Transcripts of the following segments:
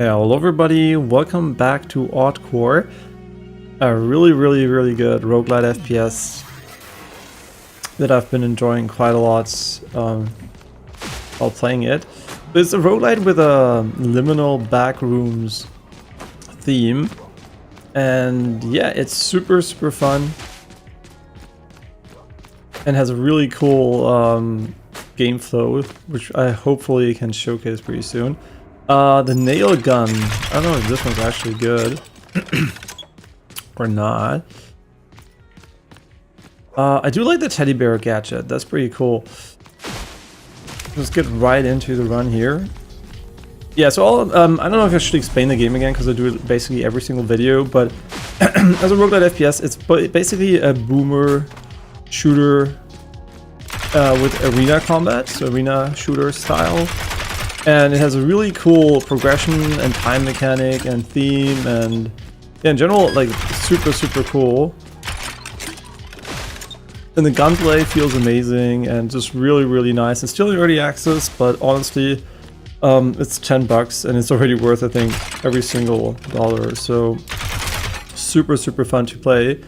Hello everybody, welcome back to ODDCORE, a really good roguelite FPS that I've been enjoying quite a lot while playing it. It's a roguelite with a liminal backrooms theme, and yeah, it's super fun and has a really cool game flow, which I hopefully can showcase pretty soon. The nail gun, I don't know if this one's actually good or not. I do like the teddy bear gadget, that's pretty cool. Let's get right into the run here. Yeah, so I don't know if I should explain the game again because I do it basically every single video, but as a roguelite FPS, it's basically a boomer shooter with arena combat, so arena shooter style. And it has a really cool progression and time mechanic and theme, and yeah, in general, like super cool. And the gunplay feels amazing and just really nice. It's still in early access, but honestly, it's $10 and it's already worth, I think, every single dollar. So super fun to play.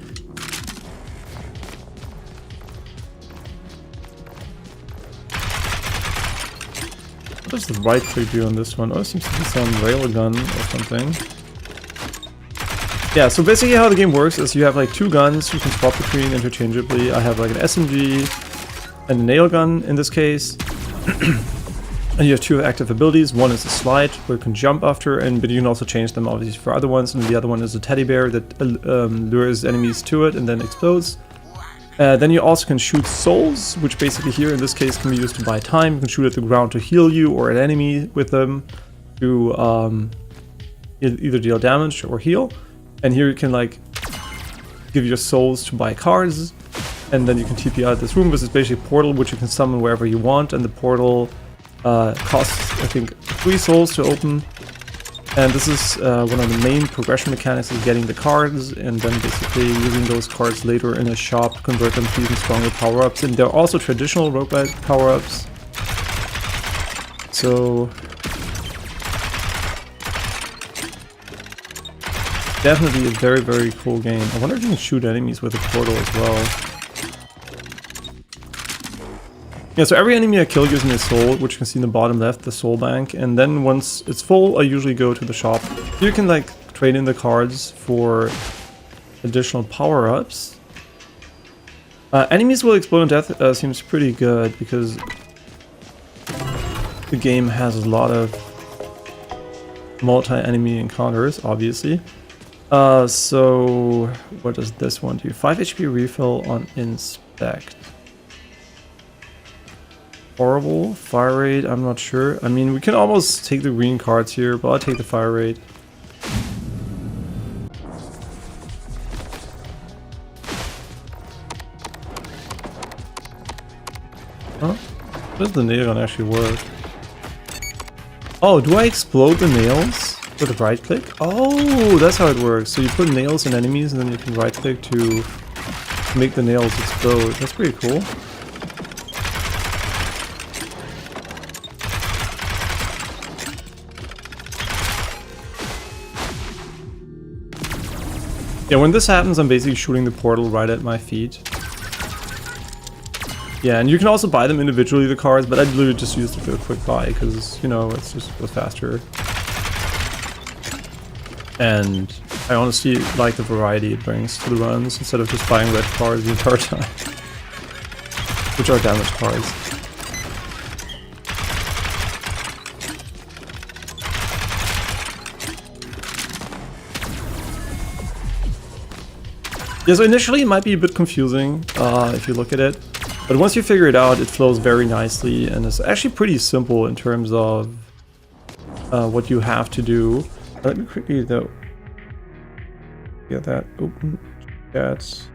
What does the right click do on this one? Oh, it seems to be some railgun or something. Yeah, so basically how the game works is you have like two guns you can swap between interchangeably. I have like an SMG and a nail gun in this case. And you have two active abilities. One is a slide where you can jump after, but you can also change them obviously for other ones. And the other one is a teddy bear that lures enemies to it and then explodes. Then you also can shoot souls, which basically here in this case can be used to buy time. You can shoot at the ground to heal you or an enemy with them to either deal damage or heal. And here you can like give your souls to buy cards, and then you can TP out of this room. This is basically a portal which you can summon wherever you want, and the portal costs I think 3 souls to open. And this is one of the main progression mechanics, is getting the cards and then basically using those cards later in a shop to convert them to even stronger power-ups. And there are also traditional roguelite power-ups. So definitely a very cool game. I wonder if you can shoot enemies with a portal as well. Yeah, so every enemy I kill gives me a soul, which you can see in the bottom left, the soul bank. And then once it's full, I usually go to the shop. You can like trade in the cards for additional power-ups. Enemies will explode in death seems pretty good because the game has a lot of multi-enemy encounters, obviously. So what does this one do? 5 HP refill on inspect. Horrible. Fire rate, I'm not sure. I mean, we can almost take the green cards here, but I'll take the fire rate. Huh? Does the nail gun actually work? Oh, do I explode the nails with a right click? Oh, that's how it works. So you put nails in enemies and then you can right click to make the nails explode. That's pretty cool. Yeah, when this happens, I'm basically shooting the portal right at my feet. Yeah, and you can also buy them individually, the cards, but I literally just used it for a quick buy because, you know, it's just goes faster. And I honestly like the variety it brings to the runs instead of just buying red cards the entire time, which are damage cards. Yeah, so initially it might be a bit confusing if you look at it, but once you figure it out, it flows very nicely, and it's actually pretty simple in terms of what you have to do. Let me quickly though get that open. That's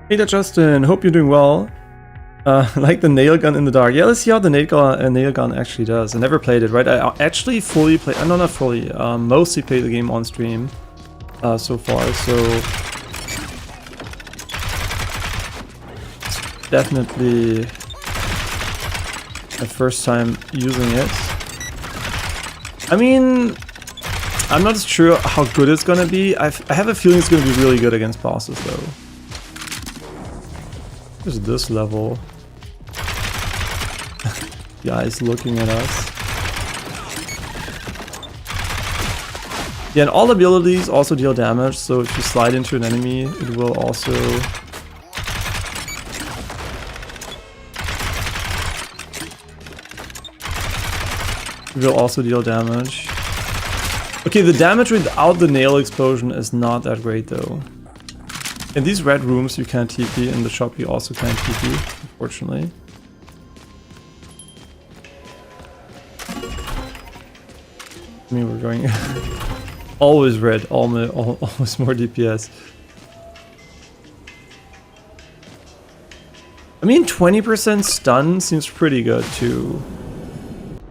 hey there, Justin. Hope you're doing well. Like the nail gun in the dark. Yeah, let's see how the nail gun actually does. I never played it, right? I actually fully played, no, not fully, mostly played the game on stream so far, so definitely my first time using it. I mean, I'm not sure how good it's gonna be. I have a feeling it's gonna be really good against bosses though. There's this level. The guy's looking at us. Yeah, and all abilities also deal damage, so if you slide into an enemy, it will also... deal damage. Okay, the damage without the nail explosion is not that great though. In these red rooms you can't TP, in the shop you also can't TP, unfortunately. I mean, we're going always red, almost more DPS. I mean, 20% stun seems pretty good too.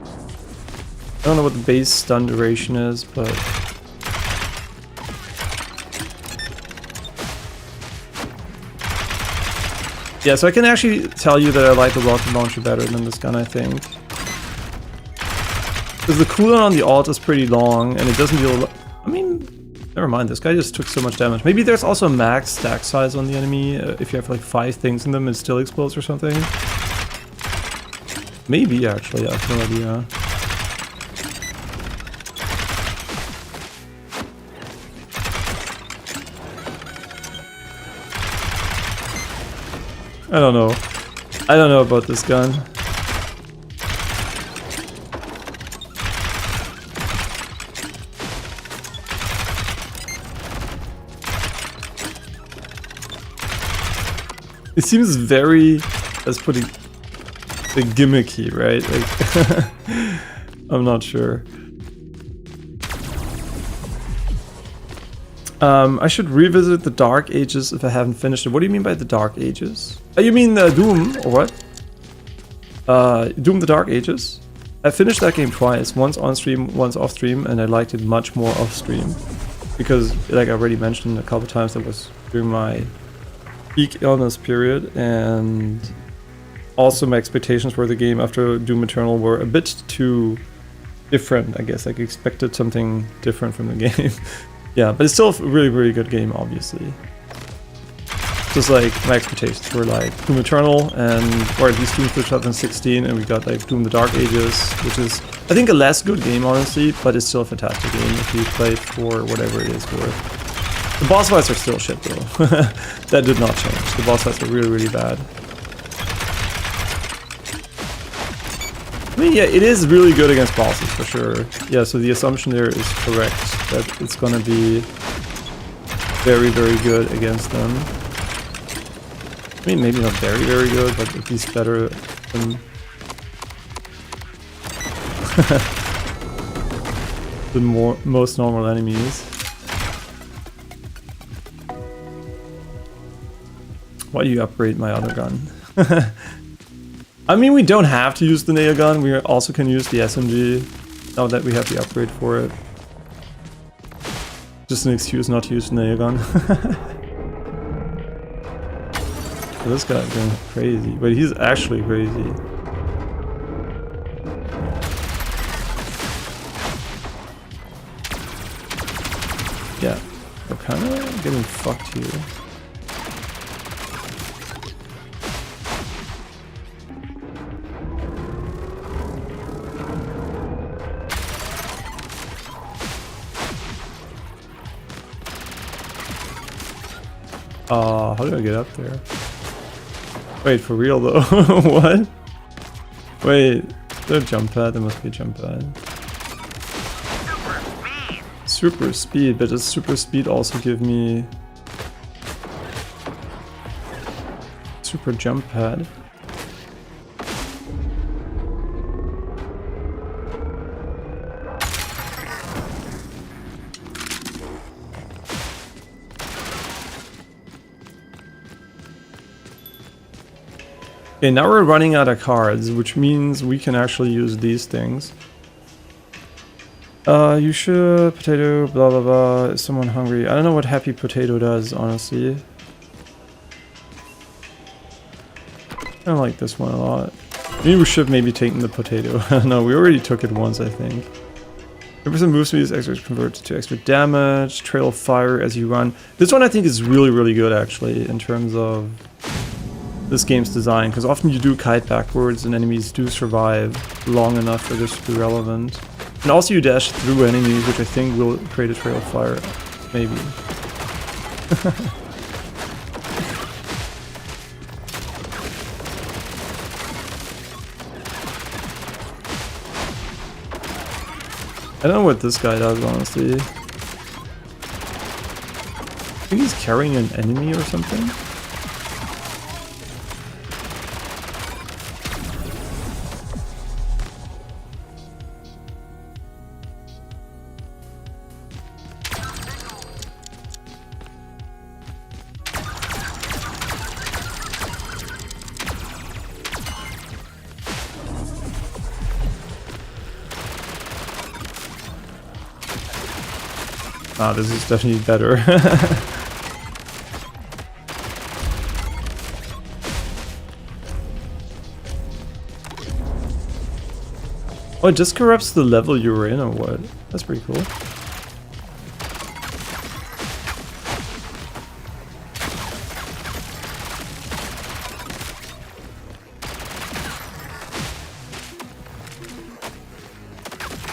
I don't know what the base stun duration is, but... yeah, so I can actually tell you that I like the rocket launcher better than this gun, I think. Because the cooldown on the alt is pretty long, and it doesn't deal... I mean, never mind, this guy just took so much damage. Maybe there's also a max stack size on the enemy. If you have like 5 things in them, it still explodes or something. Maybe, actually, I have no idea. I don't know. I don't know about this gun. It seems very, let's put it, gimmicky, right? Like, I'm not sure. I should revisit the Dark Ages if I haven't finished it. What do you mean by the Dark Ages? You mean Doom, or what? Doom the Dark Ages? I finished that game twice, once on stream, once off stream, and I liked it much more off stream. Because, like I already mentioned a couple times, that was during my peak illness period, and also my expectations for the game after Doom Eternal were a bit too different, I guess. Like, I expected something different from the game. Yeah, but it's still a really, really good game, obviously. Just like my expectations were like Doom Eternal, or at least Doom 2016, and we got like Doom the Dark Ages, which is, I think, a less good game, honestly, but it's still a fantastic game if you play it for whatever it is worth. The boss fights are still shit, though. That did not change. The boss fights are really, really bad. I mean, yeah, it is really good against bosses, for sure. Yeah, so the assumption there is correct, that it's gonna be very, very good against them. I mean, maybe not very, very good, but at least better than the most normal enemies. Why do you upgrade my other gun? I mean, we don't have to use the nail gun, we also can use the SMG, now that we have the upgrade for it. Just an excuse not to use the nail gun. This guy's going crazy, but he's actually crazy. Yeah, we're kind of getting fucked here. How do I get up there? Wait, for real though? What? Wait, is there a jump pad? There must be a jump pad. Super speed, but does super speed also give me super jump pad? Okay, now we're running out of cards, which means we can actually use these things. You should, potato, blah blah blah, is someone hungry? I don't know what happy potato does, honestly. I don't like this one a lot. Maybe we should have maybe taken the potato. No, we already took it once, I think. 10% move speed is extra converts to extra damage, trail of fire as you run. This one I think is really, really good actually in terms of this game's design, because often you do kite backwards and enemies do survive long enough for this to be relevant. And also you dash through enemies, which I think will create a trail of fire, maybe. I don't know what this guy does, honestly. I think he's carrying an enemy or something. Ah, this is definitely better. Oh, it just corrupts the level you were in or what? That's pretty cool.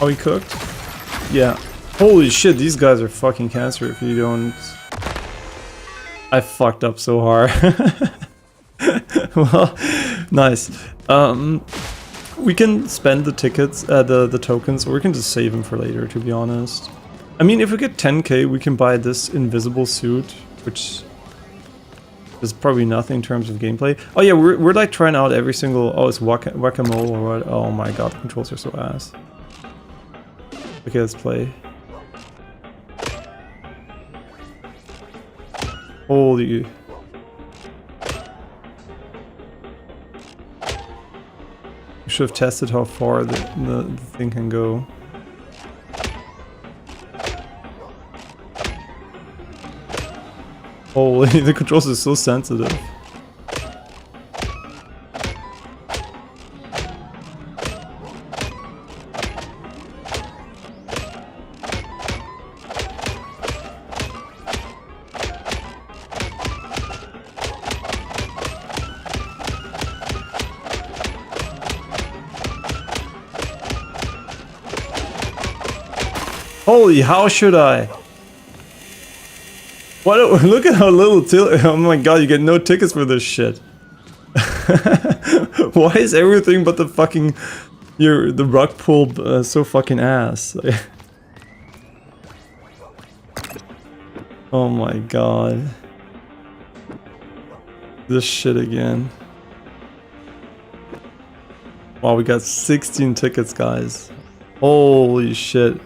Oh, he cooked? Yeah. Holy shit, these guys are fucking cancer if you don't... I fucked up so hard. Well, nice. We can spend the tickets, the tokens, or we can just save them for later, to be honest. I mean, if we get 10k, we can buy this invisible suit, which is probably nothing in terms of gameplay. Oh yeah, we're like trying out every single... Oh, it's whack-a-mole or what? Oh my god, the controls are so ass. Okay, let's play. Holy... We should have tested how far the thing can go. Holy, the controls are so sensitive. Holy, how should I? What? Look at how little oh my god, you get no tickets for this shit. Why is everything but the fucking... the rug pull so fucking ass? Oh my god. This shit again. Wow, we got 16 tickets, guys. Holy shit.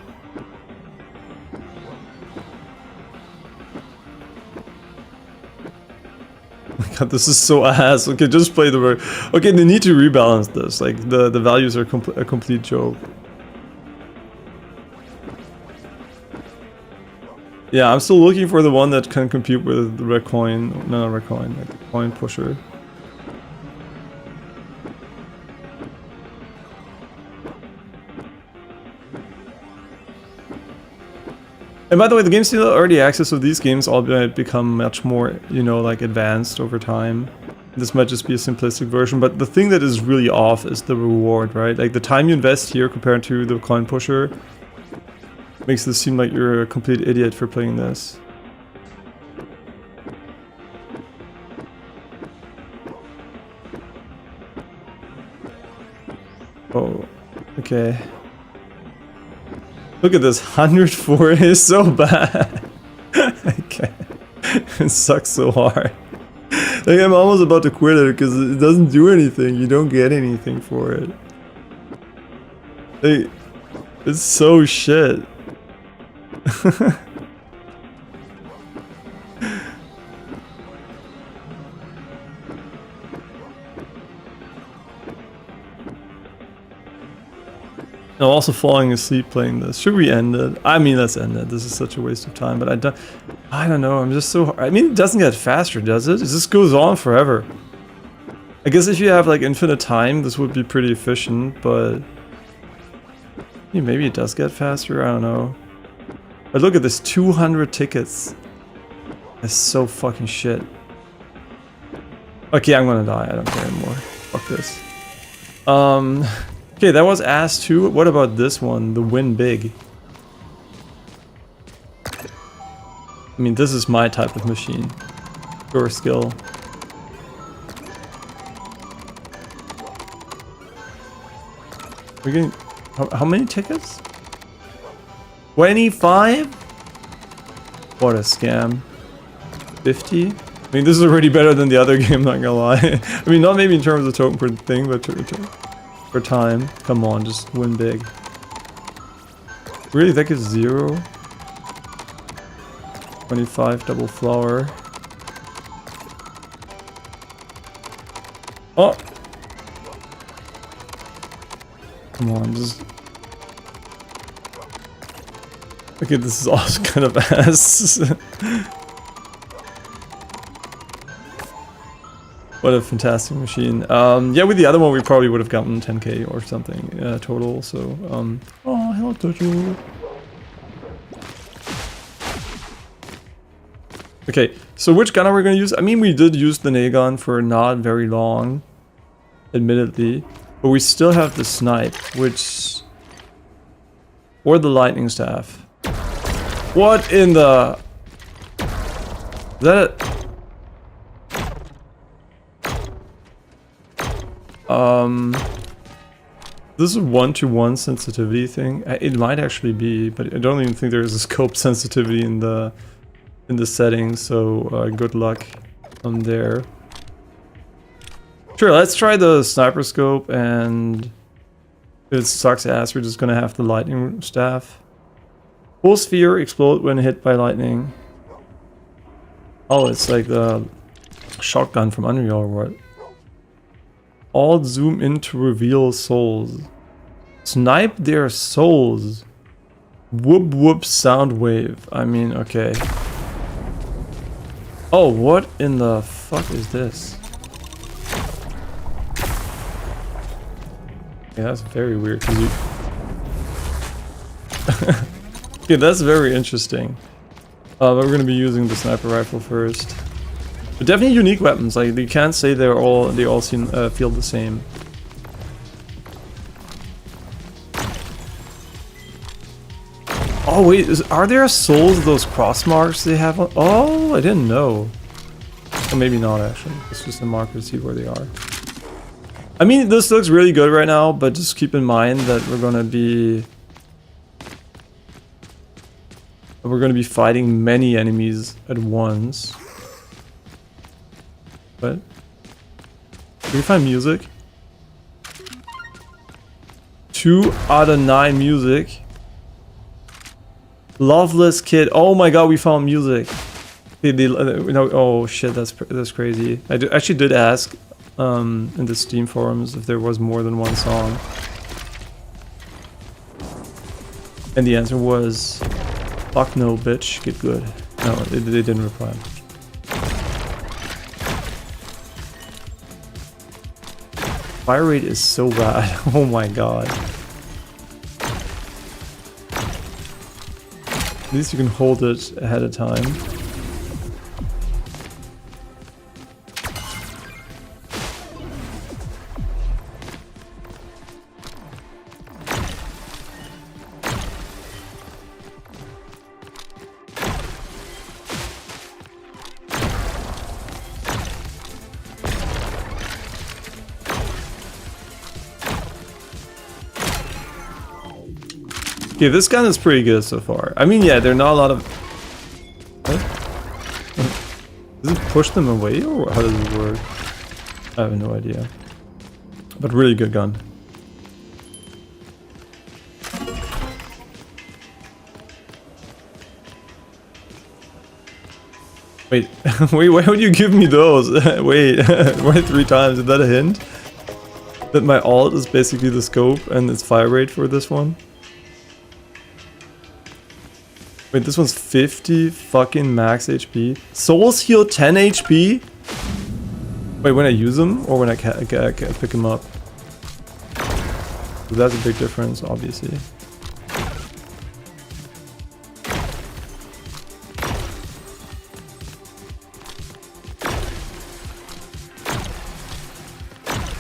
God, this is so ass. Okay, just play the word. Okay, they need to rebalance this. Like, the values are a complete joke. Yeah, I'm still looking for the one that can compete with the red coin. No, not red coin, like the coin pusher. And by the way, the game's still early access, so these games all become much more, you know, like advanced over time. This might just be a simplistic version, but the thing that is really off is the reward, right? Like the time you invest here compared to the coin pusher makes this seem like you're a complete idiot for playing this. Oh, okay. Look at this, 104 is so bad. Okay. It sucks so hard. Like, I'm almost about to quit it because it doesn't do anything. You don't get anything for it. Like, it's so shit. I'm also falling asleep playing this. Should we end it? I mean, let's end it. This is such a waste of time, but I don't know. I'm just so... I mean, it doesn't get faster, does it? It just goes on forever. I guess if you have like infinite time, this would be pretty efficient, but maybe it does get faster, I don't know. But look at this, 200 tickets. That's so fucking shit. Okay, I'm gonna die, I don't care anymore. Fuck this. Okay, that was ass 2. What about this one, the win big? I mean, this is my type of machine. Pure skill. We're getting... How many tickets? 25? What a scam. 50? I mean, this is already better than the other game, not gonna lie. I mean, not maybe in terms of token per thing, but for time. Come on, just win big. Really, that is 0? 25 double flower. Oh! Come on, just... Okay, this is also kind of ass. What a fantastic machine. Yeah, with the other one we probably would have gotten 10k or something total, so... Oh, hello Tojo! Okay, so which gun are we going to use? I mean, we did use the nail gun for not very long, admittedly. But we still have the snipe, which... Or the lightning staff. What in the... Is that it? This is a 1-to-1 sensitivity thing. It might actually be, but I don't even think there is a scope sensitivity in the settings, so good luck on there. Sure, let's try the sniper scope, and if it sucks ass, we're just gonna have the lightning staff. Full sphere, explode when hit by lightning. Oh, it's like the shotgun from Unreal or what? Alt zoom in to reveal souls. Snipe their souls. Whoop whoop sound wave. I mean, okay. Oh, what in the fuck is this? Yeah, that's very weird. Cause you... Okay, that's very interesting. But we're gonna be using the sniper rifle first. But definitely unique weapons. Like you can't say they all feel the same. Oh wait, are there souls? Those cross marks they have on? Oh, I didn't know. Or maybe not actually. It's just a marker to see where they are. I mean, this looks really good right now, but just keep in mind that we're gonna be fighting many enemies at once. What? Can we find music? 2 out of 9 music. Loveless Kid. Oh my god, we found music. No, oh shit, that's crazy. I actually did ask in the Steam forums if there was more than one song. And the answer was, fuck no, bitch, get good. No, they didn't reply. Fire rate is so bad. Oh my god. At least you can hold it ahead of time. Okay, this gun is pretty good so far. I mean, yeah, there are not a lot of... What? Does it push them away, or how does it work? I have no idea. But really good gun. Wait, wait, why would you give me those? Wait, why 3 times? Is that a hint? That my alt is basically the scope and its fire rate for this one? Wait, this one's 50 fucking max HP. Souls heal 10 HP? Wait, when I use them or when I pick them up? So that's a big difference, obviously.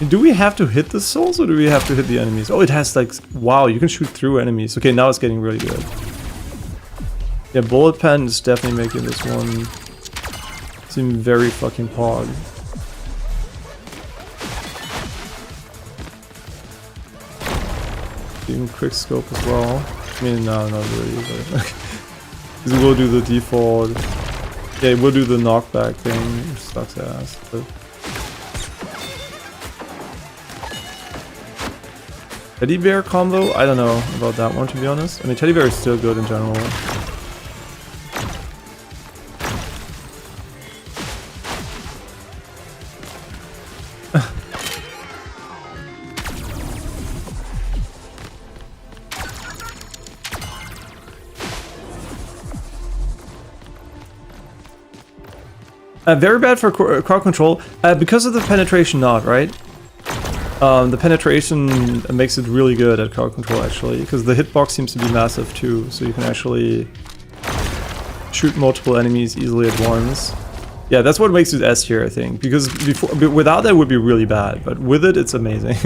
Do we have to hit the souls or do we have to hit the enemies? Oh, it has like, wow, you can shoot through enemies. Okay, now it's getting really good. Yeah, bullet pen is definitely making this one seem very fucking pog. Even quick scope as well. I mean, no, not really, but because we'll do the default. Yeah, we'll do the knockback thing, which sucks ass. But Teddy bear combo? I don't know about that one, to be honest. I mean, teddy bear is still good in general. Very bad for crowd control because of the penetration knot, right? The penetration makes it really good at crowd control, actually, because the hitbox seems to be massive too, so you can actually shoot multiple enemies easily at once. Yeah, that's what makes it S tier, I think, because without that it would be really bad, but with it, it's amazing.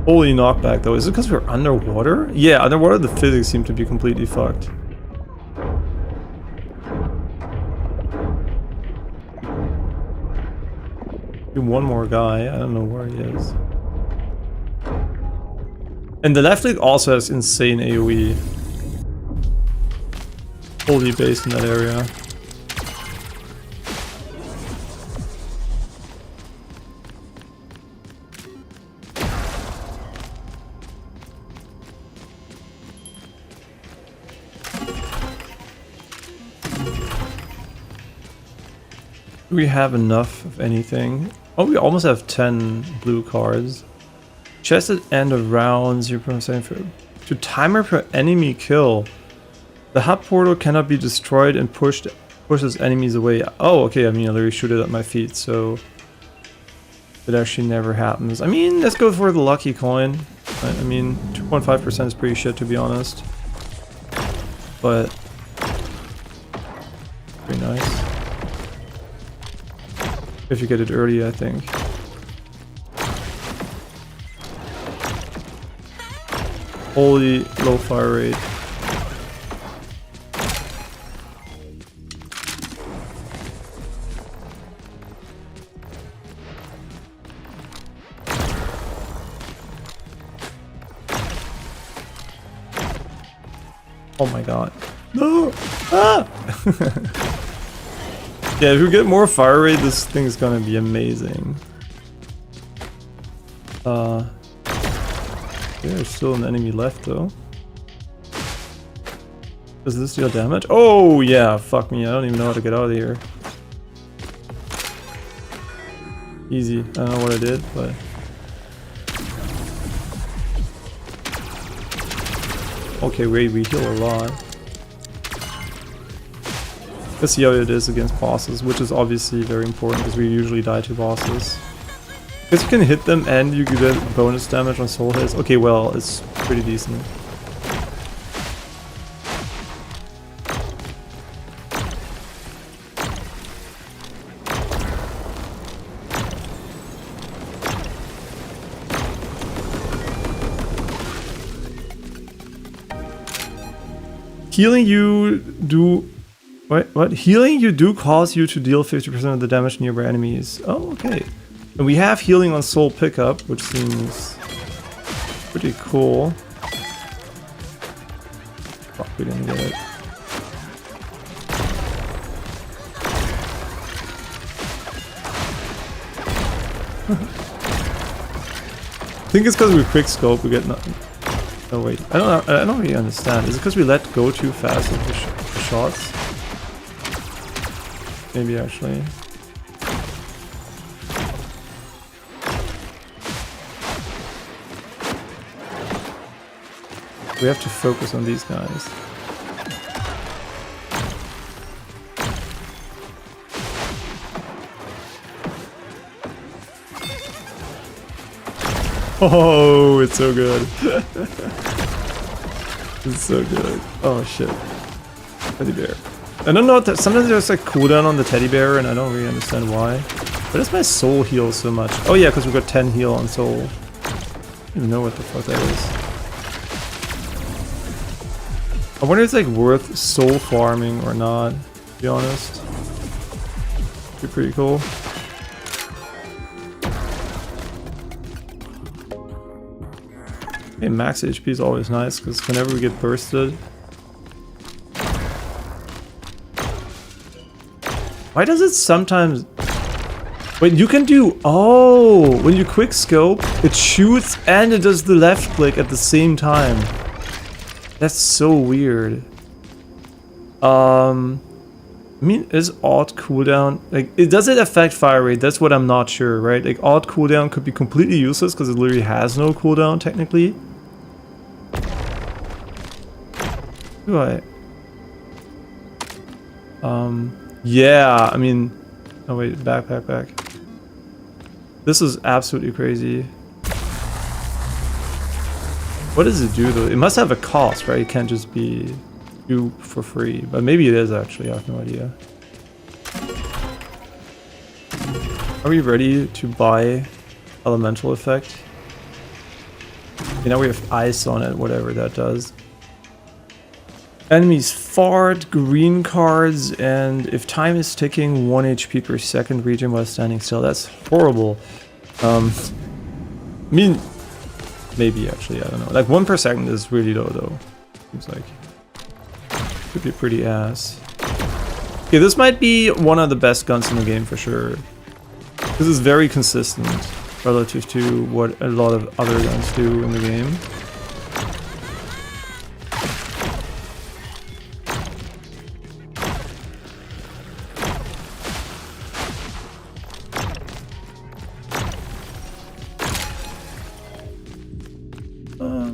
Holy knockback though. Is it because we're underwater? Yeah, underwater the physics seem to be completely fucked. One more guy. I don't know where he is. And the left leg also has insane AoE. Fully based in that area. Do we have enough of anything? Oh, we almost have 10 blue cards. Chest at end of round, 0.7 to timer per enemy kill. The hub portal cannot be destroyed and pushes enemies away. Oh, okay, I mean, I literally shoot it at my feet, so it actually never happens. I mean, let's go for the lucky coin. I mean, 2.5% is pretty shit, to be honest. But pretty nice. If you get it early, I think. Holy low fire rate. Oh my god. No! Ah! Yeah, if we get more fire rate, this thing's gonna be amazing. There's still an enemy left though. Does this deal damage? Oh yeah, fuck me, I don't even know how to get out of here. Easy, I don't know what I did, but... Okay, wait, we heal a lot. Let's see how it is against bosses, which is obviously very important because we usually die to bosses. Because you can hit them and you get bonus damage on soul hits. Okay, well, it's pretty decent. Healing you do... What? Healing you do cause you to deal 50% of the damage to nearby enemies. Oh, okay. And we have healing on soul pickup, which seems pretty cool. Fuck, we didn't get it. I think it's because we quick scope, we get nothing. Oh wait, I don't really understand. Is it because we let go too fast of the shots? Maybe actually. We have to focus on these guys. Oh, it's so good. It's so good. Oh shit. Teddy bear. I don't know, sometimes there's like cooldown on the teddy bear and I don't really understand why. Why does my soul heal so much? Oh yeah, because we got 10 heal on soul. I don't even know what the fuck that is. I wonder if it's like worth soul farming or not, to be honest. Be pretty cool. Okay, max HP is always nice because whenever we get bursted. Why does it sometimes... Wait, you can do... Oh! When you quick scope, it shoots and it does the left click at the same time. That's so weird. I mean, is alt cooldown... Like, does it affect fire rate? That's what I'm not sure, right? Like, alt cooldown could be completely useless because it literally has no cooldown, technically. Do I... Yeah, I mean... Oh wait, back. This is absolutely crazy. What does it do though? It must have a cost, right? It can't just be do for free. But maybe it is actually, I have no idea. Are we ready to buy elemental effect? Okay, now we have ice on it, whatever that does. Enemies fart, green cards, and if time is ticking, 1 HP per second regen while standing still. That's horrible. I mean, maybe actually, I don't know. Like 1 per second is really low though. Seems like could be pretty ass. Okay, this might be one of the best guns in the game for sure. This is very consistent relative to what a lot of other guns do in the game.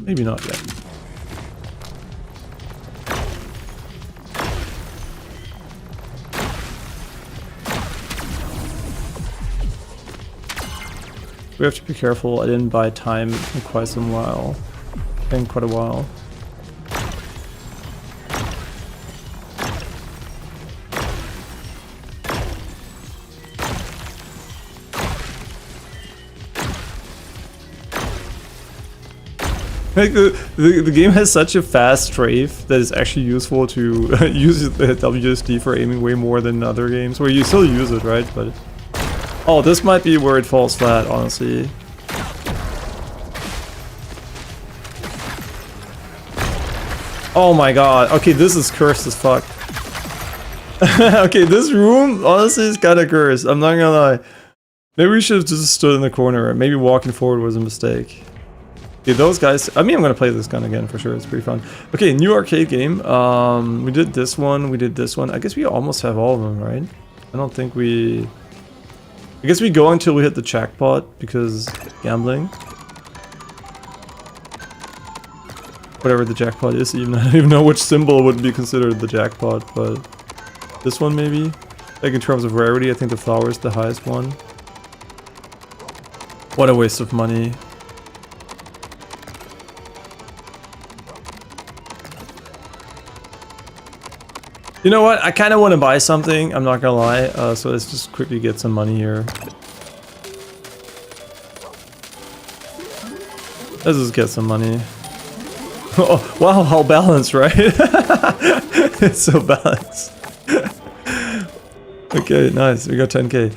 Maybe not yet. We have to be careful. I didn't buy time in quite some while. In quite a while. Like the game has such a fast strafe that it's actually useful to use the WSD for aiming way more than other games where you still use it, right? But oh, this might be where it falls flat, honestly. Oh my god. Okay, this is cursed as fuck. Okay, this room honestly is kind of cursed. I'm not gonna lie. Maybe we should have just stood in the corner. Maybe walking forward was a mistake. Okay, those guys, I mean, I'm gonna play this gun again for sure, it's pretty fun. Okay, new arcade game. We did this one, we did this one. I guess we almost have all of them, right? I don't think we... I guess we go until we hit the jackpot, because gambling. Whatever the jackpot is, even I don't even know which symbol would be considered the jackpot, but... This one maybe? Like in terms of rarity, I think the flower is the highest one. What a waste of money. You know what? I kind of want to buy something, I'm not gonna lie, so let's just quickly get some money here. Let's just get some money. Oh, wow, how balanced, right? It's so balanced. Okay, nice, we got 10k.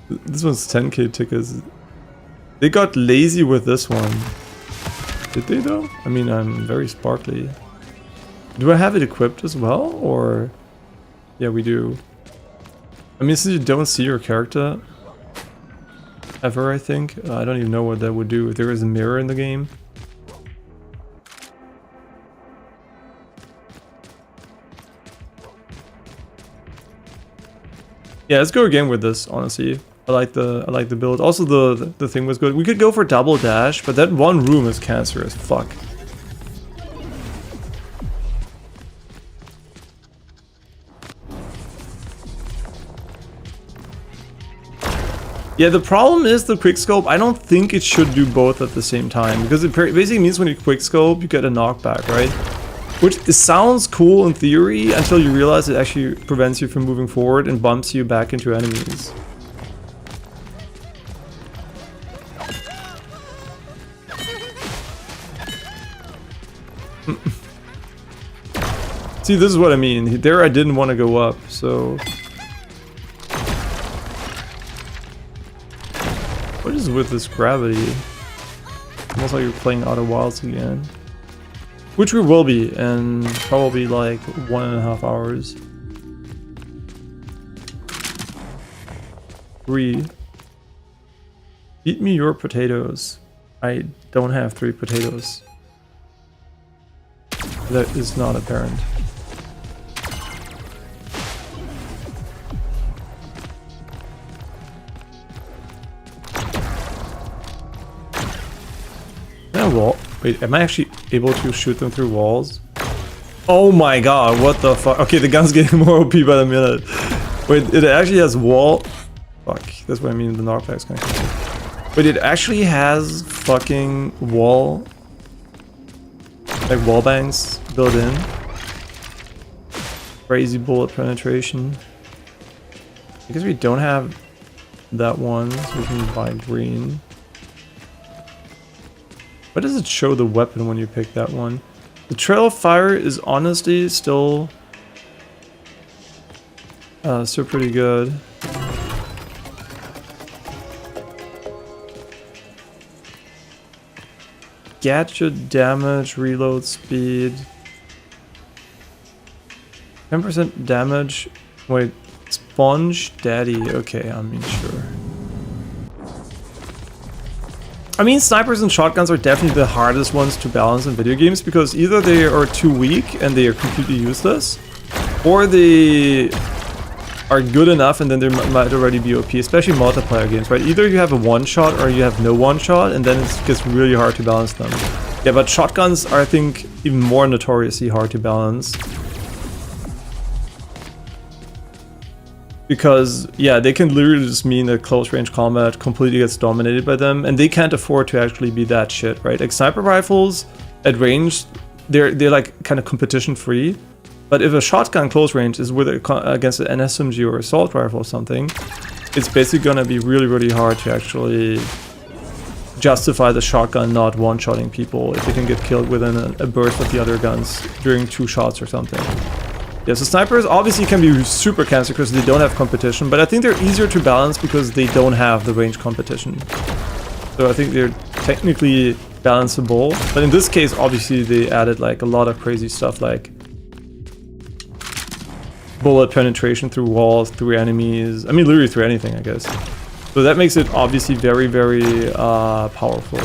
This one's 10k tickets. They got lazy with this one. Did they though? I mean, I'm very sparkly. Do I have it equipped as well, or... Yeah, we do. I mean, since you don't see your character ever, I think. I don't even know what that would do if there is a mirror in the game. Yeah, let's go again with this, honestly. I like the build. Also the thing was good. We could go for double dash, but that one room is cancerous. Fuck. Yeah, the problem is the quickscope. I don't think it should do both at the same time, because it basically means when you quickscope, you get a knockback, right? Which sounds cool in theory until you realize it actually prevents you from moving forward and bumps you back into enemies. See, this is what I mean. There I didn't want to go up, so... What is with this gravity? Almost like you're playing Outer Wilds again. Which we will be in probably like 1.5 hours. 3. Eat me your potatoes. I don't have 3 potatoes. That is not apparent. Wall. Wait, am I actually able to shoot them through walls? Oh my god, what the fuck? Okay, the gun's getting more OP by the minute. Wait, it actually has wall... Fuck, that's what I mean, the knockback's gonna come. Wait, it actually has fucking wall... Like wall bangs built in. Crazy bullet penetration. Because we don't have that one, so we can buy green. Why does it show the weapon when you pick that one? The trail of fire is honestly still pretty good. Gadget damage, reload speed. 10% damage. Wait, sponge daddy. Okay, I mean sure. I mean, snipers and shotguns are definitely the hardest ones to balance in video games, because either they are too weak and they are completely useless, or they are good enough and then they might already be OP, especially multiplayer games, right? Either you have a one-shot or you have no one-shot, and then it gets really hard to balance them. Yeah, but shotguns are, I think, even more notoriously hard to balance. Because, yeah, they can literally just mean that close range combat completely gets dominated by them, and they can't afford to actually be that shit, right? Like sniper rifles at range, they're like kind of competition free. But if a shotgun close range is with against an SMG or assault rifle or something, it's basically gonna be really, really hard to actually justify the shotgun not one-shotting people if they can get killed within a burst of the other guns during 2 shots or something. Yeah, so snipers obviously can be super cancer because they don't have competition, but I think they're easier to balance because they don't have the range competition. So I think they're technically balanceable, but in this case, obviously they added like a lot of crazy stuff like bullet penetration through walls, through enemies. I mean, literally through anything, I guess. So that makes it obviously very, very powerful.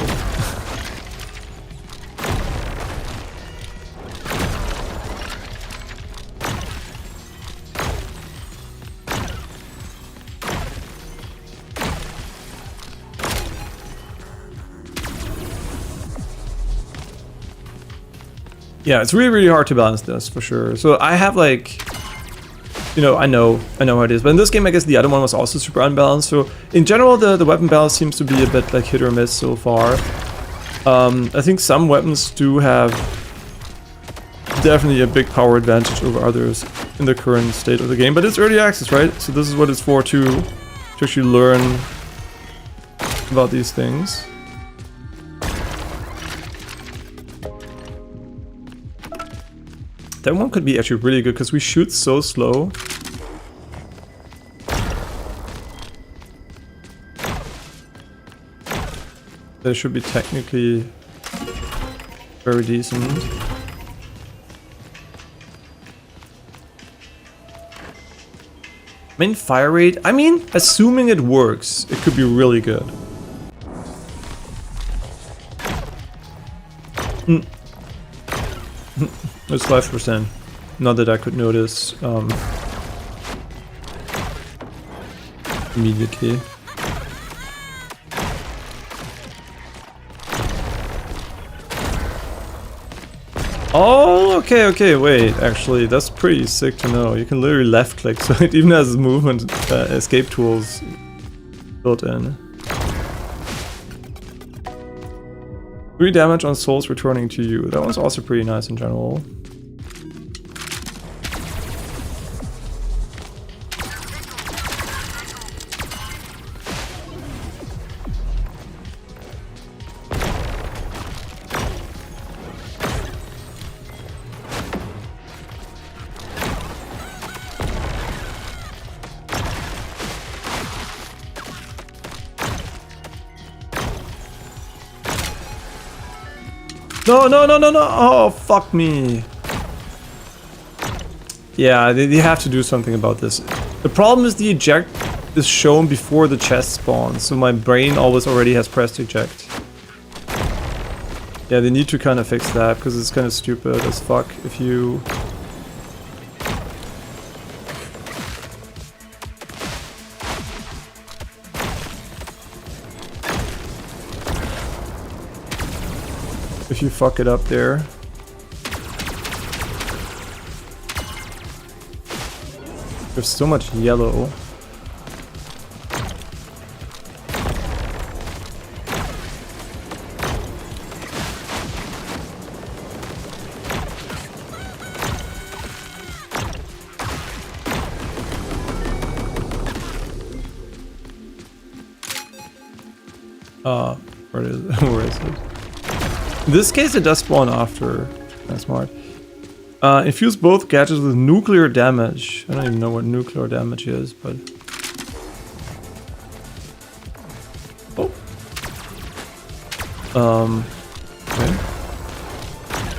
Yeah, it's really, really hard to balance this, for sure. So I have like, you know, I know how it is. But in this game, I guess the other one was also super unbalanced. So in general, the weapon balance seems to be a bit like hit or miss so far. I think some weapons do have definitely a big power advantage over others in the current state of the game. But it's early access, right? So this is what it's for to actually learn about these things. That one could be actually really good because we shoot so slow. That should be technically very decent. Main fire rate, I mean, assuming it works, it could be really good. It's 5%. Not that I could notice immediately. Oh, okay, wait, actually, that's pretty sick to know. You can literally left click, so it even has movement escape tools built in. 3 damage on souls returning to you. That one's also pretty nice in general. No. Oh, fuck me. Yeah, they have to do something about this. The problem is the eject is shown before the chest spawns, so my brain always already has pressed eject. Yeah, they need to kind of fix that, because it's kind of stupid as fuck if you... if you fuck it up there. There's so much yellow. Where is it? Where is it? In this case, it does spawn after. That's smart. Infuse both gadgets with nuclear damage. I don't even know what nuclear damage is, but... Oh. Okay.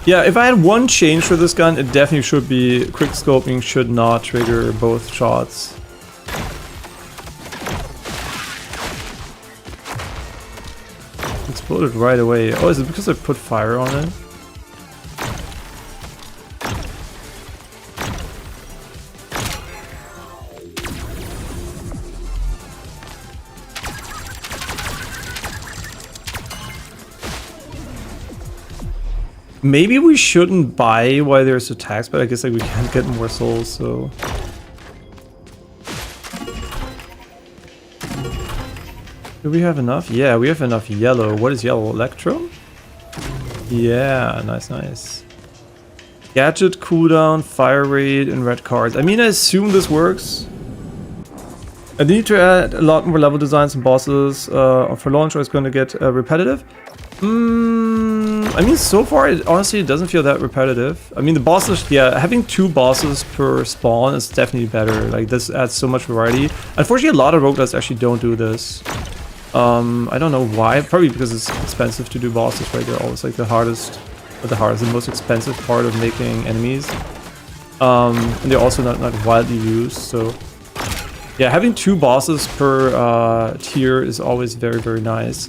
Yeah, if I had one change for this gun, it definitely should be quick scoping should not trigger both shots. Exploded right away. Oh, is it because I put fire on it? Maybe we shouldn't buy while there's attacks, but I guess like we can't get more souls, so... Do we have enough? Yeah, we have enough yellow. What is yellow? Electro? Yeah, nice. Gadget, cooldown, fire rate, and red cards. I mean, I assume this works. I need to add a lot more level designs and bosses for launch, or it's going to get repetitive. I mean, so far, honestly, it doesn't feel that repetitive. I mean, the bosses, yeah, having 2 bosses per spawn is definitely better. Like, this adds so much variety. Unfortunately, a lot of roguelites actually don't do this. I don't know why. Probably because it's expensive to do bosses, right? They're always like the most expensive part of making enemies. And they're also not widely used, so... Yeah, having 2 bosses per tier is always very nice.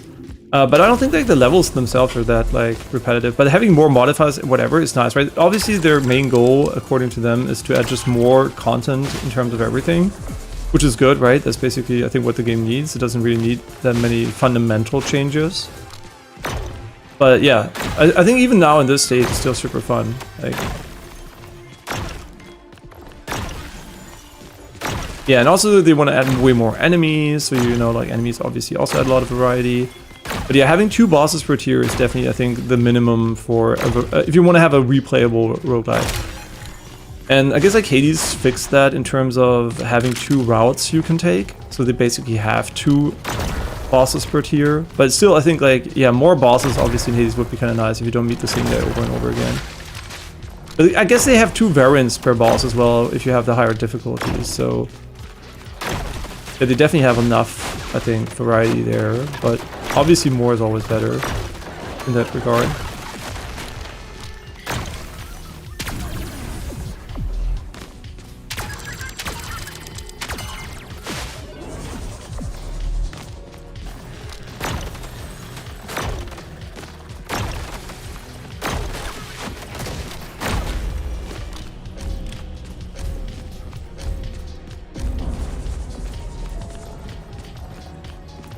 But I don't think like the levels themselves are that like repetitive. But having more modifiers, whatever, is nice, right? Obviously, their main goal, according to them, is to add just more content in terms of everything, which is good, right? That's basically, I think, what the game needs. It doesn't really need that many fundamental changes. But yeah, I think even now in this state, it's still super fun. Like, yeah, and also they want to add way more enemies, so you know, like enemies obviously also add a lot of variety. But yeah, having 2 bosses per tier is definitely, I think, the minimum for if you want to have a replayable roguelite. And I guess like Hades fixed that in terms of having 2 routes you can take. So they basically have 2 bosses per tier. But still, I think like, yeah, more bosses obviously in Hades would be kind of nice if you don't meet the same guy over and over again. But I guess they have 2 variants per boss as well if you have the higher difficulties. So yeah, they definitely have enough, I think, variety there. But obviously more is always better in that regard.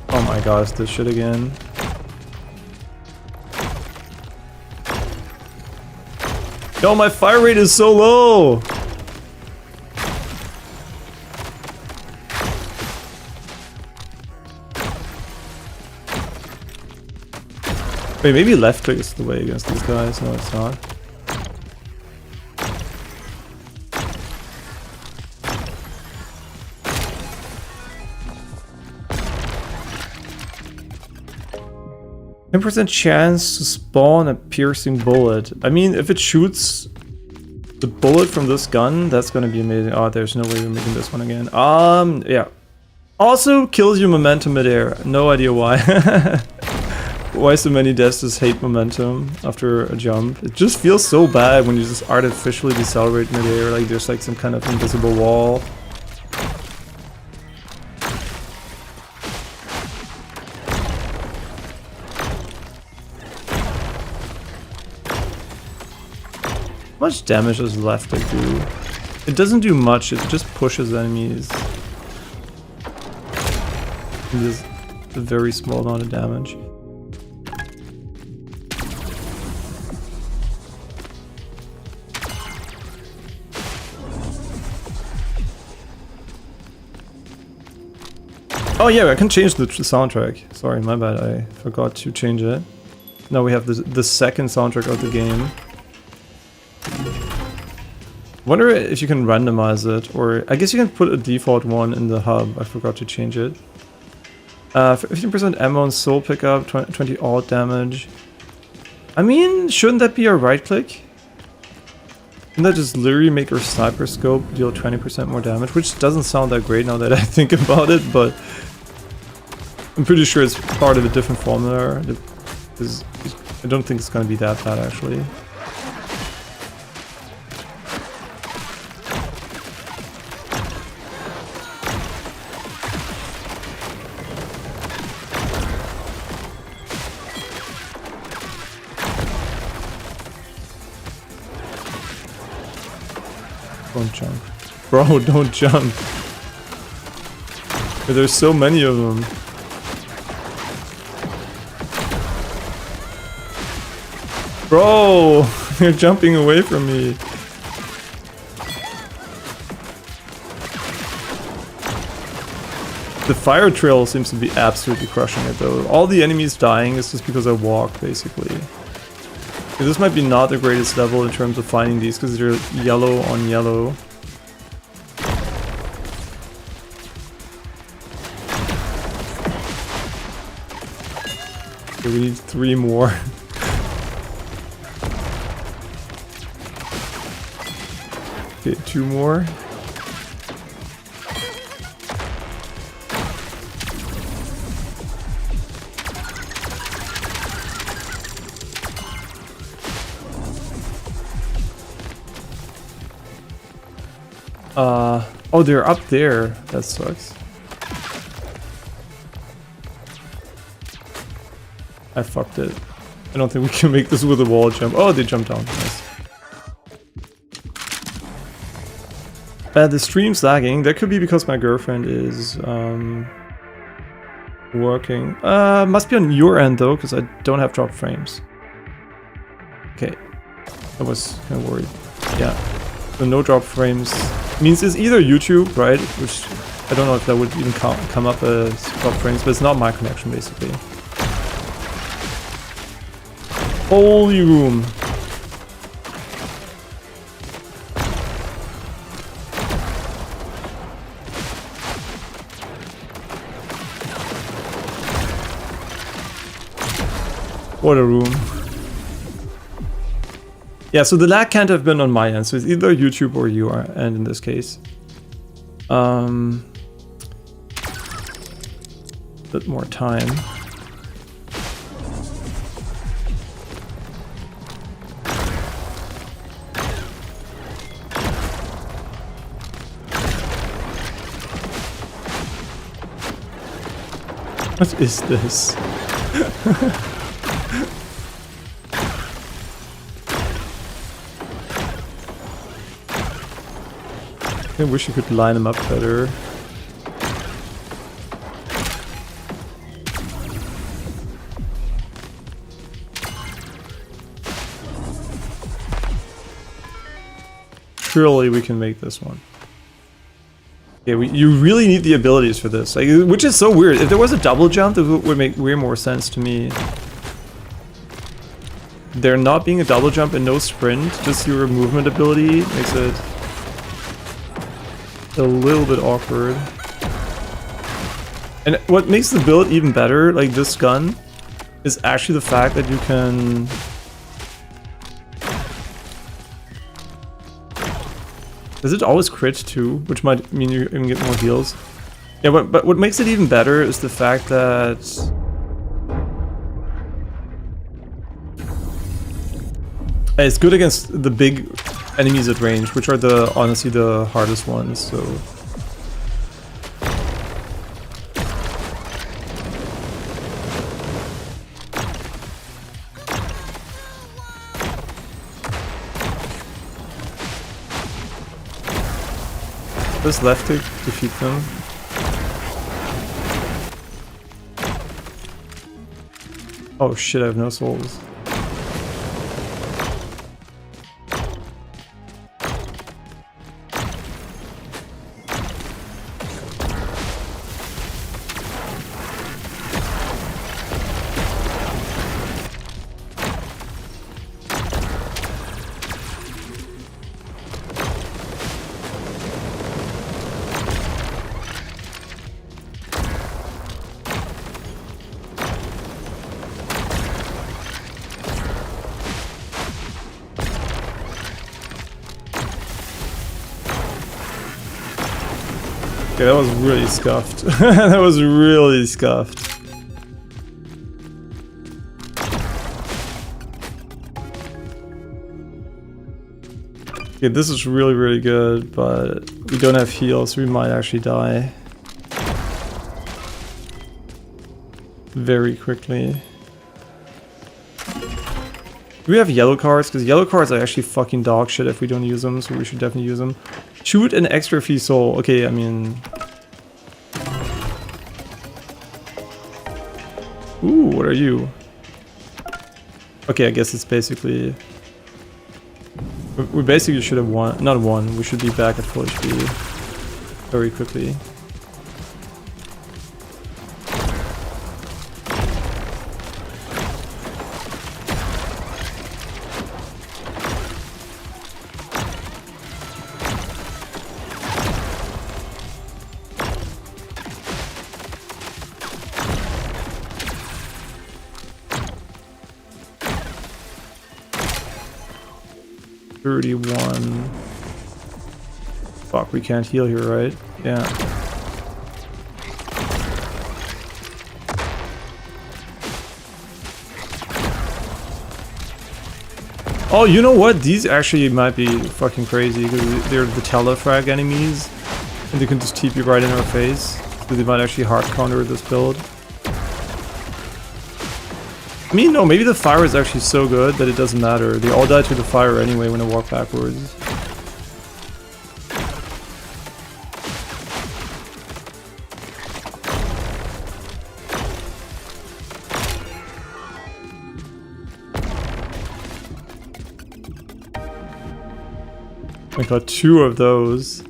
Oh my gosh, this shit again. Yo, my fire rate is so low! Wait, maybe left click is the way against these guys. No, it's not. 10% chance to spawn a piercing bullet. I mean, if it shoots the bullet from this gun, that's gonna be amazing. Oh, there's no way we're making this one again. Yeah. Also kills your momentum midair. No idea why. Why so many Destas hate momentum after a jump. It just feels so bad when you just artificially decelerate midair, like there's like some kind of invisible wall. How much damage does left click do? It doesn't do much, it just pushes enemies. It does a very small amount of damage. Oh yeah, I can change the soundtrack. Sorry, my bad, I forgot to change it. Now we have the second soundtrack of the game. Wonder if you can randomize it, or I guess you can put a default one in the hub. I forgot to change it. 15% ammo and soul pickup, 20 alt damage. I mean, shouldn't that be a right click? Wouldn't that just literally make our sniper scope deal 20% more damage? Which doesn't sound that great now that I think about it, but I'm pretty sure it's part of a different formula. I don't think it's gonna be that bad actually. Don't jump. Bro, don't jump. There's so many of them. Bro, they're jumping away from me. The fire trail seems to be absolutely crushing it though. All the enemies dying is just because I walk, basically. This might be not the greatest level in terms of finding these because they're yellow on yellow. Okay, we need 3 more. Okay, 2 more. Oh, they're up there. That sucks. I fucked it. I don't think we can make this with a wall jump. Oh, they jumped down. Nice. The stream's lagging. That could be because my girlfriend is working. Must be on your end though, because I don't have drop frames. Okay. I was kind of worried. Yeah. So no drop frames means it's either YouTube, right? Which I don't know if that would even come up as drop frames, but it's not my connection basically. Holy room. What a room. Yeah, so the lag can't have been on my end, so it's either YouTube or your end in this case. Bit more time. What is this? I wish you could line them up better. surely we can make this one. Yeah, you really need the abilities for this, like, which is so weird. If there was a double jump, it would make way more sense to me. There not being a double jump and no sprint, just your movement ability makes it a little bit awkward. And what makes the build even better, like this gun, is actually the fact that you can... Does it always crit too? Which might mean you can get more heals. Yeah, but what makes it even better is the fact that... It's good against the big enemies at range, which are honestly the hardest ones, so... Press left to defeat them. Oh shit, I have no souls. Okay, that was really scuffed. That was really scuffed. Okay, this is really, really good, but we don't have heals, so we might actually die very quickly. Do we have yellow cards? Because yellow cards are actually fucking dog shit if we don't use them, so we should definitely use them. Shoot an extra free soul. Okay, I mean... Ooh, what are you? Okay, I guess it's basically... We basically should have won. Not won, we should be back at full HP very quickly. Fuck, we can't heal here, right? Yeah. Oh, you know what? These actually might be fucking crazy because they're the telefrag enemies and they can just TP right in our face. So they might actually hard counter this build. I mean, no, maybe the fire is actually so good that it doesn't matter. They all die to the fire anyway when I walk backwards. I got 2 of those.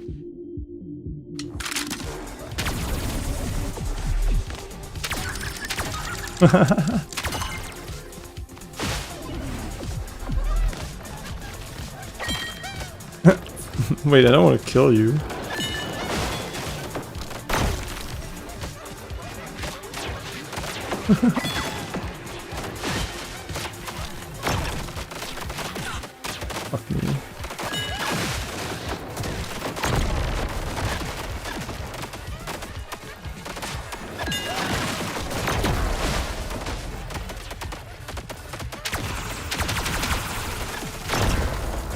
Wait, I don't want to kill you. Fuck me.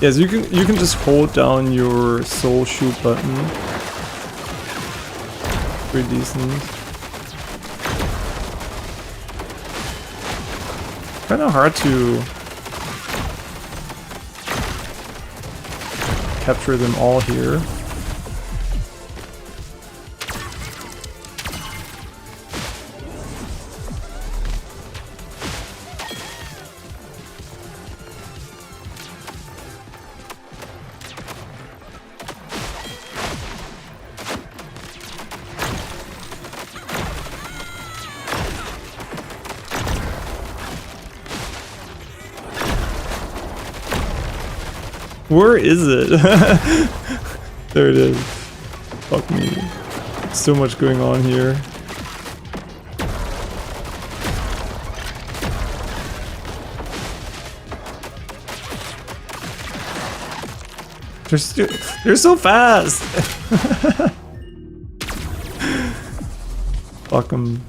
Yes, you can just hold down your soul shoot button. Pretty decent. Kind of hard to capture them all here. Where is it? There it is. Fuck me. So much going on here. They're so fast! Fuck them.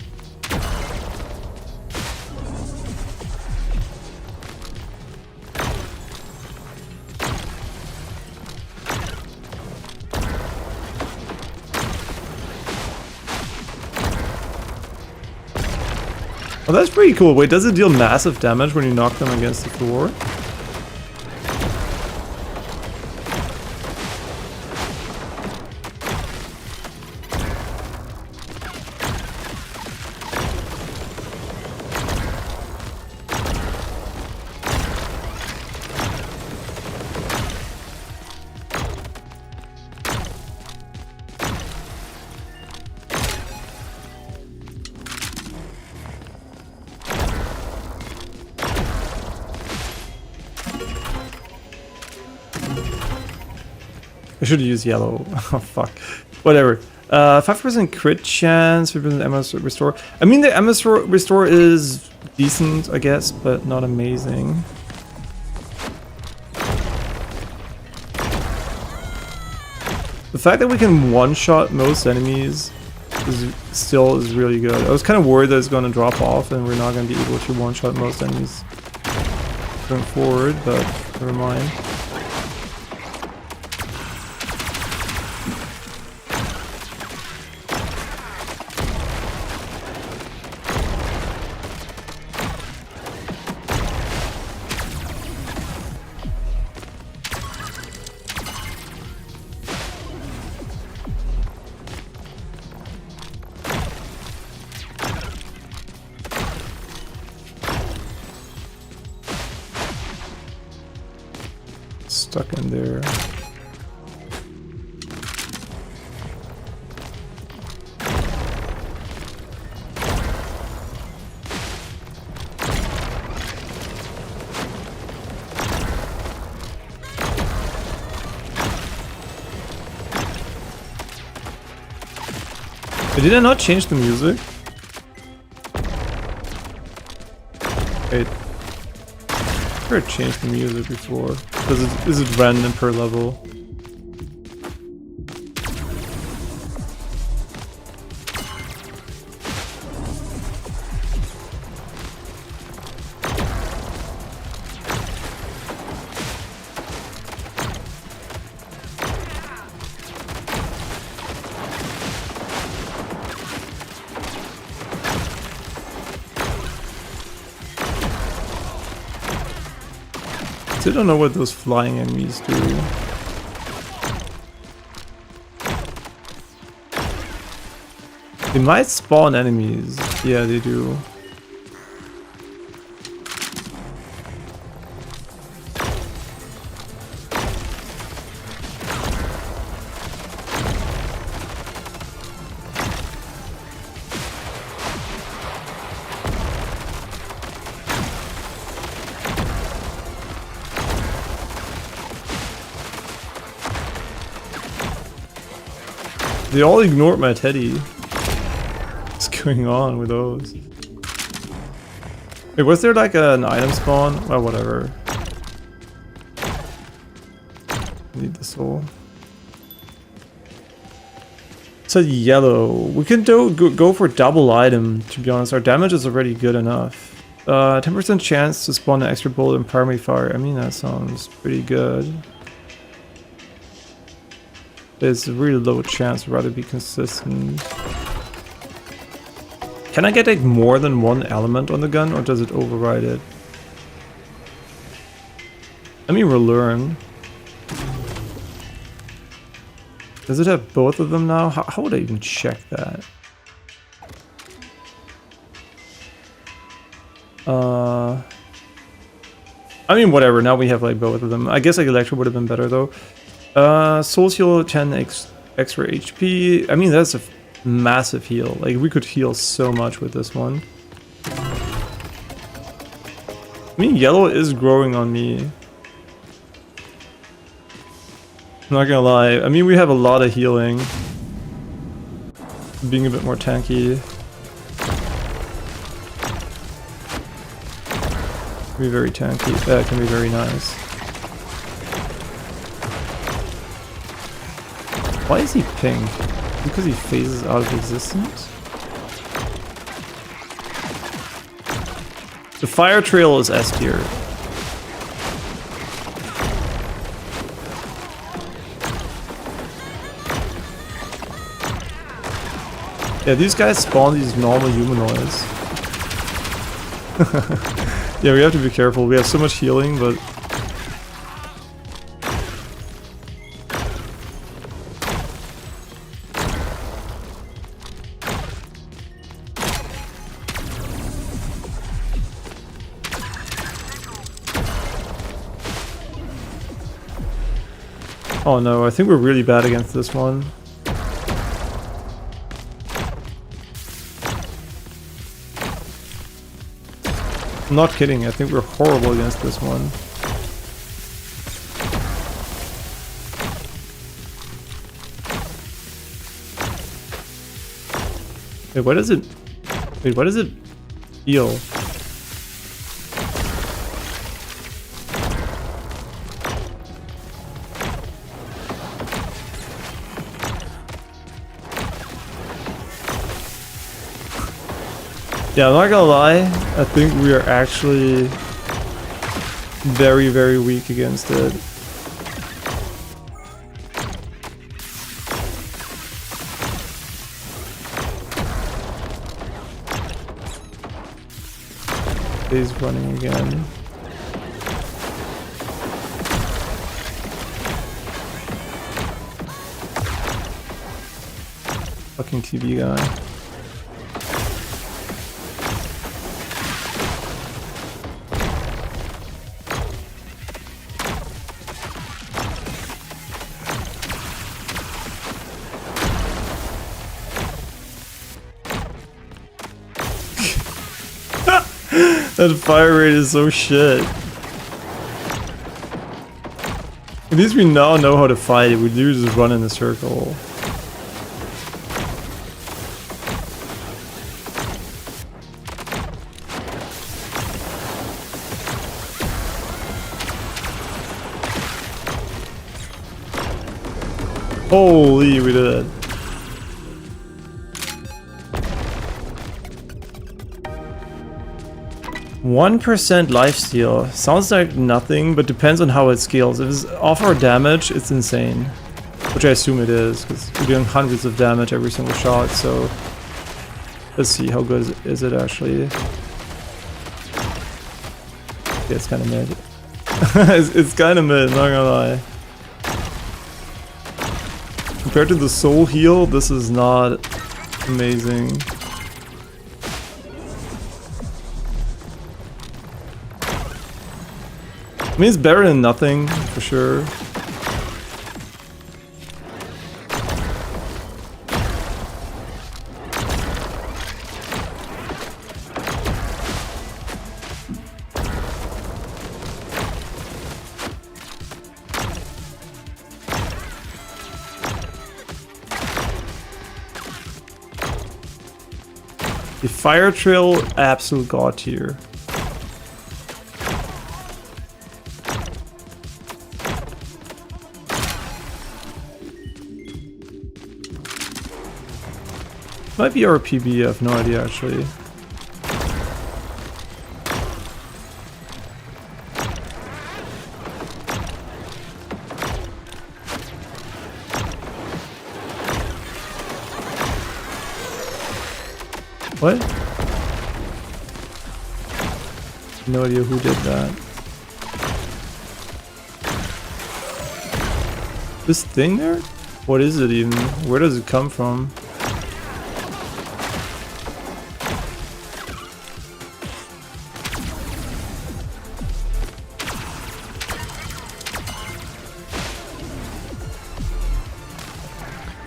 Oh, that's pretty cool. Wait, does it deal massive damage when you knock them against the floor? I should use yellow. Oh fuck. Whatever. 5% crit chance, 5% MS restore. I mean, the MS restore is decent, I guess, but not amazing. The fact that we can one-shot most enemies still is really good. I was kind of worried that it's going to drop off and we're not going to be able to one-shot most enemies going forward, but never mind. Stuck in there. Did I not change the music? Wait. I never changed the music before. Is it random per level? I don't know what those flying enemies do. They might spawn enemies. Yeah, they do. They all ignored my teddy. What's going on with those? Wait, was there like an item spawn? Well, whatever. Need the soul. It said yellow. We can go for double item, to be honest. Our damage is already good enough. 10% chance to spawn an extra bullet in primary fire. I mean, that sounds pretty good. There's a really low chance, rather be consistent. Can I get like more than one element on the gun, or does it override it? I mean, we'll learn. Does it have both of them now? How would I even check that? I mean, whatever, now we have like both of them. I guess like Electro would have been better though. Soul heal 10 extra HP. I mean, that's a massive heal. Like, we could heal so much with this one. I mean, yellow is growing on me. I'm not gonna lie. I mean, we have a lot of healing. Being a bit more tanky. Can be very tanky. That can be very nice. Why is he pink? Because he phases out of existence? The fire trail is S tier. Yeah, these guys spawn these normal humanoids. Yeah, we have to be careful. We have so much healing, but... Oh no, I think we're really bad against this one. I'm not kidding, I think we're horrible against this one. Wait, what does it... Wait, what does it feel? Yeah, I'm not gonna lie, I think we are actually very, very weak against it. He's running again. Fucking TV guy. That fire rate is so shit. At least we now know how to fight it. We do just run in a circle. Holy, we did it. %1 lifesteal. Sounds like nothing, but depends on how it scales. If it's off our damage, it's insane. Which I assume it is, because we're doing hundreds of damage every single shot, so... Let's see, how good is it actually? Yeah, it's kind of mid. It's kind of mid, not gonna lie. Compared to the soul heal, this is not amazing. I mean, it's better than nothing, for sure. The fire trail, absolute god tier. Might be our PB, I have no idea actually. What? No idea who did that. This thing there? What is it even? Where does it come from?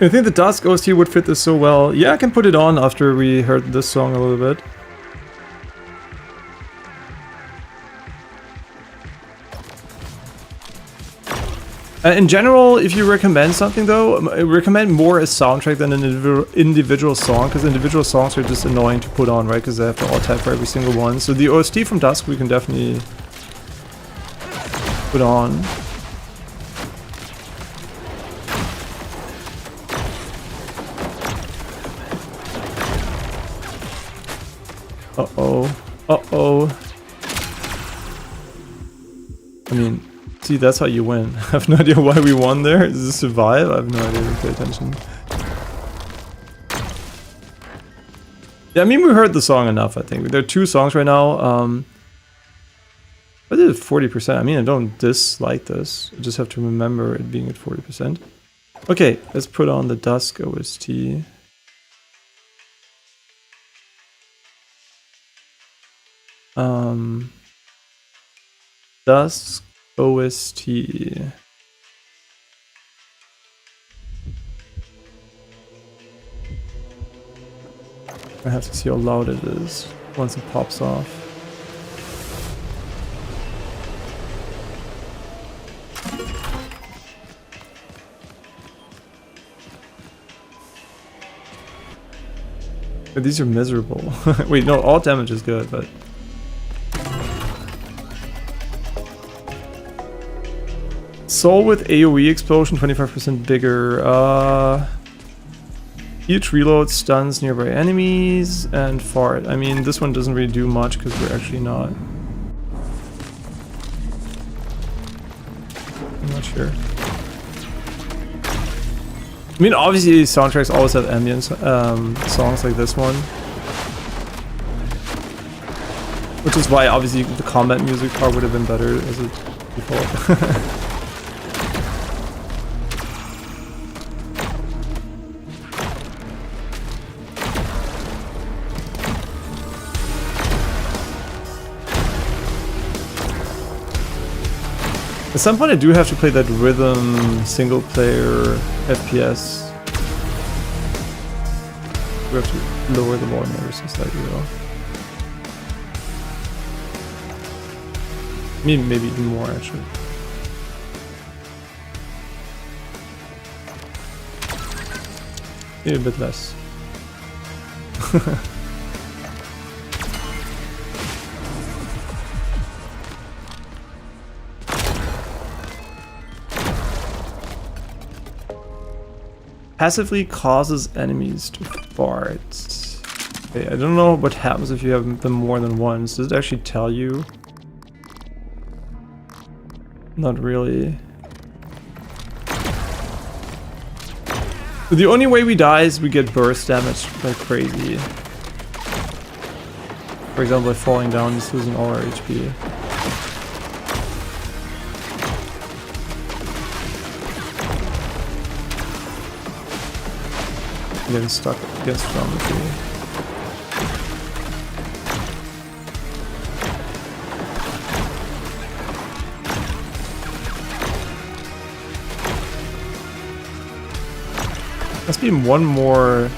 I think the Dusk OST would fit this so well. Yeah, I can put it on after we heard this song a little bit. In general, if you recommend something though, I recommend more a soundtrack than an individual song, because individual songs are just annoying to put on, right? Because they have to alt-tab for every single one. So the OST from Dusk we can definitely put on. Uh-oh. Uh-oh. I mean... See, that's how you win. I have no idea why we won there. Is this survive? I have no idea. Pay attention. Yeah, I mean, we heard the song enough, I think. There are 2 songs right now. What is it, 40%? I mean, I don't dislike this. I just have to remember it being at 40%. Okay, let's put on the Dusk OST. Dusk OST. I have to see how loud it is once it pops off. But these are miserable. Wait, no, all damage is good, but... Soul with AoE explosion, 25% bigger. Each reload stuns nearby enemies and fart. I mean, this one doesn't really do much because we're actually not. I'm not sure. I mean, obviously soundtracks always have ambient songs like this one. Which is why obviously the combat music part would have been better as a default. At some point I do have to play that rhythm single player FPS. We have to lower the volume ever so slightly though. I mean, maybe even more actually. Maybe a bit less. Passively causes enemies to fart. Okay, I don't know what happens if you have them more than once. Does it actually tell you? Not really. The only way we die is we get burst damage like crazy. For example, by falling down, just losing all our HP. Getting stuck against geometry. Must be one more.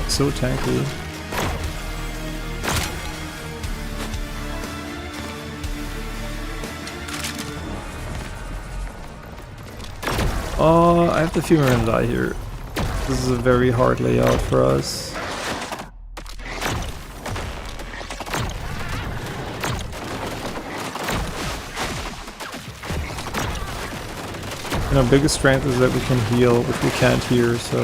So tanky. Oh, I have the feeling we're gonna die here. This is a very hard layout for us. And our biggest strength is that we can heal, which we can't here, so...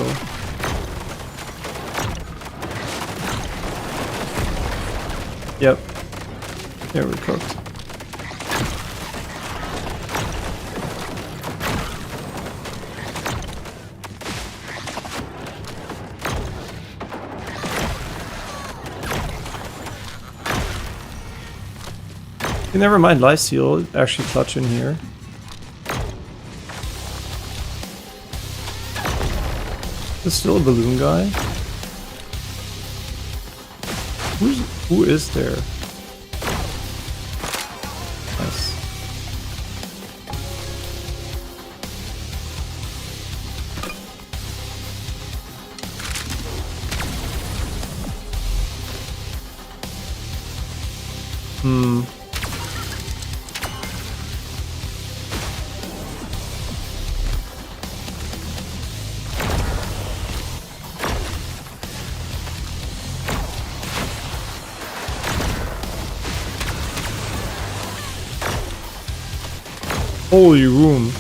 Yep. Yeah, we're cooked. Never mind, life seal actually clutch in here. There's still a balloon guy. Who is there? Nice. Holy room.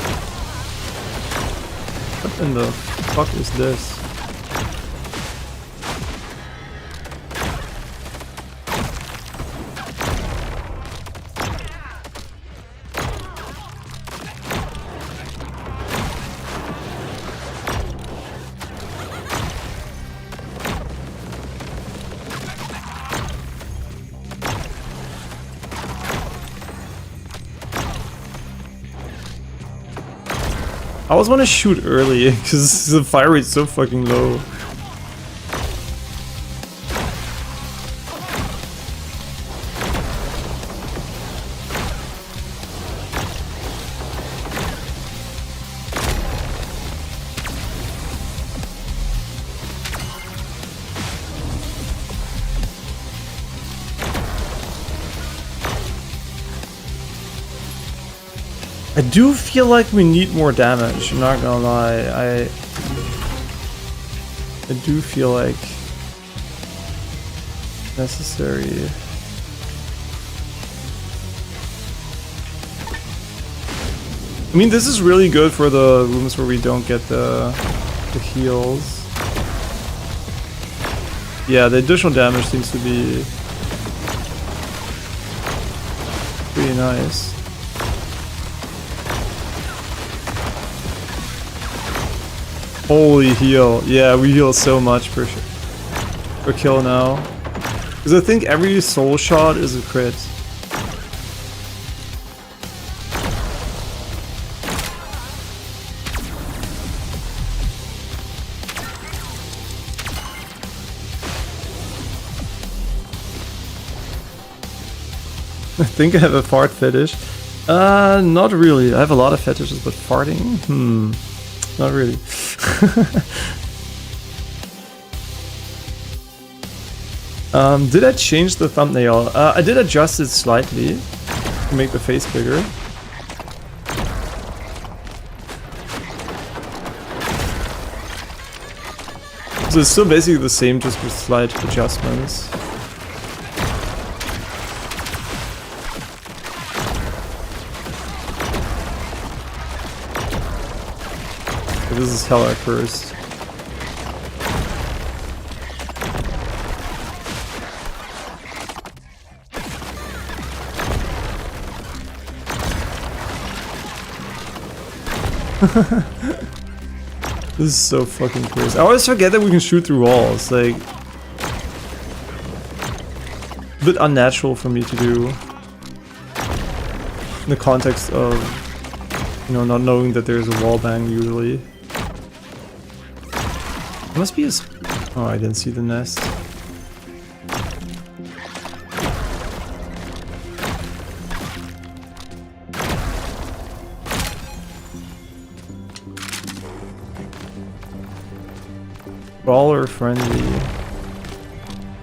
What in the fuck is this? I always want to shoot early because the fire rate's so fucking low. I do feel like we need more damage, I'm not gonna lie. I do feel like necessary. I mean, this is really good for the rooms where we don't get the heals. Yeah, the additional damage seems to be pretty nice. Holy heal. Yeah, we heal so much per kill now. Because I think every soul shot is a crit. I think I have a fart fetish. Not really. I have a lot of fetishes, but farting? Not really. Did I change the thumbnail? I did adjust it slightly to make the face bigger. So it's still basically the same, just with slight adjustments. This is hell at first. This is so fucking crazy. I always forget that we can shoot through walls. Like, a bit unnatural for me to do in the context of, you know, not knowing that there's a wall bang usually. It must be a... Oh, I didn't see the nest. Crawler friendly.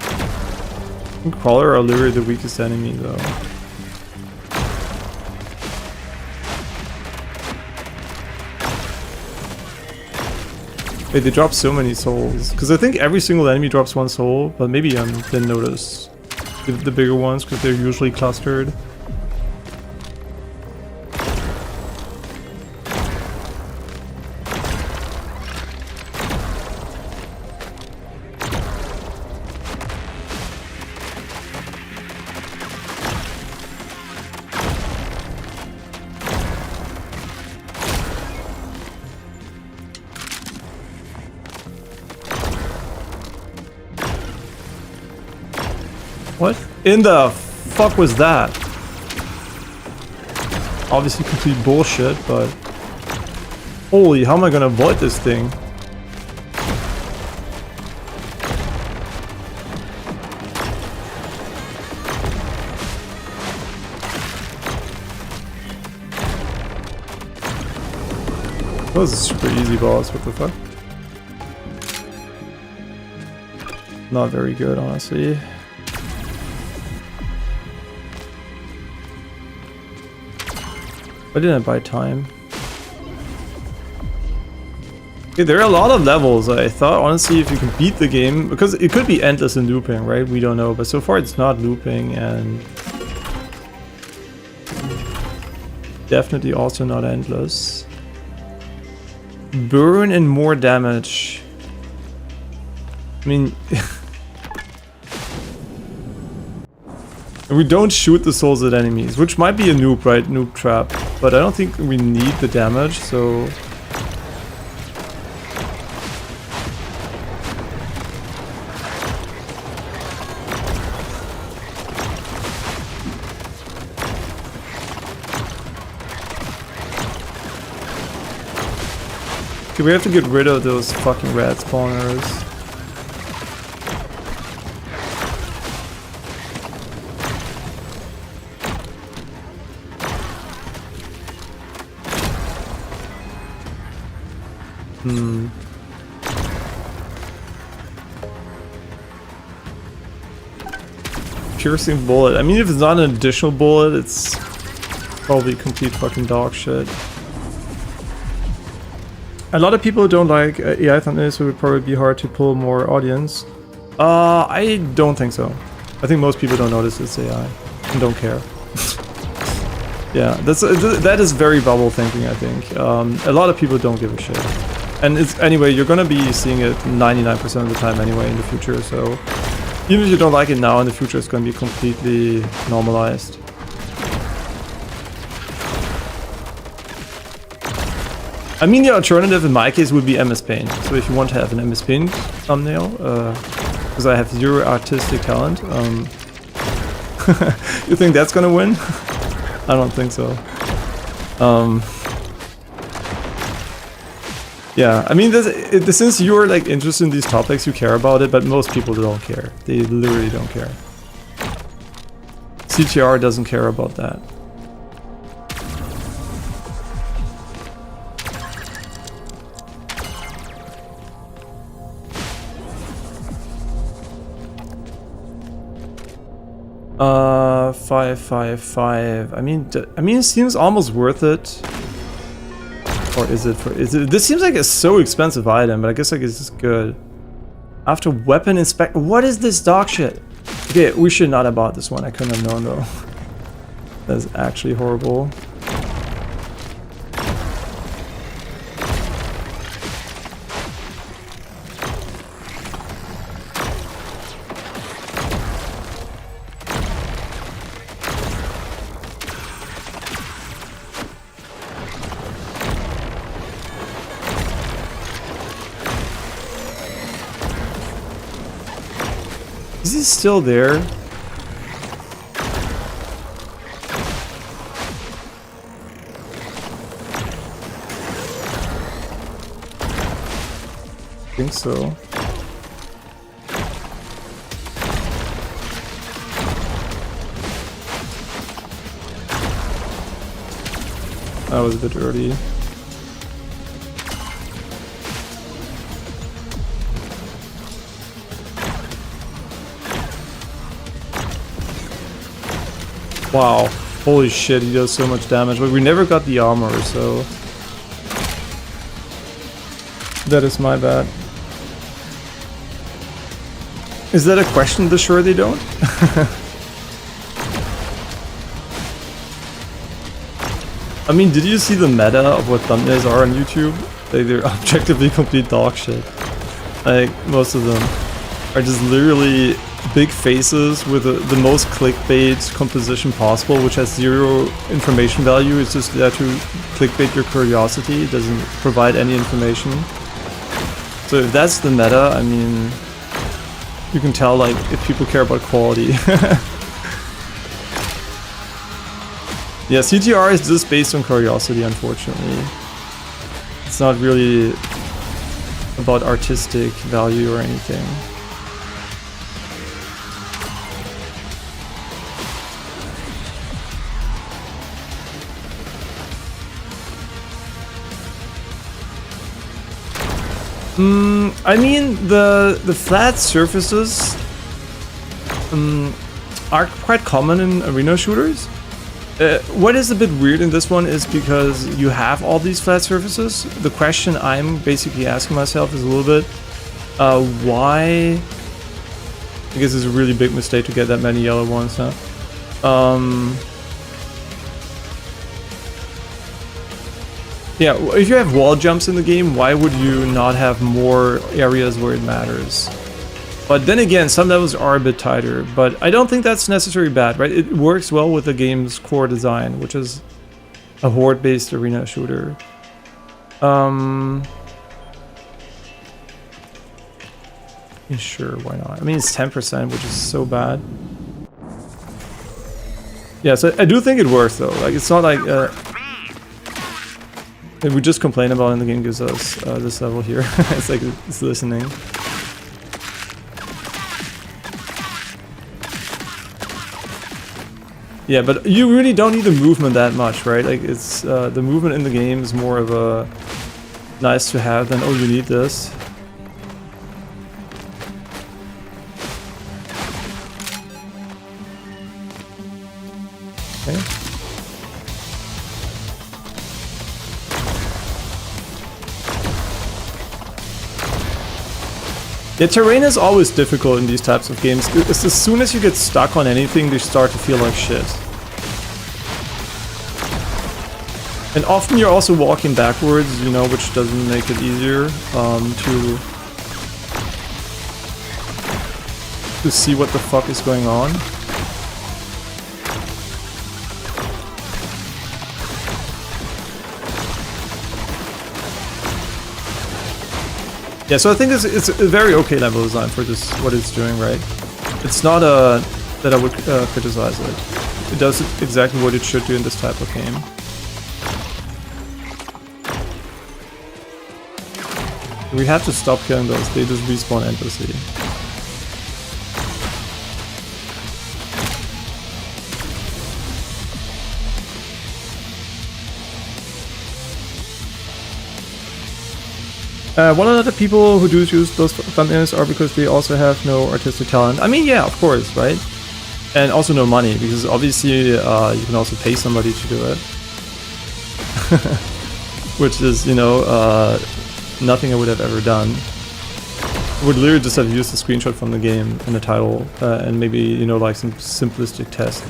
I think Crawler are literally the weakest enemy though. Wait, they drop so many souls. Because I think every single enemy drops one soul, but maybe I didn't notice the bigger ones because they're usually clustered. What in the fuck was that? Obviously complete bullshit, but... Holy, how am I gonna avoid this thing? That was a super easy boss, what the fuck? Not very good, honestly. Why didn't I buy time? Okay, there are a lot of levels. I thought, honestly, if you can beat the game, because it could be endless in looping, right? We don't know, but so far it's not looping, and definitely also not endless. Burn and more damage. I mean... we don't shoot the souls at enemies, which might be a noob, right? Noob trap. But I don't think we need the damage, so... Okay, we have to get rid of those fucking rat spawners. Piercing bullet. I mean, if it's not an additional bullet, it's probably complete fucking dog shit. A lot of people don't like AI thumbnails, so it would probably be hard to pull more audience. I don't think so. I think most people don't notice it's AI and don't care. Yeah, that is very bubble thinking, I think. A lot of people don't give a shit. And it's anyway, you're gonna be seeing it 99% of the time anyway in the future, so even if you don't like it now, in the future it's gonna be completely normalized. I mean, the alternative in my case would be MS Paint. So if you want to have an MS Paint thumbnail, because I have zero artistic talent, you think that's gonna win? I don't think so. Yeah, I mean, since you're like interested in these topics, you care about it, but most people don't care. They literally don't care. CTR doesn't care about that. $555. I mean, it seems almost worth it. Or is it for? This seems like a so expensive item, but I guess like it's good. After weapon inspect, what is this dog shit? Okay, we should not have bought this one. I couldn't have known though. That's actually horrible. Is he still there? I think so. That was a bit early. Wow, holy shit, he does so much damage, but we never got the armor, so that is my bad. Is that a question? The sure they don't? I mean, did you see the meta of what thumbnails are on YouTube? They're objectively complete dog shit. Like, most of them are just literally big faces with the most clickbait composition possible, which has zero information value. It's just there to clickbait your curiosity. It doesn't provide any information. So if that's the meta, I mean, you can tell like if people care about quality. Yeah, CTR is just based on curiosity, unfortunately. It's not really about artistic value or anything. I mean, the flat surfaces are quite common in arena shooters. What is a bit weird in this one is because you have all these flat surfaces. The question I'm basically asking myself is a little bit, why? I guess it's a really big mistake to get that many yellow ones, huh? Yeah, if you have wall jumps in the game, why would you not have more areas where it matters? But then again, some levels are a bit tighter, but I don't think that's necessarily bad, right? It works well with the game's core design, which is a horde-based arena shooter. Sure, why not? I mean, it's 10%, which is so bad. Yeah, so I do think it works though. Like, it's not like we just complain about it and the game gives us this level here. It's like it's listening. Yeah, but you really don't need the movement that much, right? Like, it's the movement in the game is more of a nice to have than, oh, you need this. Okay. Yeah, terrain is always difficult in these types of games. It's as soon as you get stuck on anything, they start to feel like shit. And often you're also walking backwards, you know, which doesn't make it easier to see what the fuck is going on. Yeah, so I think it's a very okay level design for this, what it's doing, right? It's not that I would criticize it. It does exactly what it should do in this type of game. We have to stop killing those, they just respawn endlessly. One of the people who do use those thumbnails are because they also have no artistic talent. I mean, yeah, of course, right? And also no money, because obviously you can also pay somebody to do it. Which is, you know, nothing I would have ever done. I would literally just have used the screenshot from the game and the title, and maybe, you know, like some simplistic text.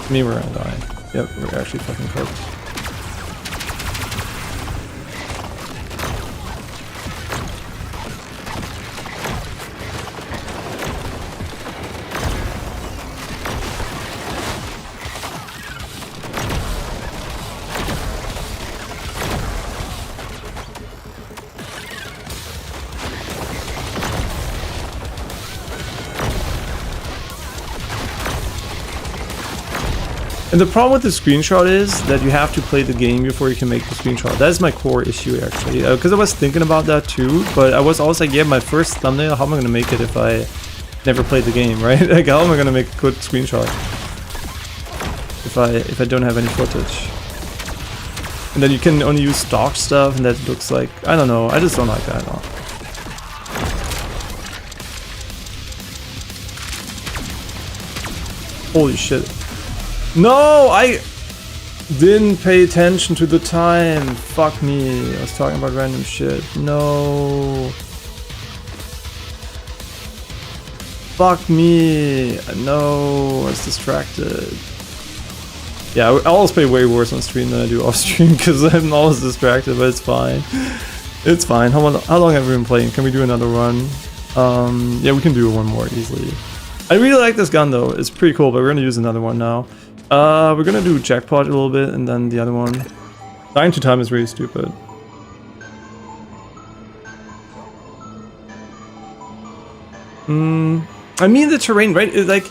Me, we're gonna die. Yep, we're actually fucking cooked. And the problem with the screenshot is that you have to play the game before you can make the screenshot. That's my core issue, actually. Because I was thinking about that too, but I was always like, yeah, my first thumbnail, how am I going to make it if I never played the game, right? Like, how am I going to make a good screenshot if I don't have any footage? And then you can only use stock stuff, and that looks like, I don't know, I just don't like that at all. Holy shit. No, I didn't pay attention to the time. Fuck me. I was talking about random shit. No. Fuck me. No, I was distracted. Yeah, I always play way worse on stream than I do off stream because I'm always distracted, but it's fine. It's fine. How long have we been playing? Can we do another run? Yeah, we can do one more easily. I really like this gun though. It's pretty cool, but we're gonna use another one now. We're gonna do jackpot a little bit and then the other one. Dying to time is really stupid. I mean the terrain, right? It's like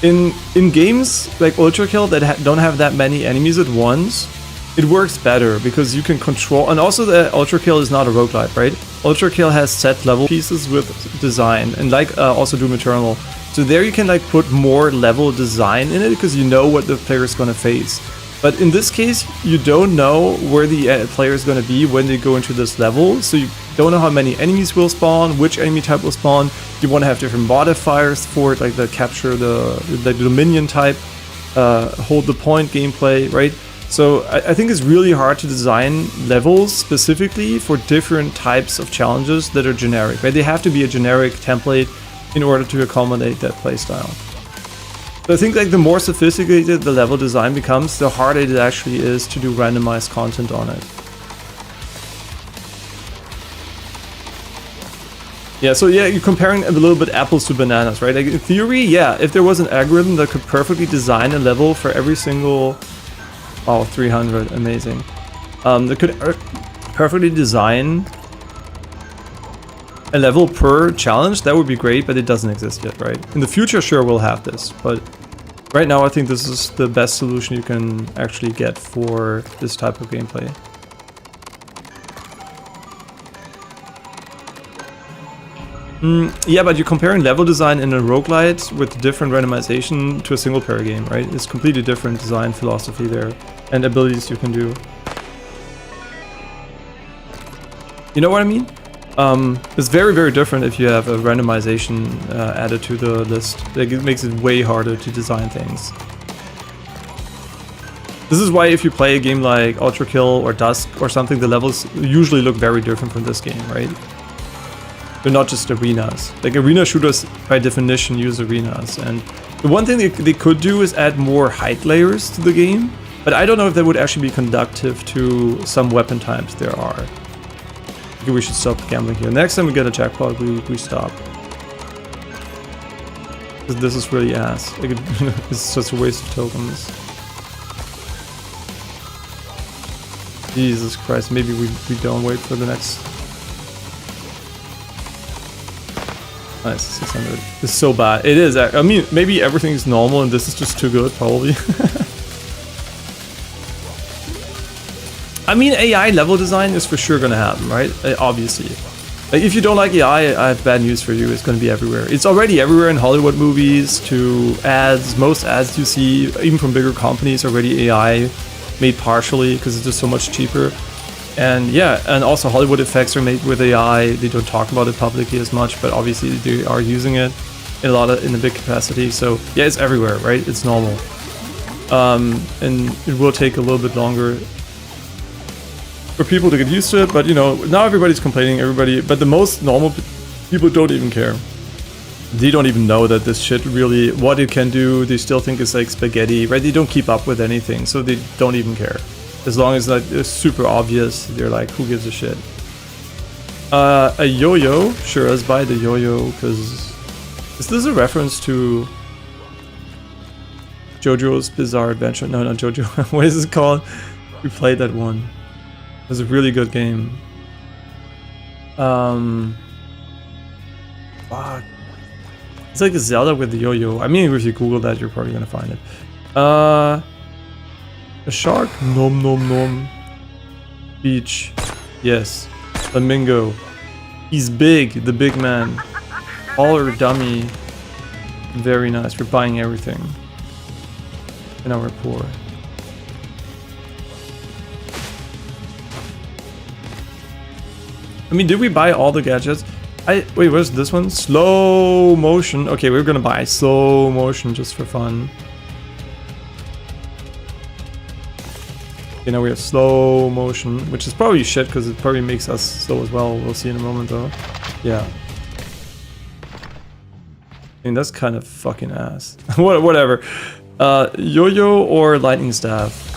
in games like Ultra Kill that don't have that many enemies at once, it works better because you can control. And also the Ultra Kill is not a roguelite, right? Ultra Kill has set level pieces with design, and like also Doom Eternal. So there you can like put more level design in it because you know what the player is going to face. But in this case, you don't know where the player is going to be when they go into this level. So you don't know how many enemies will spawn, which enemy type will spawn. You want to have different modifiers for it, like the capture the minion type, hold the point gameplay, right? So I think it's really hard to design levels specifically for different types of challenges that are generic, right? They have to be a generic template in order to accommodate that playstyle. So I think like the more sophisticated the level design becomes, the harder it actually is to do randomized content on it. Yeah, so yeah, you're comparing a little bit apples to bananas, right? Like in theory, yeah, if there was an algorithm that could perfectly design a level for every single... Oh, 300, amazing. That could perfectly design a level per challenge, that would be great, but it doesn't exist yet, right? In the future, sure, we'll have this, but right now I think this is the best solution you can actually get for this type of gameplay. Yeah, but you're comparing level design in a roguelite with different randomization to a single player game, right? It's completely different design philosophy there and abilities you can do. You know what I mean? It's very, very different if you have a randomization added to the list. Like, it makes it way harder to design things. This is why if you play a game like Ultra Kill or Dusk or something, the levels usually look very different from this game, right? They're not just arenas. Like arena shooters by definition use arenas, and the one thing they could do is add more height layers to the game, but I don't know if that would actually be conducive to some weapon types there are. Okay, we should stop gambling here. Next time we get a jackpot, we stop. This is really ass. Like, it's just a waste of tokens. Jesus Christ, maybe we don't wait for the next... Nice, 600. It's so bad. It is. I mean, maybe everything's normal and this is just too good, probably. I mean, AI level design is for sure gonna happen, right? Obviously. Like, if you don't like AI, I have bad news for you. It's gonna be everywhere. It's already everywhere in Hollywood movies, to ads. Most ads you see, even from bigger companies, already AI made partially because it's just so much cheaper. And yeah, and also Hollywood effects are made with AI. They don't talk about it publicly as much, but obviously they are using it in a big capacity. So yeah, it's everywhere, right? It's normal. And it will take a little bit longer for people to get used to it, but you know, now everybody's complaining, but the most normal people don't even care. They don't even know that this shit really, what it can do. They still think it's like spaghetti, right? They don't keep up with anything, so they don't even care. As long as like, it's super obvious, they're like, who gives a shit? A yo-yo? Sure, let's buy the yo-yo, because... Is this a reference to... JoJo's Bizarre Adventure? No, not JoJo. What is it called? We played that one. It was a really good game. Fuck. It's like a Zelda with the yo-yo. I mean, if you Google that, you're probably gonna find it. A shark? Nom nom nom. Beach. Yes. Flamingo. He's big, the big man. Baller dummy. Very nice. We're buying everything. And now we're poor. I mean, did we buy all the gadgets? Wait, where's this one? Slow motion. Okay, we're gonna buy slow motion just for fun. Okay, now we have slow motion, which is probably shit because it probably makes us slow as well. We'll see in a moment though. Yeah. I mean, that's kind of fucking ass. Whatever. Yo-yo or lightning staff?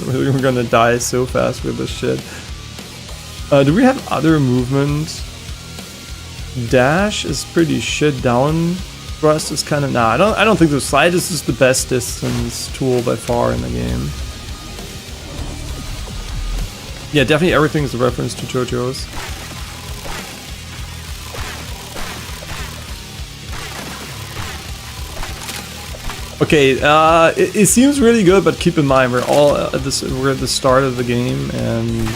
We're gonna die so fast with this shit. Do we have other movement? Dash is pretty shit. Down thrust is kind of... Nah, I don't think the slide is the best distance tool by far in the game. Yeah, definitely everything is a reference to JoJo's. Okay, it seems really good, but keep in mind we're at the start of the game and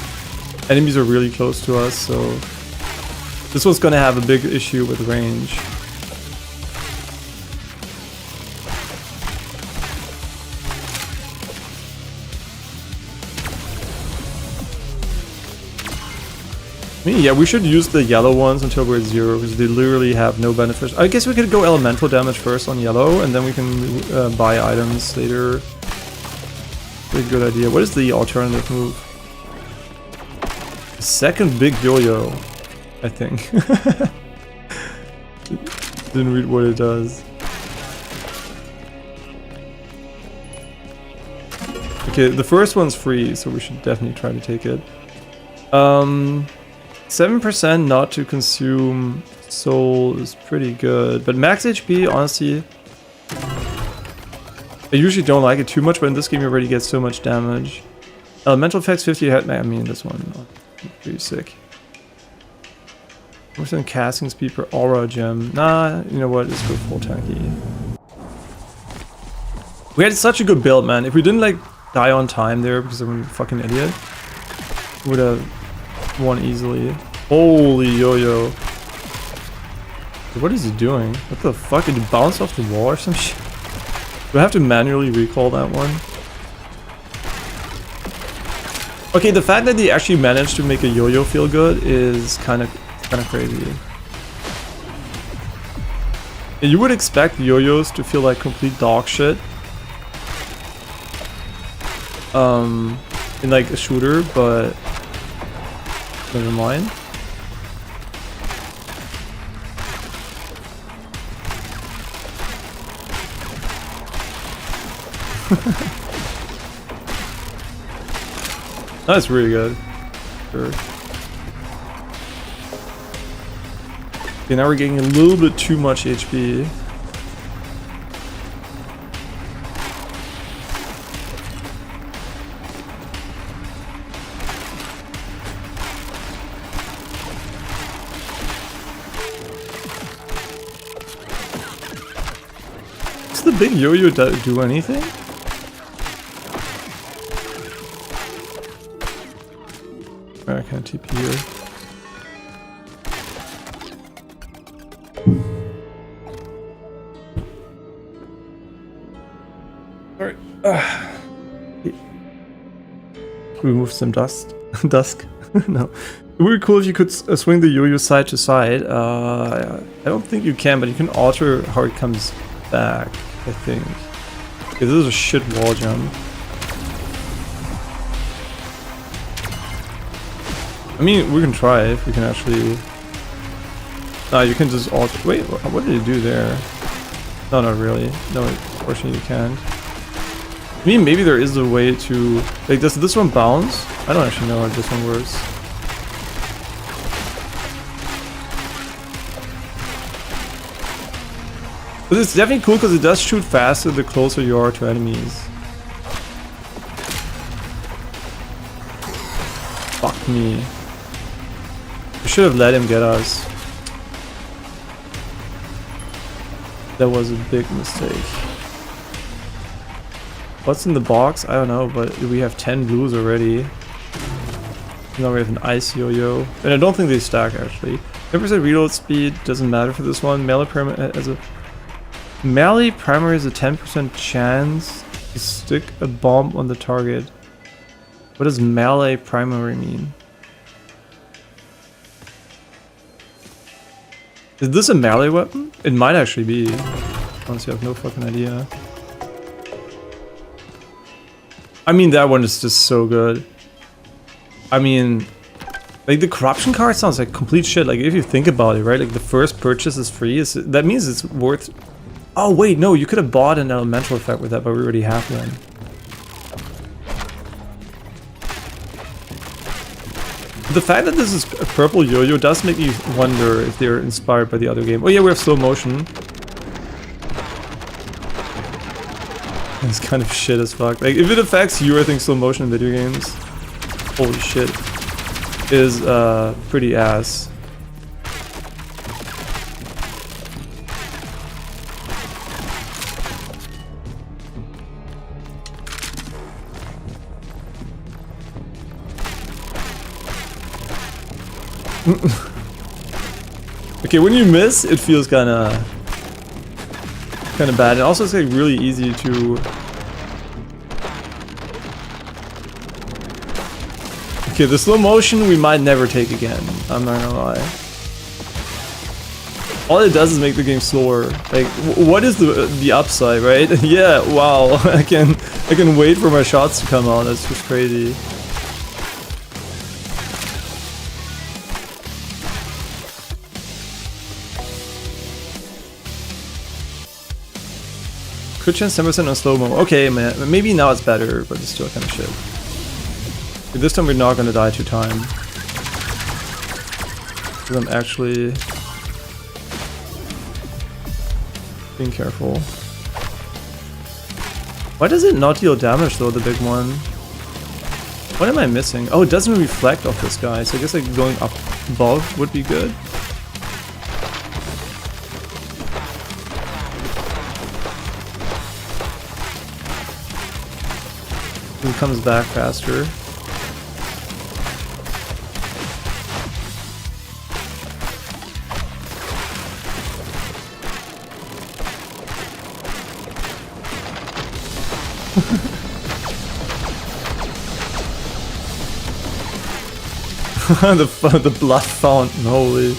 enemies are really close to us, so this one's gonna have a big issue with range. I mean, yeah, we should use the yellow ones until we're at 0, because they literally have no benefit. I guess we could go elemental damage first on yellow, and then we can buy items later. Pretty good idea. What is the alternative move? Second big yo-yo, I think. Didn't read what it does. Okay, the first one's free, so we should definitely try to take it. 7% not to consume soul is pretty good, but max HP, honestly, I usually don't like it too much, but in this game you already get so much damage. Elemental effects 50 head, I mean this one, pretty sick. 1% casting speed per aura gem. Nah, you know what, let's go full tanky. We had such a good build, man. If we didn't like die on time there because I'm a fucking idiot, we would have won easily. Holy yo-yo. What is he doing? What the fuck? Did he bounce off the wall or some shit? Do I have to manually recall that one? Okay, the fact that they actually managed to make a yo-yo feel good is kind of crazy. You would expect yo-yos to feel like complete dog shit in like a shooter, but never mind. That's really good. Sure. Okay, now we're getting a little bit too much HP. Does the big yo-yo do anything? I can't TP here. Alright. Remove some dust. Dusk. No. It would be cool if you could swing the yo-yo side to side. I don't think you can, but you can alter how it comes back, I think. Okay, this is a shit wall jump. I mean, we can try if we can actually... No, you can just alter... Wait, what did it do there? No, not really. No, unfortunately you can't. I mean, maybe there is a way to... Like, does this one bounce? I don't actually know how this one works. But it's definitely cool because it does shoot faster the closer you are to enemies. Fuck me. We should have let him get us. That was a big mistake. What's in the box? I don't know, but we have 10 blues already. Now we have an ice yo-yo. And I don't think they stack actually. 10% reload speed doesn't matter for this one. Melee primary has a 10% chance to stick a bomb on the target. What does melee primary mean? Is this a melee weapon? It might actually be. Honestly, I have no fucking idea. I mean, that one is just so good. I mean, like the corruption card sounds like complete shit. Like if you think about it, right? Like the first purchase is free. That means it's worth... Oh wait, no, you could have bought an elemental effect with that, but we already have one. The fact that this is a purple yo-yo does make me wonder if they're inspired by the other game. Oh yeah, we have slow motion. It's kind of shit as fuck. Like, if it affects you, I think slow motion in video games, holy shit, is pretty ass. Okay, when you miss, it feels kind of bad. And also, it's like really easy to Okay, the slow motion we might never take again. I'm not gonna lie. All it does is make the game slower. Like, what is the upside, right? Yeah, wow. I can wait for my shots to come out. That's just crazy. Crit chance 10% on slow-mo. Okay, man. Maybe now it's better, but it's still kind of shit. Okay, this time we're not gonna die 2 times. Because I'm actually being careful. Why does it not deal damage though, the big one? What am I missing? Oh, it doesn't reflect off this guy, so I guess like going up above would be good. He comes back faster. the blood fountain, holy.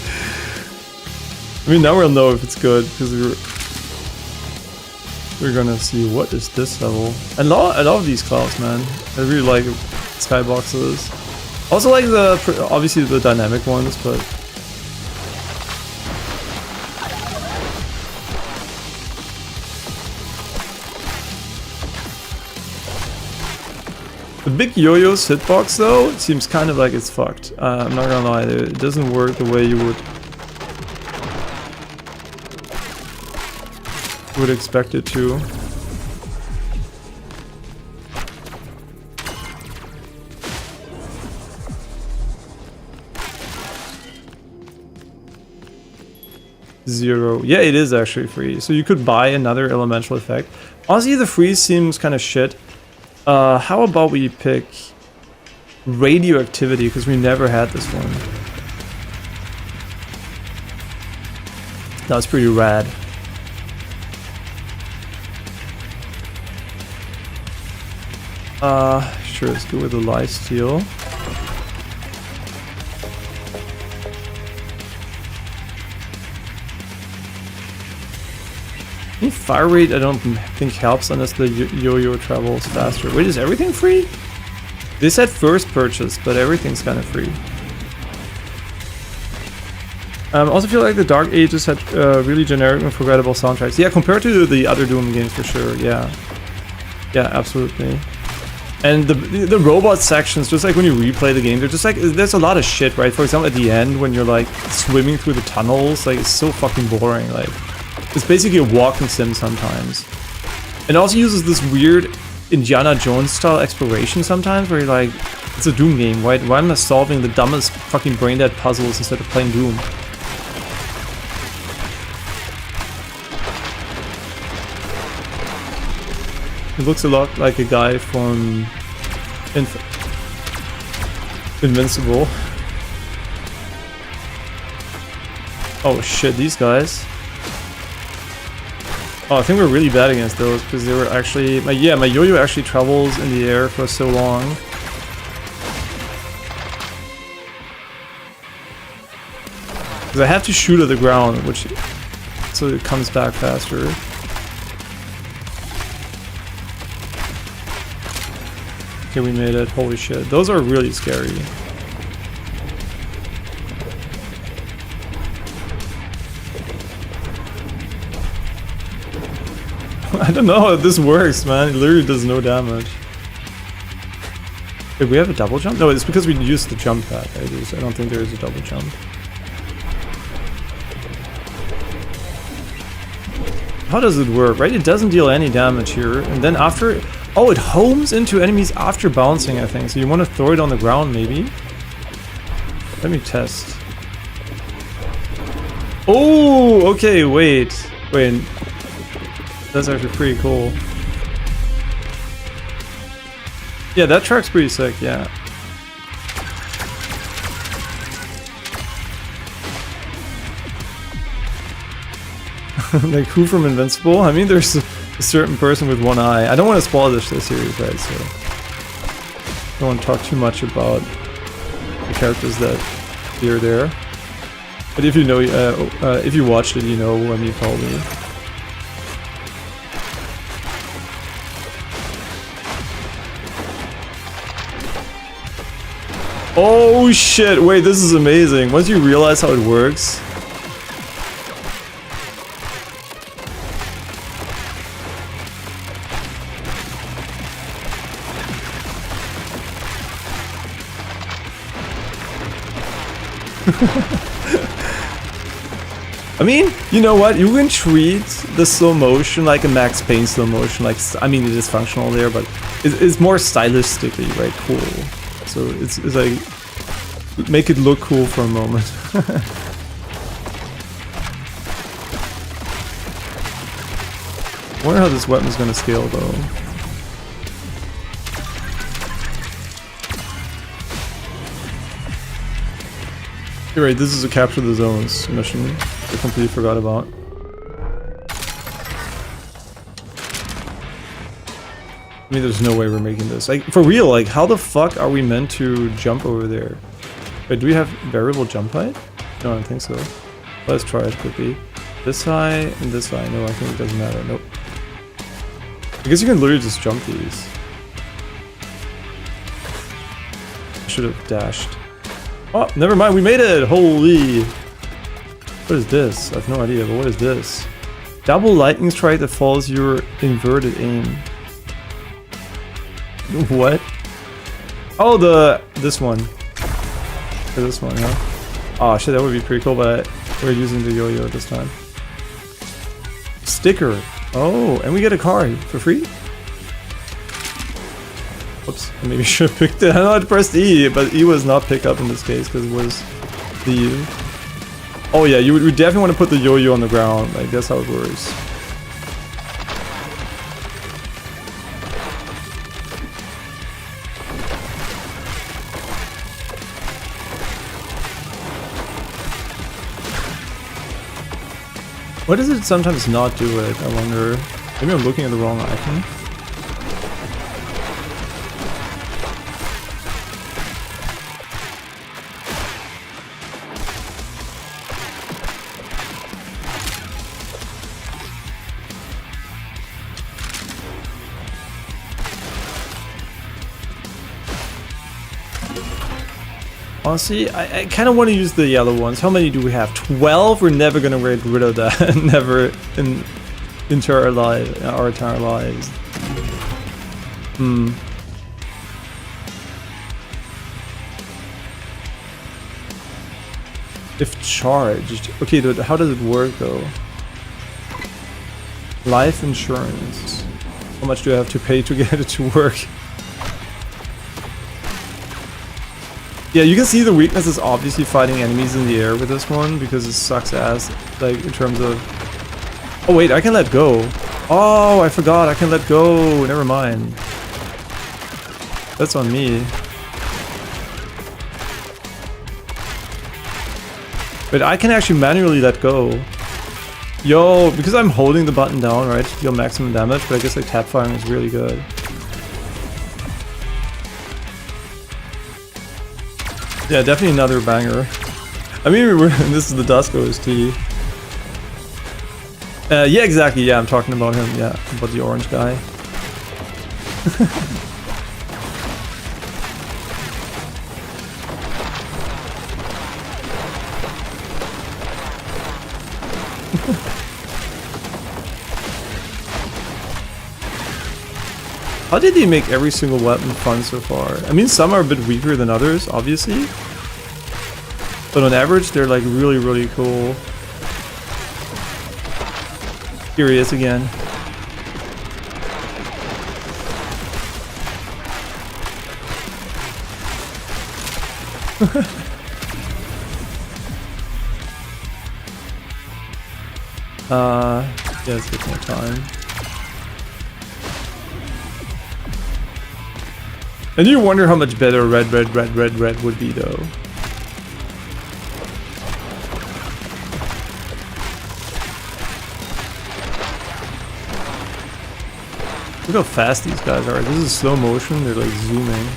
I mean, now we'll know if it's good, because we're gonna see what is this level. I love these clouds, man. I really like skyboxes. Also like obviously the dynamic ones, but the big yo-yo's hitbox though, it seems kind of like it's fucked. I'm not gonna lie, it doesn't work the way you would expect it to. Zero. Yeah, it is actually free. So you could buy another elemental effect. Honestly, the freeze seems kind of shit. How about we pick radioactivity, because we never had this one. That was pretty rad. Sure, let's go with the lifesteal. Fire rate I don't think helps unless the yo-yo travels faster. Wait, is everything free? They said first purchase, but everything's kind of free. I also feel like the Dark Ages had really generic and forgettable soundtracks. Yeah, compared to the other Doom games for sure, yeah. Yeah, absolutely. And the robot sections, just like when you replay the game, they're just like, there's a lot of shit, right? For example, at the end, when you're like swimming through the tunnels, like it's so fucking boring, like. It's basically a walking sim sometimes. It also uses this weird Indiana Jones style exploration sometimes where you're like, it's a Doom game, right? Why am I solving the dumbest fucking brain dead puzzles instead of playing Doom? He looks a lot like a guy from Invincible. Oh shit, these guys. Oh, I think we're really bad against those because they were actually... my yo-yo actually travels in the air for so long. Because I have to shoot at the ground, which... so it comes back faster. Okay, we made it. Holy shit. Those are really scary. I don't know how this works, man. It literally does no damage. Wait, we have a double jump? No, it's because we used the jump pad. I don't think there is a double jump. How does it work, right? It doesn't deal any damage here. And then after... oh, it homes into enemies after bouncing, I think. So you want to throw it on the ground, maybe? Let me test. Oh, okay, wait. Wait. That's actually pretty cool. Yeah, that track's pretty sick, yeah. Like, who from Invincible? I mean, there's a certain person with one eye. I don't want to spoil this series, right, so... I don't want to talk too much about characters that appear there. But if you know, if you watched it, you know what I mean probably. Oh shit, wait, this is amazing. Once you realize how it works. I mean, you know what? You can treat the slow motion like a Max Payne slow motion. Like, I mean, it is functional there, but it's more stylistically, right? Cool. So it's like, make it look cool for a moment. I wonder how this weapon's gonna scale though. You're right, this is a capture the zones mission I completely forgot about. I mean, there's no way we're making this. Like, for real, like, how the fuck are we meant to jump over there? Wait, do we have variable jump height? No, I don't think so. Let's try it quickly. This high and this high. No, I think it doesn't matter. Nope. I guess you can literally just jump these. I should have dashed. Oh, never mind, we made it! Holy! What is this? I have no idea, but what is this? Double lightning strike that follows your inverted aim. What? Oh, this one. This one, yeah. Oh shit, that would be pretty cool, but we're using the yo-yo this time. Sticker. Oh, and we get a card for free? Whoops, I maybe should have picked it. I know I pressed E, but E was not pick up in this case because it was the U. Oh yeah, you would definitely want to put the yo-yo on the ground. Like, that's how it works. Why does it sometimes not do it? I wonder. Maybe I'm looking at the wrong icon. Honestly, I kind of want to use the yellow ones. How many do we have? 12? We're never going to get rid of that. Never in our entire lives. Hmm. If charged. Okay, how does it work though? Life insurance. How much do I have to pay to get it to work? Yeah, you can see the weakness is obviously fighting enemies in the air with this one because it sucks ass, like, in terms of... Oh wait, I can let go. Oh, I forgot, I can let go. Never mind. That's on me. But I can actually manually let go. Yo, because I'm holding the button down, right, to deal maximum damage, but I guess like tap firing is really good. Yeah, definitely another banger. I mean, this is the Dusk OST. Yeah, exactly. Yeah, I'm talking about him. Yeah, about the orange guy. How did they make every single weapon fun so far? I mean, some are a bit weaker than others, obviously. But on average, they're like really, really cool. Here he is again. Yeah, let's get more time. And you wonder how much better red would be though. Look how fast these guys are. This is slow motion, they're like zooming.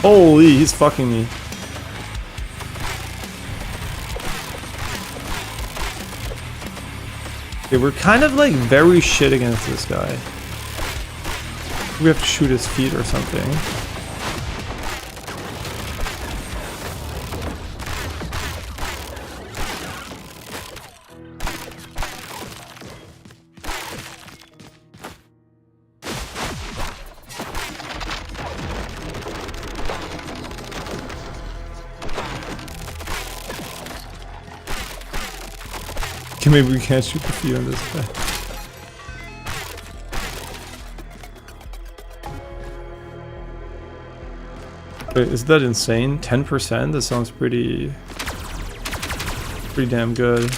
Holy, he's fucking me. Okay, we're kind of like very shit against this guy. We have to shoot his feet or something. Okay, maybe we can't shoot the feet on this guy. Wait, is that insane? 10%? That sounds pretty damn good.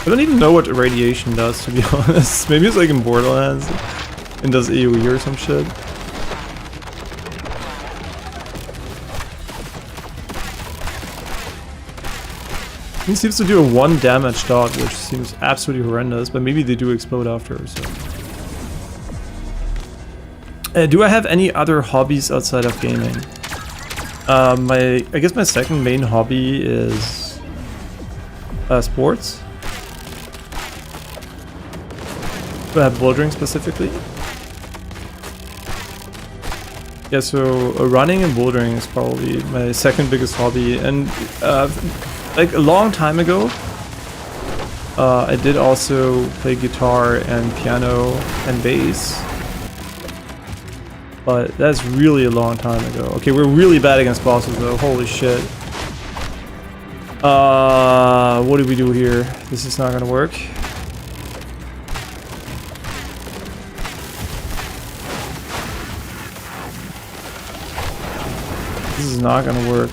I don't even know what irradiation does, to be honest. Maybe it's like in Borderlands and does AoE or some shit. He seems to do a 1 damage dot, which seems absolutely horrendous, but maybe they do explode after, so. Do I have any other hobbies outside of gaming? I guess my second main hobby is sports. Bouldering specifically. Yeah, so running and bouldering is probably my second biggest hobby, and like a long time ago, I did also play guitar and piano and bass, but that's really a long time ago. Okay, we're really bad against bosses though, holy shit. What do we do here? This is not gonna work. This is not gonna work.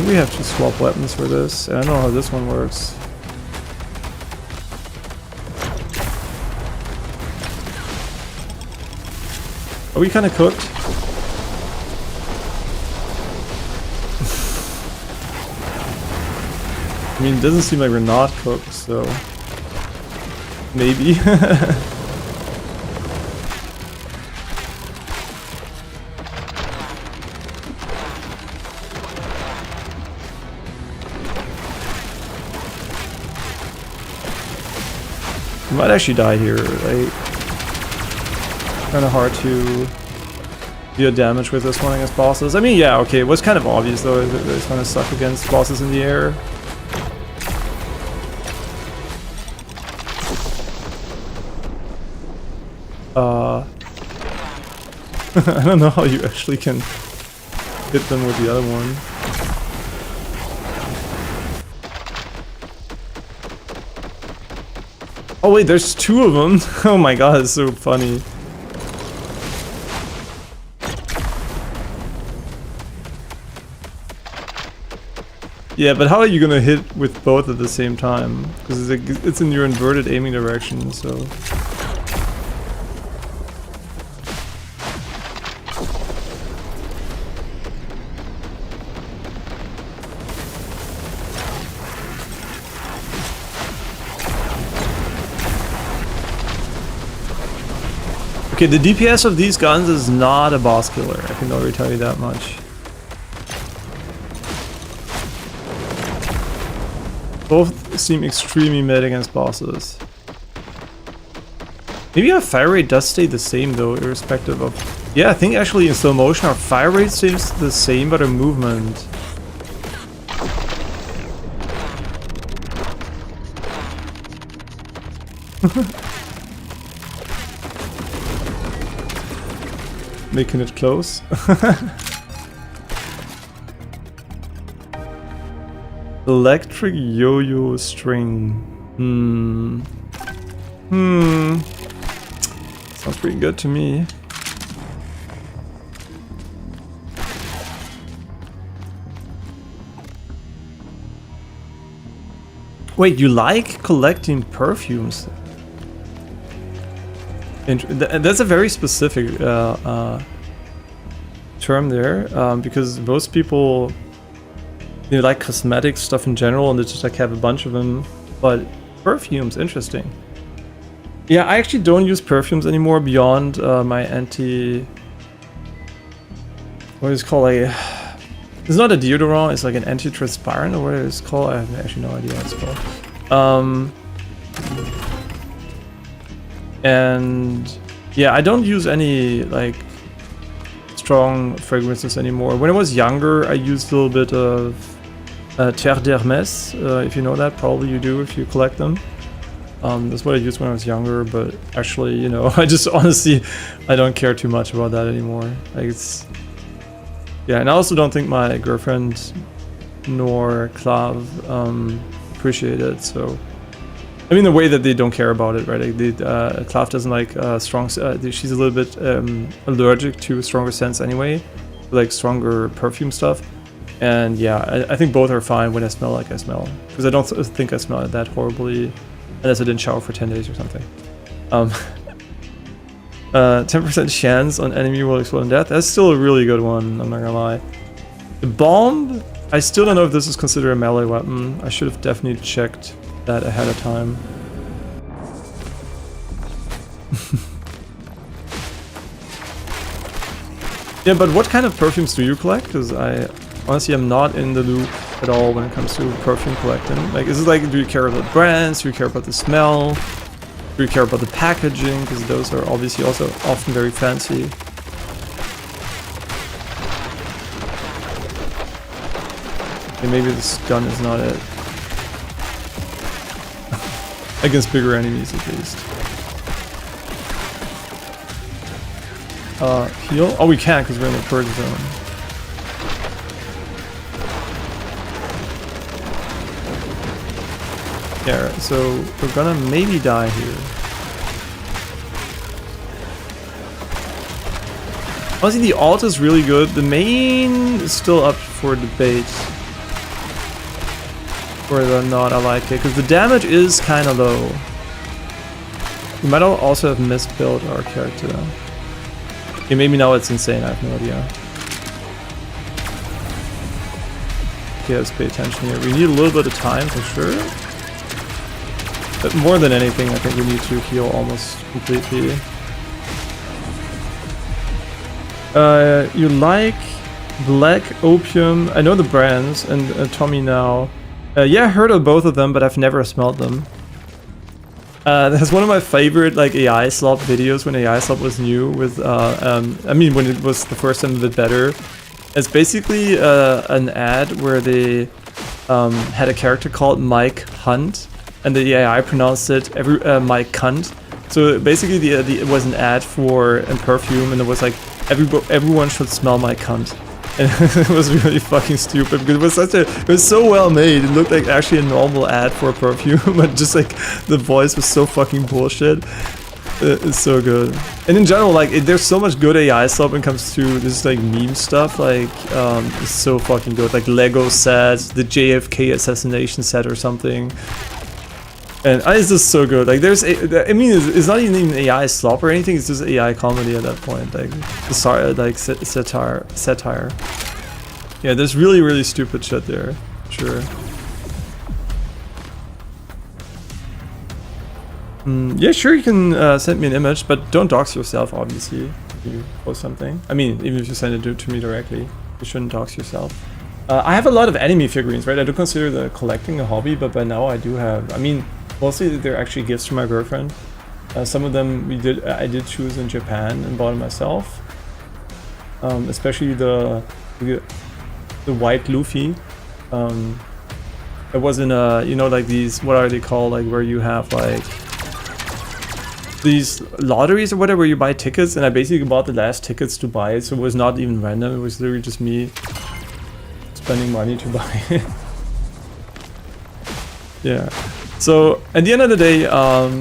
We have to swap weapons for this. I don't know how this one works. Are we kind of cooked? I mean, it doesn't seem like we're not cooked, so maybe. We might actually die here, right? Kind of hard to deal damage with this one against bosses. I mean, yeah, okay, it was kind of obvious though that it's gonna suck against bosses in the air. I don't know how you actually can hit them with the other one. Oh wait, there's 2 of them. Oh my god, it's so funny. Yeah, but how are you gonna hit with both at the same time? Because it's in your inverted aiming direction, so. Okay, the DPS of these guns is not a boss killer, I can already tell you that much. Both seem extremely mid against bosses. Maybe our fire rate does stay the same though, irrespective of... Yeah, I think actually in slow motion our fire rate stays the same, but our movement... Making it close. Electric yo-yo string. Sounds pretty good to me. Wait, you like collecting perfumes? That's a very specific term there, because most people, they like cosmetic stuff in general and they just like have a bunch of them, but perfumes, interesting. Yeah, I actually don't use perfumes anymore beyond my what is it called, like, it's not a deodorant, it's like an anti-transparent or what it's called, I have actually no idea what it's called. And yeah, I don't use any like strong fragrances anymore. When I was younger, I used a little bit of Terre d'Hermès, if you know that. Probably you do if you collect them. That's what I used when I was younger, but actually, you know, I just honestly, I don't care too much about that anymore. Like it's, yeah, and I also don't think my girlfriend nor Clav appreciate it, so. I mean, the way that they don't care about it, right? Like Clav doesn't like strong. She's a little bit allergic to stronger scents anyway, like stronger perfume stuff. And yeah, I think both are fine when I smell like I smell, because I don't think I smell that horribly, unless I didn't shower for 10 days or something. 10% chance on enemy will explode in death. That's still a really good one. I'm not gonna lie. The bomb. I still don't know if this is considered a melee weapon. I should have definitely checked that ahead of time. Yeah, but what kind of perfumes do you collect? Because I honestly am not in the loop at all when it comes to perfume collecting. Like, is it like, do you care about brands? Do you care about the smell? Do you care about the packaging? Because those are obviously also often very fancy. Okay, maybe this gun is not it. Against bigger enemies, at least. Heal? Oh, we can't because we're in the purge zone. Yeah, right, so we're gonna maybe die here. Honestly, the alt is really good. The main is still up for debate. Whether or not I like it, because the damage is kind of low. We might also have misbuilt our character. Okay, maybe now it's insane, I have no idea. Okay, let's pay attention here. We need a little bit of time for sure. But more than anything, I think we need to heal almost completely. You like Black Opium? I know the brands, and Tommy now. Yeah, I heard of both of them, but I've never smelled them. That's one of my favorite like AI slop videos when AI slop was new. With I mean, when it was the first time a bit better. It's basically an ad where they had a character called Mike Hunt, and the AI pronounced it Mike Cunt. So basically, it was an ad for a perfume, and it was like everyone should smell my cunt. And it was really fucking stupid because it was so well made. It looked like actually a normal ad for a perfume, but just like the voice was so fucking bullshit. It's so good. And in general, like there's so much good AI stuff when it comes to this like meme stuff. Like it's so fucking good. Like Lego sets, the JFK assassination set or something. And it's just so good. Like there's, I mean, it's not even AI slop or anything. It's just AI comedy at that point. Like, like satire. Yeah, there's really, really stupid shit there. Sure. Yeah, sure. You can send me an image, but don't dox yourself. Obviously, if you post something. I mean, even if you send it to me directly, you shouldn't dox yourself. I have a lot of anime figurines, right? I do consider the collecting a hobby, but by now I do have. I mean. Mostly they're actually gifts from my girlfriend. Some of them I did choose in Japan and bought them myself. Especially the white Luffy. It was in a, you know, like these, what are they called? Like where you have like these lotteries or whatever, where you buy tickets, and I basically bought the last tickets to buy it, so it was not even random. It was literally just me spending money to buy it. Yeah. So at the end of the day,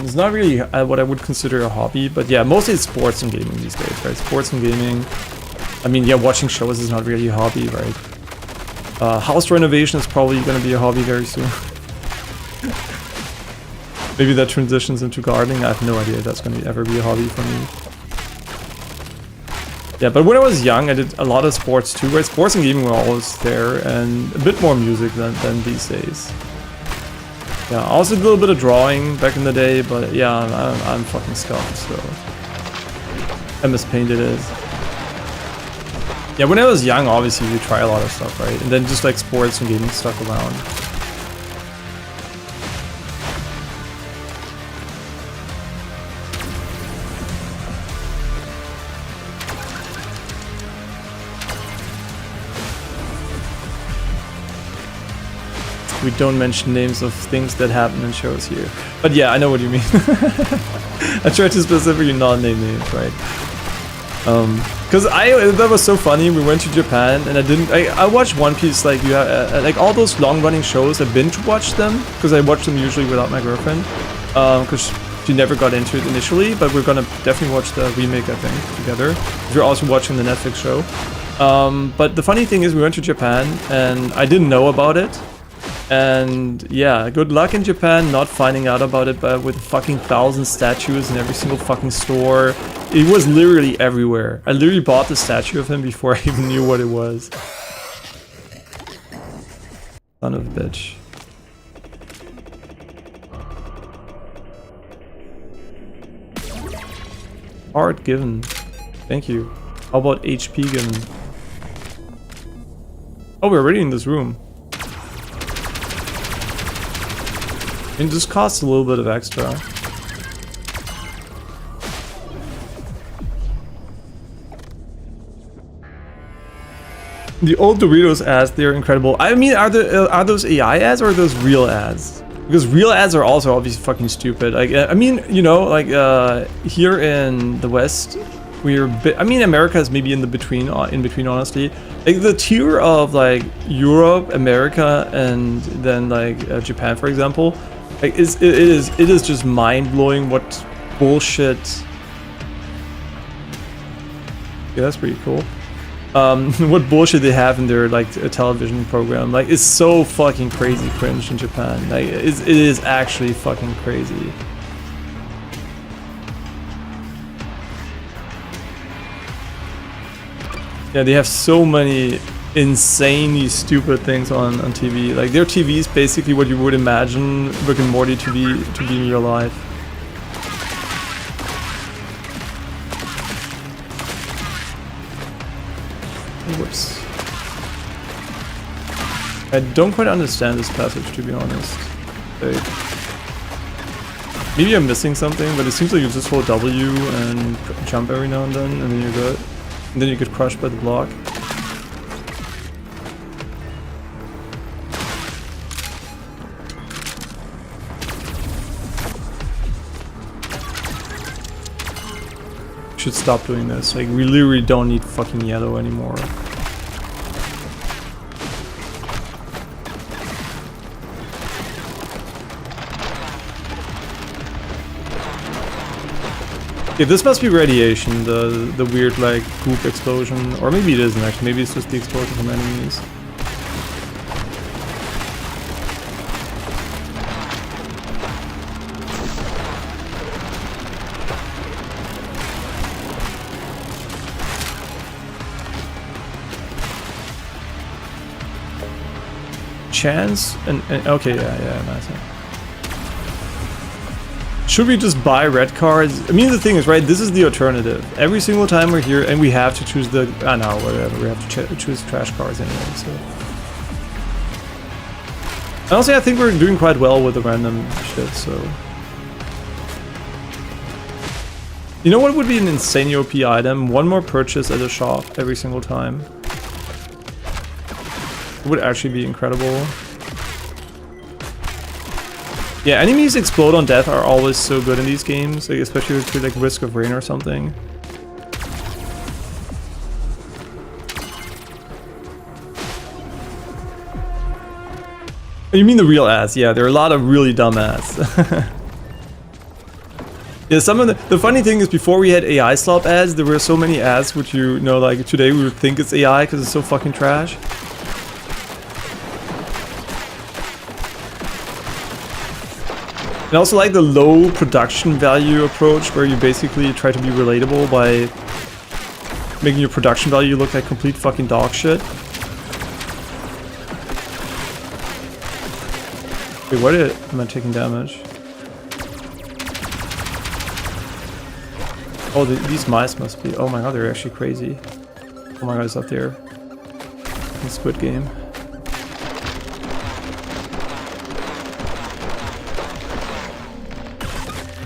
it's not really what I would consider a hobby, but yeah, mostly it's sports and gaming these days, right? Sports and gaming. I mean, yeah, watching shows is not really a hobby, right? House renovation is probably going to be a hobby very soon. Maybe that transitions into gardening. I have no idea if that's going to ever be a hobby for me. Yeah, but when I was young, I did a lot of sports too, right? Sports and gaming were always there, and a bit more music than these days. Yeah, I also did a little bit of drawing back in the day, but yeah, I'm fucking scuffed, so... MS Paint it is. Yeah, when I was young, obviously you try a lot of stuff, right? And then just like sports and gaming stuck around. We don't mention names of things that happen in shows here. But yeah, I know what you mean. I tried to specifically not name names, right? Because that was so funny. We went to Japan and I watched One Piece, like you have, like all those long-running shows. I binge watched them because I watched them usually without my girlfriend, because she never got into it initially. But we're gonna definitely watch the remake, I think, together. We're also watching the Netflix show. But the funny thing is, we went to Japan and I didn't know about it. And yeah, good luck in Japan not finding out about it, but with fucking 1,000 statues in every single fucking store. It was literally everywhere. I literally bought the statue of him before I even knew what it was. Son of a bitch. Art given. Thank you. How about HP given? Oh, we're already in this room. And this costs a little bit of extra. The old Doritos ads, they're incredible. I mean, are those AI ads or are those real ads? Because real ads are also obviously fucking stupid. Like, I mean, you know, like here in the West, I mean, America is maybe in between, honestly. Like the tier of like Europe, America, and then like Japan, for example. Like it is just mind-blowing what bullshit. Yeah, that's pretty cool. What bullshit they have in their like a television program. Like it's so fucking crazy cringe in Japan. Like it is actually fucking crazy. Yeah, they have so many insanely stupid things on TV. Like their TV is basically what you would imagine Rick and Morty to be in real life. Whoops. I don't quite understand this passage, to be honest. Like, maybe I'm missing something, but it seems like you just hold W and jump every now and then you're good. And then you get crushed by the block. Should stop doing this. Like we literally don't need fucking yellow anymore. Okay, this must be radiation, the weird like goop explosion, or maybe it isn't actually. Maybe it's just the explosion from enemies. Chance and okay, yeah, nice. Should we just buy red cards? I mean, the thing is, right, this is the alternative. Every single time we're here and we have to choose the no, whatever, we have to choose trash cards anyway, so. And also I think we're doing quite well with the random shit, so. You know what would be an insane OP item? One more purchase at a shop every single time. It would actually be incredible. Yeah, enemies explode on death are always so good in these games, like, especially with like Risk of Rain or something. You mean the real ads? Yeah, there are a lot of really dumb ads. Yeah, some of the funny thing is before we had AI slop ads, there were so many ads which you know, like today we would think it's AI because it's so fucking trash. And also like the low production value approach, where you basically try to be relatable by making your production value look like complete fucking dog shit. Wait, what am I taking damage? Oh, these mice must be... Oh my god, they're actually crazy. Oh my god, it's up there. In Squid Game.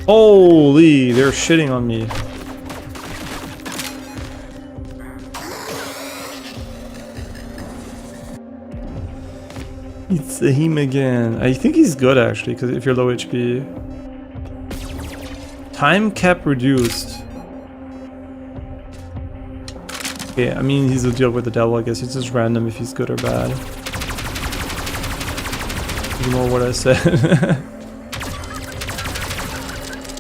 Holy, they're shitting on me. It's him again. I think he's good actually, because if you're low HP. Time cap reduced. Okay, I mean he's a deal with the devil, I guess. It's just random if he's good or bad. Ignore what I said.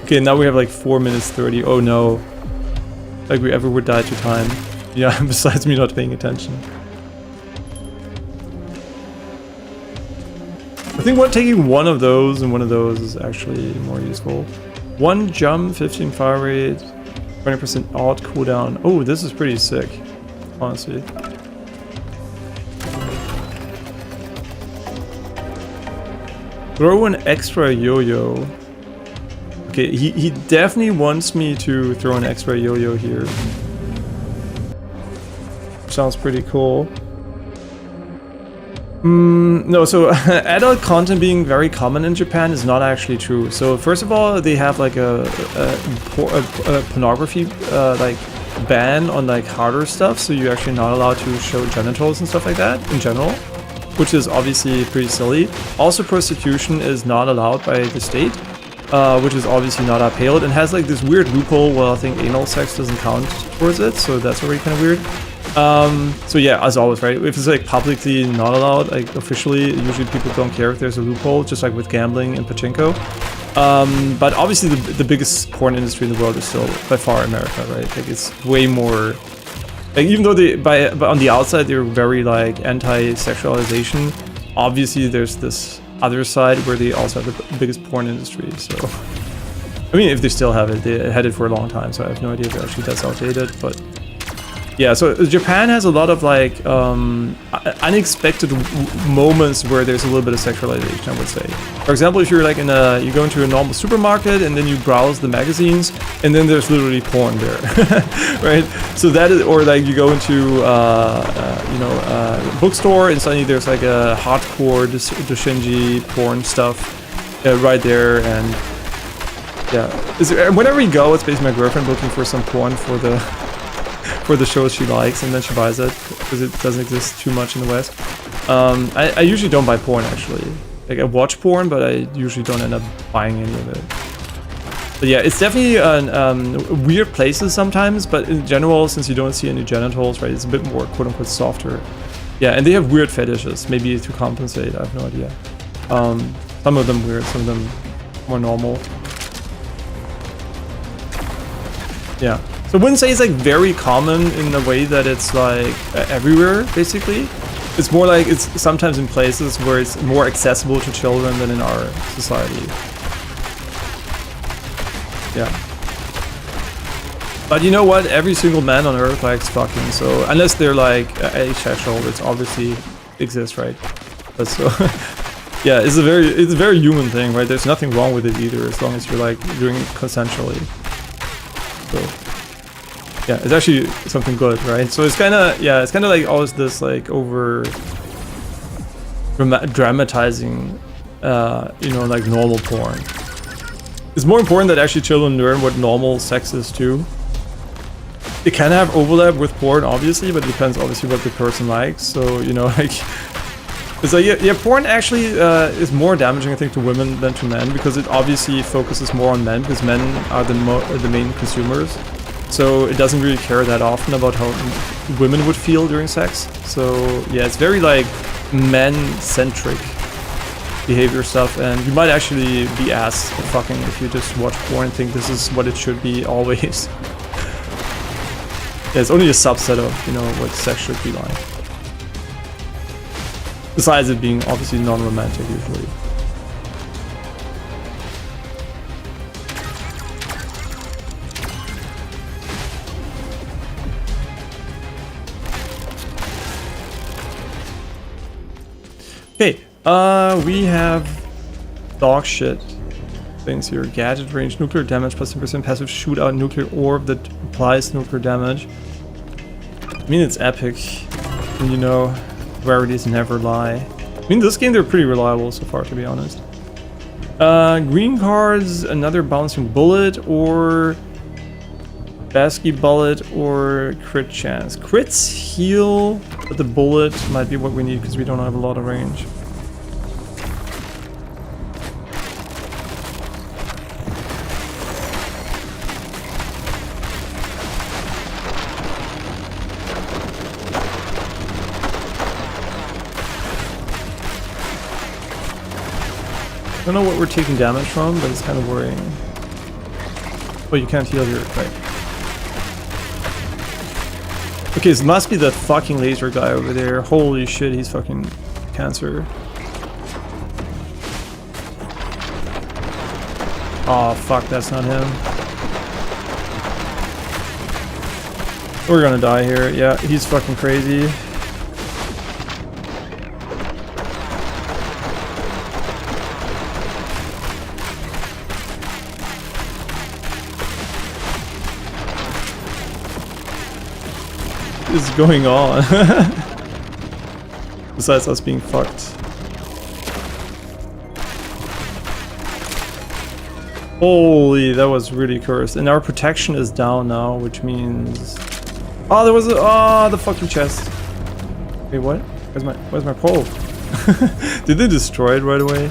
Okay, now we have like 4 minutes 30. Oh no. Like we ever would die to time. Yeah, besides me not paying attention. I think taking one of those and one of those is actually more useful. One jump, 15 fire rate, 20% alt cooldown. Oh, this is pretty sick, honestly. Throw an extra yo-yo. Okay, he definitely wants me to throw an extra yo-yo here. Sounds pretty cool. No, so adult content being very common in Japan is not actually true. So first of all, they have like a pornography like ban on like harder stuff. So you're actually not allowed to show genitals and stuff like that in general, which is obviously pretty silly. Also, prostitution is not allowed by the state, which is obviously not upheld, and has like this weird loophole where I think anal sex doesn't count towards it. So that's already kind of weird. So yeah, as always, right? If it's like publicly not allowed, like officially, usually people don't care if there's a loophole, just like with gambling and pachinko. But obviously the biggest porn industry in the world is still by far America, right? Like it's way more, like even though but on the outside they're very like anti-sexualization, obviously there's this other side where they also have the biggest porn industry. So, I mean, if they still have it, they had it for a long time, so I have no idea if actually that's outdated, but yeah, so Japan has a lot of like unexpected moments where there's a little bit of sexualization, I would say. For example, if you're like you go into a normal supermarket and then you browse the magazines and then there's literally porn there, right? So that is, or like you go into bookstore and suddenly there's like a hardcore doshinji porn stuff right there, and yeah, whenever you go, it's basically my girlfriend looking for some porn for the shows she likes, and then she buys it because it doesn't exist too much in the West. I usually don't buy porn actually. Like I watch porn, but I usually don't end up buying any of it. But yeah, it's definitely weird places sometimes, but in general, since you don't see any genitals, right, it's a bit more quote-unquote softer. Yeah, and they have weird fetishes, maybe to compensate, I have no idea. Some of them weird, some of them more normal. Yeah. So I wouldn't say it's like very common in the way that it's like everywhere, basically. It's more like it's sometimes in places where it's more accessible to children than in our society. Yeah. But you know what? Every single man on earth likes fucking, so unless they're like asexual, which obviously exists, right? But so yeah, it's a very human thing, right? There's nothing wrong with it either, as long as you're like doing it consensually. So yeah, it's actually something good, right? So it's kind of, yeah, it's kind of like always this like over dramatizing, like normal porn. It's more important that actually children learn what normal sex is too. It can have overlap with porn, obviously, but it depends obviously what the person likes. So, you know, like, it's like, yeah, porn actually is more damaging, I think, to women than to men, because it obviously focuses more on men, because men are the main consumers. So it doesn't really care that often about how women would feel during sex. So yeah, it's very like men-centric behavior stuff, and you might actually be ass fucking if you just watch porn and think this is what it should be always. Yeah, it's only a subset of, you know, what sex should be like. Besides it being obviously non-romantic usually. Okay, we have dog shit things here. Gadget range, nuclear damage, plus 10% passive shootout, nuclear orb that applies nuclear damage. I mean, it's epic. And you know, rarities never lie. I mean, this game, they're pretty reliable so far, to be honest. Green cards, another bouncing bullet, or basky bullet, or crit chance. Crits heal, but the bullet might be what we need because we don't have a lot of range. I don't know what we're taking damage from, but it's kind of worrying. Oh, you can't heal here, right? Okay, so it must be that fucking laser guy over there. Holy shit, he's fucking cancer. Oh fuck, that's not him. We're gonna die here. Yeah, he's fucking crazy. Is going on? Besides us being fucked. Holy, that was really cursed. And our protection is down now, which means... Oh, there was a... Oh, the fucking chest. Wait, what? Where's my pole? Did they destroy it right away?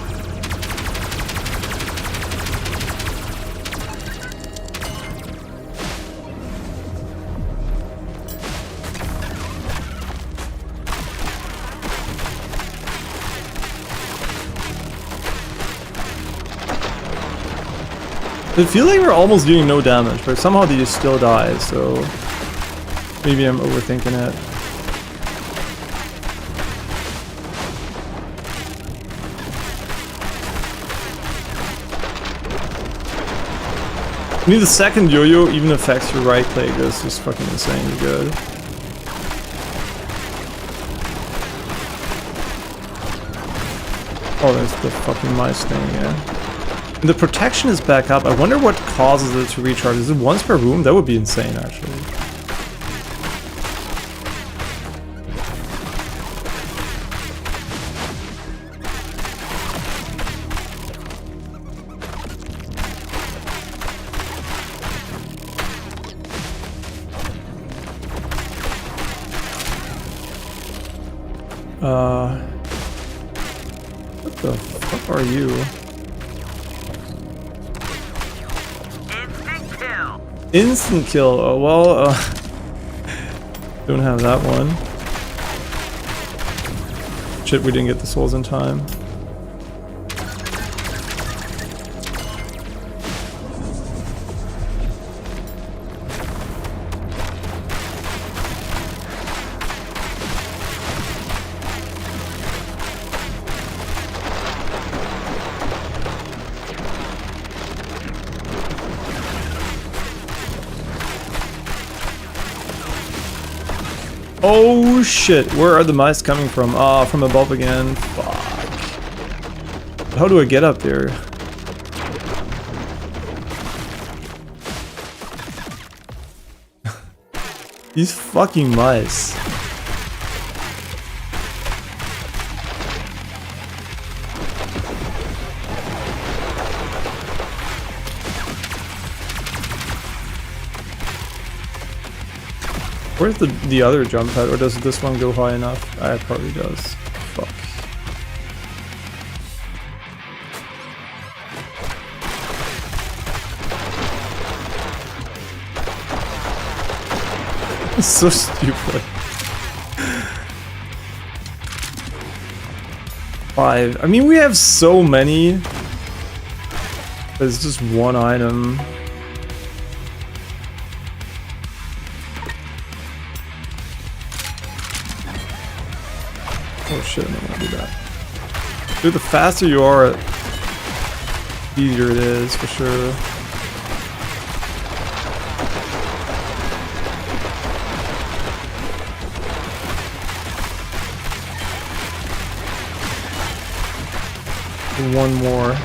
I feel like we're almost doing no damage, but somehow they just still die, so maybe I'm overthinking it. I mean, the second yo-yo even affects your right leg. That's just fucking insanely good. Oh, there's the fucking mice thing, yeah. The protection is back up. I wonder what causes it to recharge. Is it once per room? That would be insane, actually. What the fuck are you? Instant kill. Oh well, don't have that one. Shit, we didn't get the souls in time. Oh shit, where are the mice coming from? Ah, from above again. Fuck. How do I get up there? These fucking mice. Where's the other jump pad, or does this one go high enough? It probably does. Fuck. It's so stupid. 5. I mean, we have so many. But it's just one item. Oh shit, I'm not gonna do that. Dude, the faster you are, the easier it is, for sure. one more.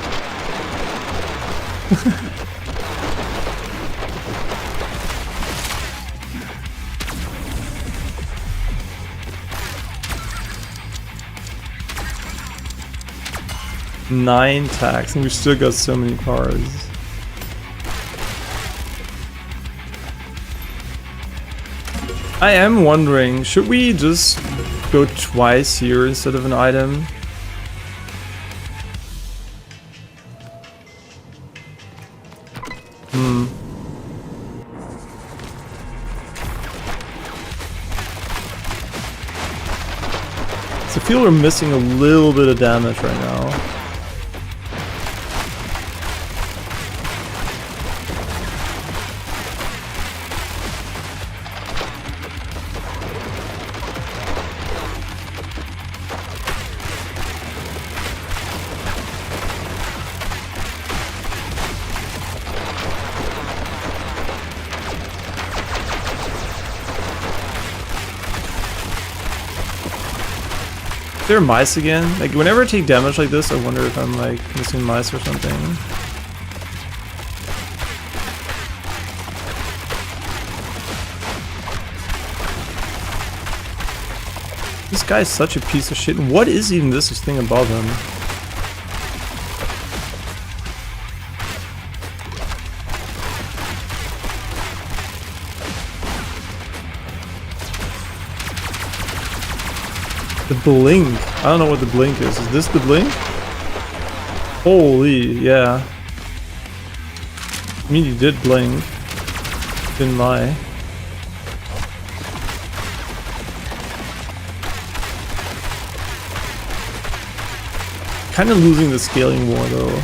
Nine tax, and we still got so many cars. I am wondering, should we just go twice here instead of an item? So I feel we're missing a little bit of damage right now. Is there mice again? Like, whenever I take damage like this, I wonder if I'm, like, missing mice or something. This guy's such a piece of shit. What is even this thing above him? The blink. I don't know what the blink is. Is this the blink? Holy, yeah. I mean, you did blink. Didn't lie. Kind of losing the scaling war though.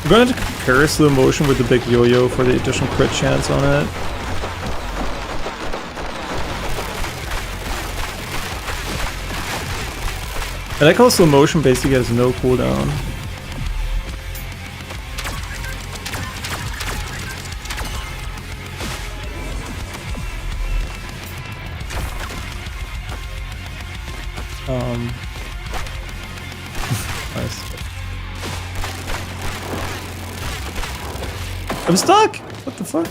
I'm going to compare slow motion with the big yo-yo for the additional crit chance on it. I like how slow motion basically has no cooldown. Nice. I'm stuck! What the fuck?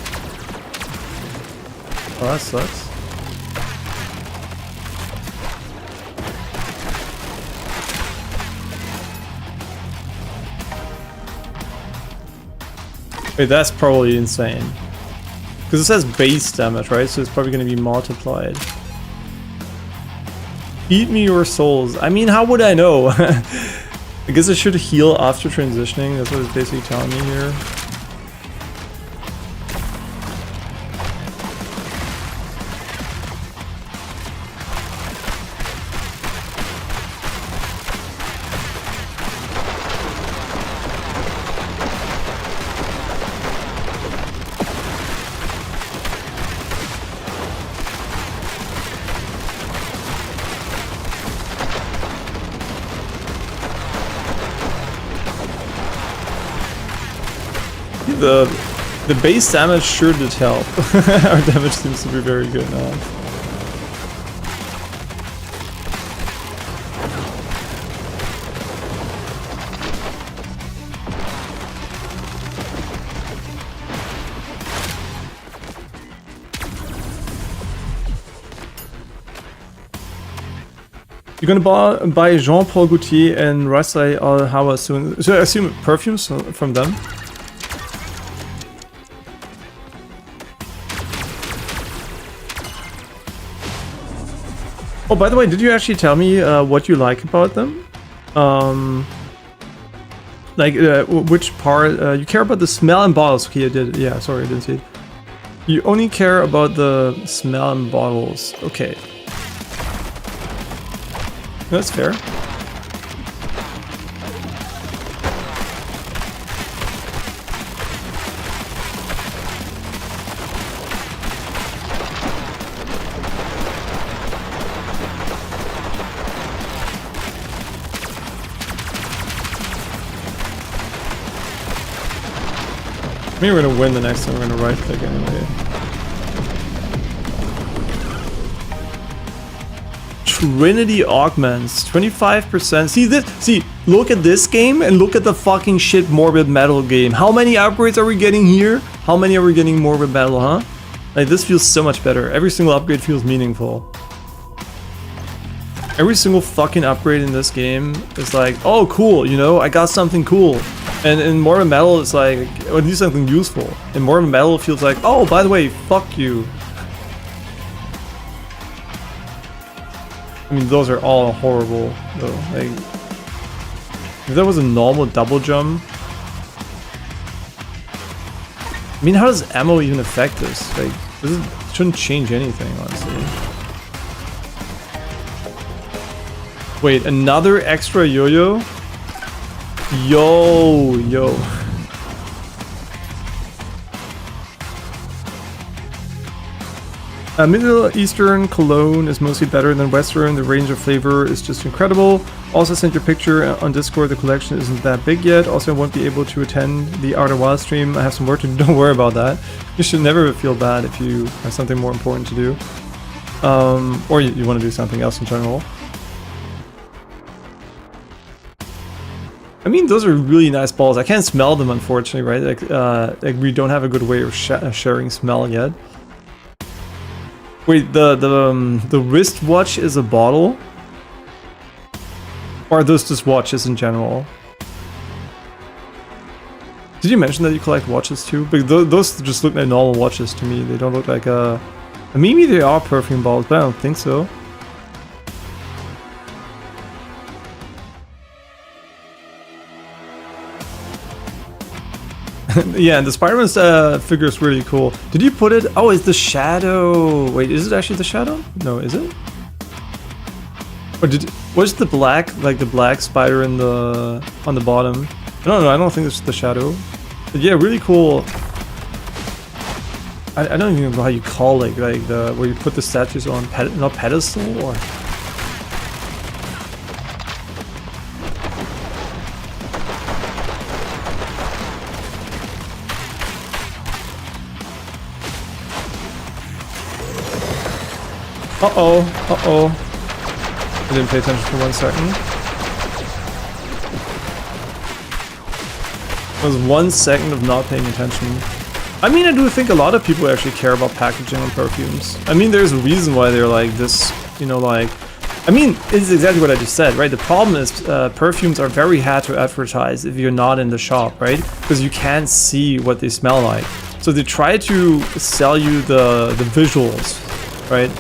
Oh, that sucks. Wait, that's probably insane. Because it says base damage, right? So it's probably going to be multiplied. Eat me your souls. I mean, how would I know? I guess I should heal after transitioning. That's what it's basically telling me here. The base damage sure did help. Our damage seems to be very good now. You're gonna buy Jean-Paul Gaultier and Rasai Al-Hawa soon. So I assume perfumes from them? Oh, by the way, did you actually tell me what you like about them? Which part? You care about the smell and bottles. Okay, I did. Yeah, sorry, I didn't see it. You only care about the smell and bottles. Okay. That's fair. I mean, we're gonna win the next time. We're gonna right click anyway. Trinity augments 25%. See this? See, look at this game and look at the fucking shit Morbid Metal game. How many upgrades are we getting here? How many are we getting Morbid Metal, huh? Like, this feels so much better. Every single upgrade feels meaningful. Every single fucking upgrade in this game is like, oh cool, you know, I got something cool. And in Morbid Metal it's like, or at least something useful. In Morbid Metal it feels like, oh, by the way, fuck you. I mean, those are all horrible, though. Like, if that was a normal double jump... I mean, how does ammo even affect this? Like, this shouldn't change anything, honestly. Wait, another extra yo-yo? Yo. Middle Eastern cologne is mostly better than Western. The range of flavor is just incredible. Also sent your picture on Discord. The collection isn't that big yet. Also, I won't be able to attend the Outer Wild stream. I have some work to do. Don't worry about that. You should never feel bad if you have something more important to do. Or you want to do something else in general. I mean, those are really nice balls. I can't smell them, unfortunately, right? Like we don't have a good way of sharing smell yet. Wait, the wristwatch is a bottle? Or are those just watches in general? Did you mention that you collect watches too? But those just look like normal watches to me. They don't look like maybe they are perfume balls, but I don't think so. Yeah, and the Spider-Man's figure is really cool. Did you put it? Oh, it's the shadow. Wait, is it actually the shadow? No, is it? Or was the black, like the black spider in on the bottom? No, I don't think it's the shadow. But yeah, really cool. I don't even know how you call it, like the where you put the statues on not pedestal or. Uh-oh. I didn't pay attention for 1 second. It was 1 second of not paying attention. I mean, I do think a lot of people actually care about packaging on perfumes. I mean, there's a reason why they're like this, you know, like... I mean, it's exactly what I just said, right? The problem is perfumes are very hard to advertise if you're not in the shop, right? Because you can't see what they smell like. So they try to sell you the visuals, right?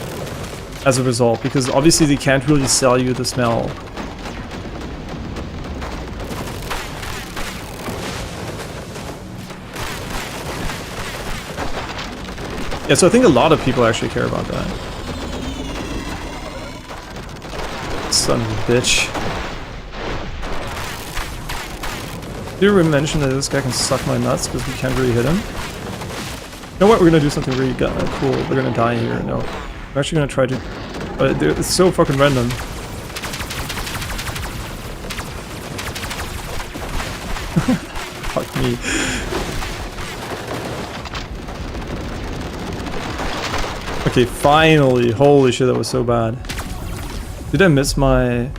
As a result, because obviously they can't really sell you the smell. Yeah, so I think a lot of people actually care about that. Son of a bitch. Did you mention that this guy can suck my nuts because we can't really hit him? You know what? We're gonna do something really cool. We're gonna die here. No. I'm actually gonna try to... it's so fucking random. Fuck me. Okay, finally. Holy shit, that was so bad. Did I miss my...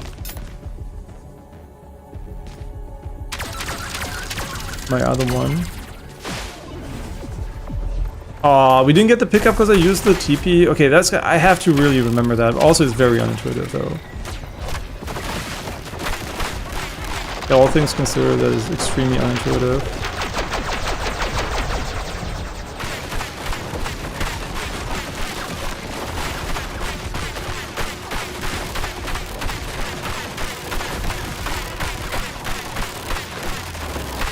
other one? Aw, we didn't get the pickup because I used the TP. Okay, that's... I have to really remember that. Also, it's very unintuitive, though. Yeah, all things considered, that is extremely unintuitive.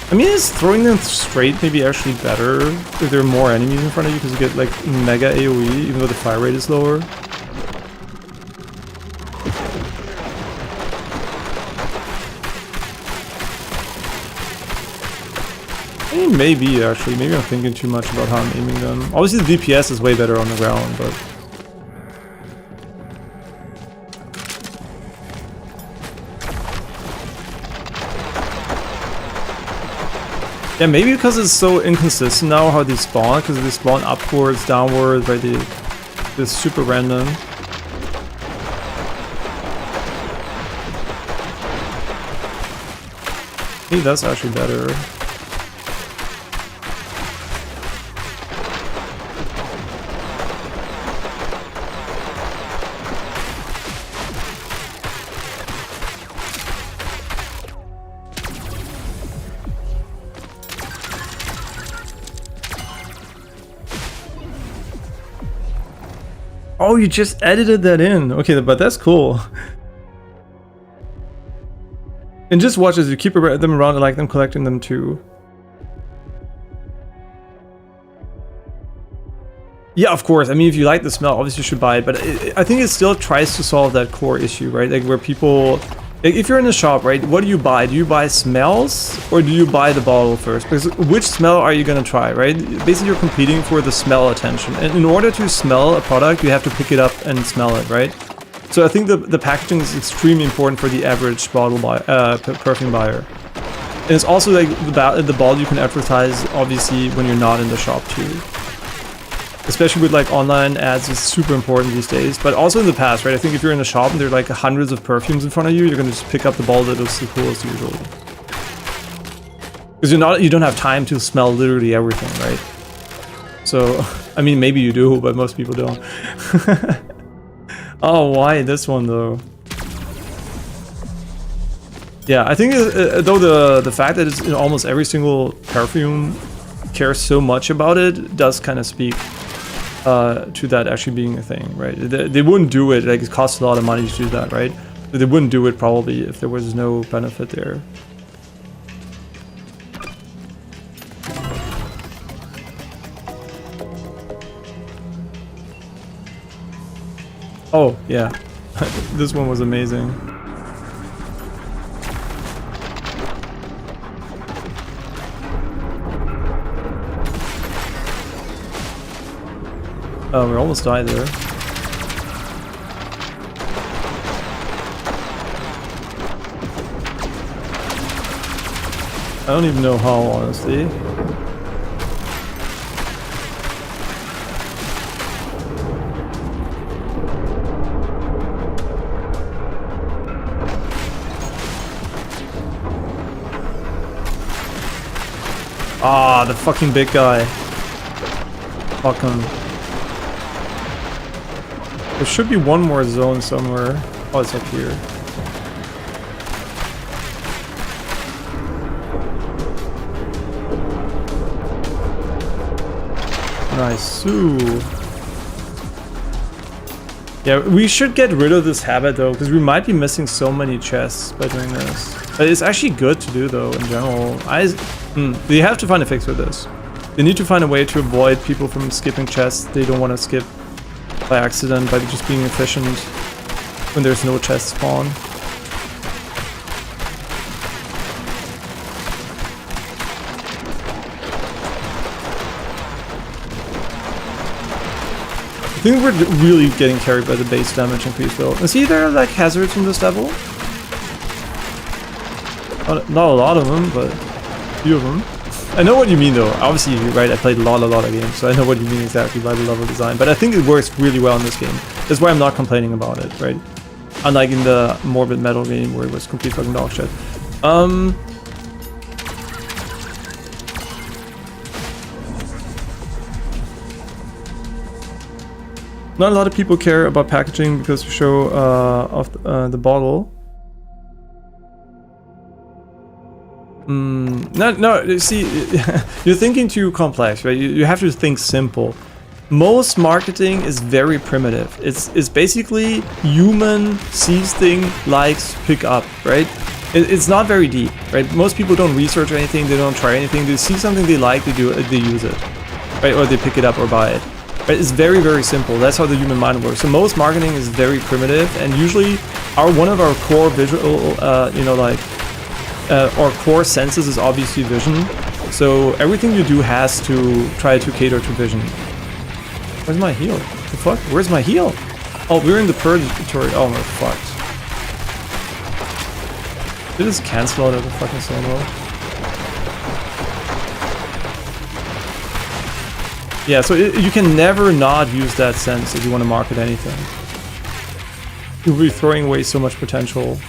I mean, is throwing them straight maybe actually better if there are more enemies in front of you because you get like mega AoE even though the fire rate is lower? I mean, maybe actually. Maybe I'm thinking too much about how I'm aiming them. Obviously the DPS is way better on the ground, but... Yeah, maybe because it's so inconsistent now how they spawn, because they spawn upwards, downwards, right? They're super random. I think that's actually better. Oh, you just edited that in. Okay, but that's cool. And just watch as you keep them around, I like them collecting them too. Yeah, of course. I mean, if you like the smell, obviously you should buy it. But I think it still tries to solve that core issue, right? Like where people... Like if you're in a shop, right, what do you buy? Do you buy smells or do you buy the bottle first? Because which smell are you going to try, right? Basically, you're competing for the smell attention. And in order to smell a product, you have to pick it up and smell it, right? So I think the packaging is extremely important for the average bottle perfume buyer. And it's also like the bottle you can advertise, obviously, when you're not in the shop too. Especially with like online ads, it's super important these days. But also in the past, right? I think if you're in a shop and there are like hundreds of perfumes in front of you, you're gonna just pick up the bottle that looks the coolest usually. Because you don't have time to smell literally everything, right? So, I mean, maybe you do, but most people don't. Oh, why this one though? Yeah, I think though the fact that it's in almost every single perfume cares so much about it does kind of speak to that actually being a thing, right? They wouldn't do it, like it costs a lot of money to do that, right? They wouldn't do it probably if there was no benefit there. Oh, yeah. This one was amazing. Oh, we almost died there. I don't even know how, honestly. Ah, the fucking big guy. Fuck him. There should be one more zone somewhere. Oh, it's up here. Nice. Ooh. Yeah, we should get rid of this habit though, because we might be missing so many chests by doing this. But it's actually good to do though, in general. They have to find a fix for this. They need to find a way to avoid people from skipping chests they don't want to skip by accident, by just being efficient when there's no chest spawn. I think we're really getting carried by the base damage increase though. And see, there are like hazards in this level. Not a lot of them, but a few of them. I know what you mean though. Obviously, you're right, I played a lot of games, so I know what you mean exactly by the level design. But I think it works really well in this game. That's why I'm not complaining about it, right? Unlike in the Morbid Metal game where it was complete fucking dog shit. Not a lot of people care about packaging because you show off the bottle. No, see, you're thinking too complex, right? You have to think simple. Most marketing is very primitive. It's basically human sees thing, likes, pick up, right? It's not very deep, right? Most people don't research anything, they don't try anything. They see something they like, they use it, right? Or they pick it up or buy it. Right? It's very, very simple. That's how the human mind works. So most marketing is very primitive, and usually one of our core visual, our core senses is obviously vision. So everything you do has to try to cater to vision. Where's my heal? The fuck? Where's my heal? Oh, we're in the purgatory. Oh, we're fucked. Did this cancel out of the fucking solo? Yeah, so you can never not use that sense if you want to market anything. You'll be throwing away so much potential.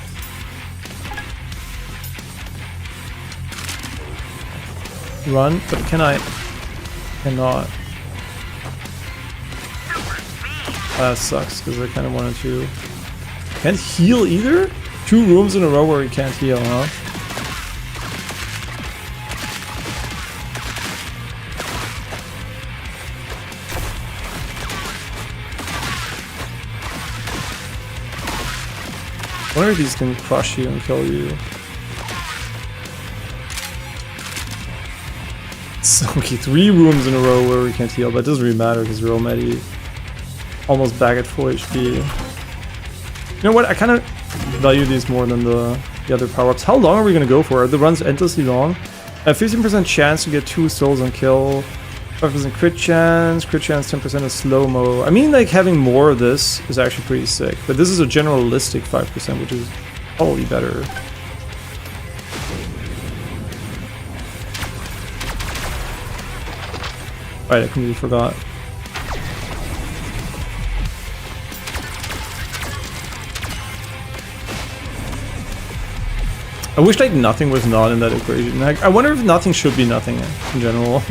Run, but can I? Cannot. That sucks because I kind of wanted to. Can't heal either? 2 rooms in a row where you can't heal, huh? I wonder if these can crush you and kill you. So, okay, 3 rooms in a row where we can't heal, but it doesn't really matter because we're already almost back at full HP. You know what? I kind of value these more than the other power-ups. How long are we going to go for? Are the runs endlessly long? 15% chance to get 2 souls on kill. 5% crit chance, 10% of slow-mo. I mean, like, having more of this is actually pretty sick. But this is a generalistic 5%, which is probably better. Right, I completely forgot. I wish, like, nothing was not in that equation. Like, I wonder if nothing should be nothing in general.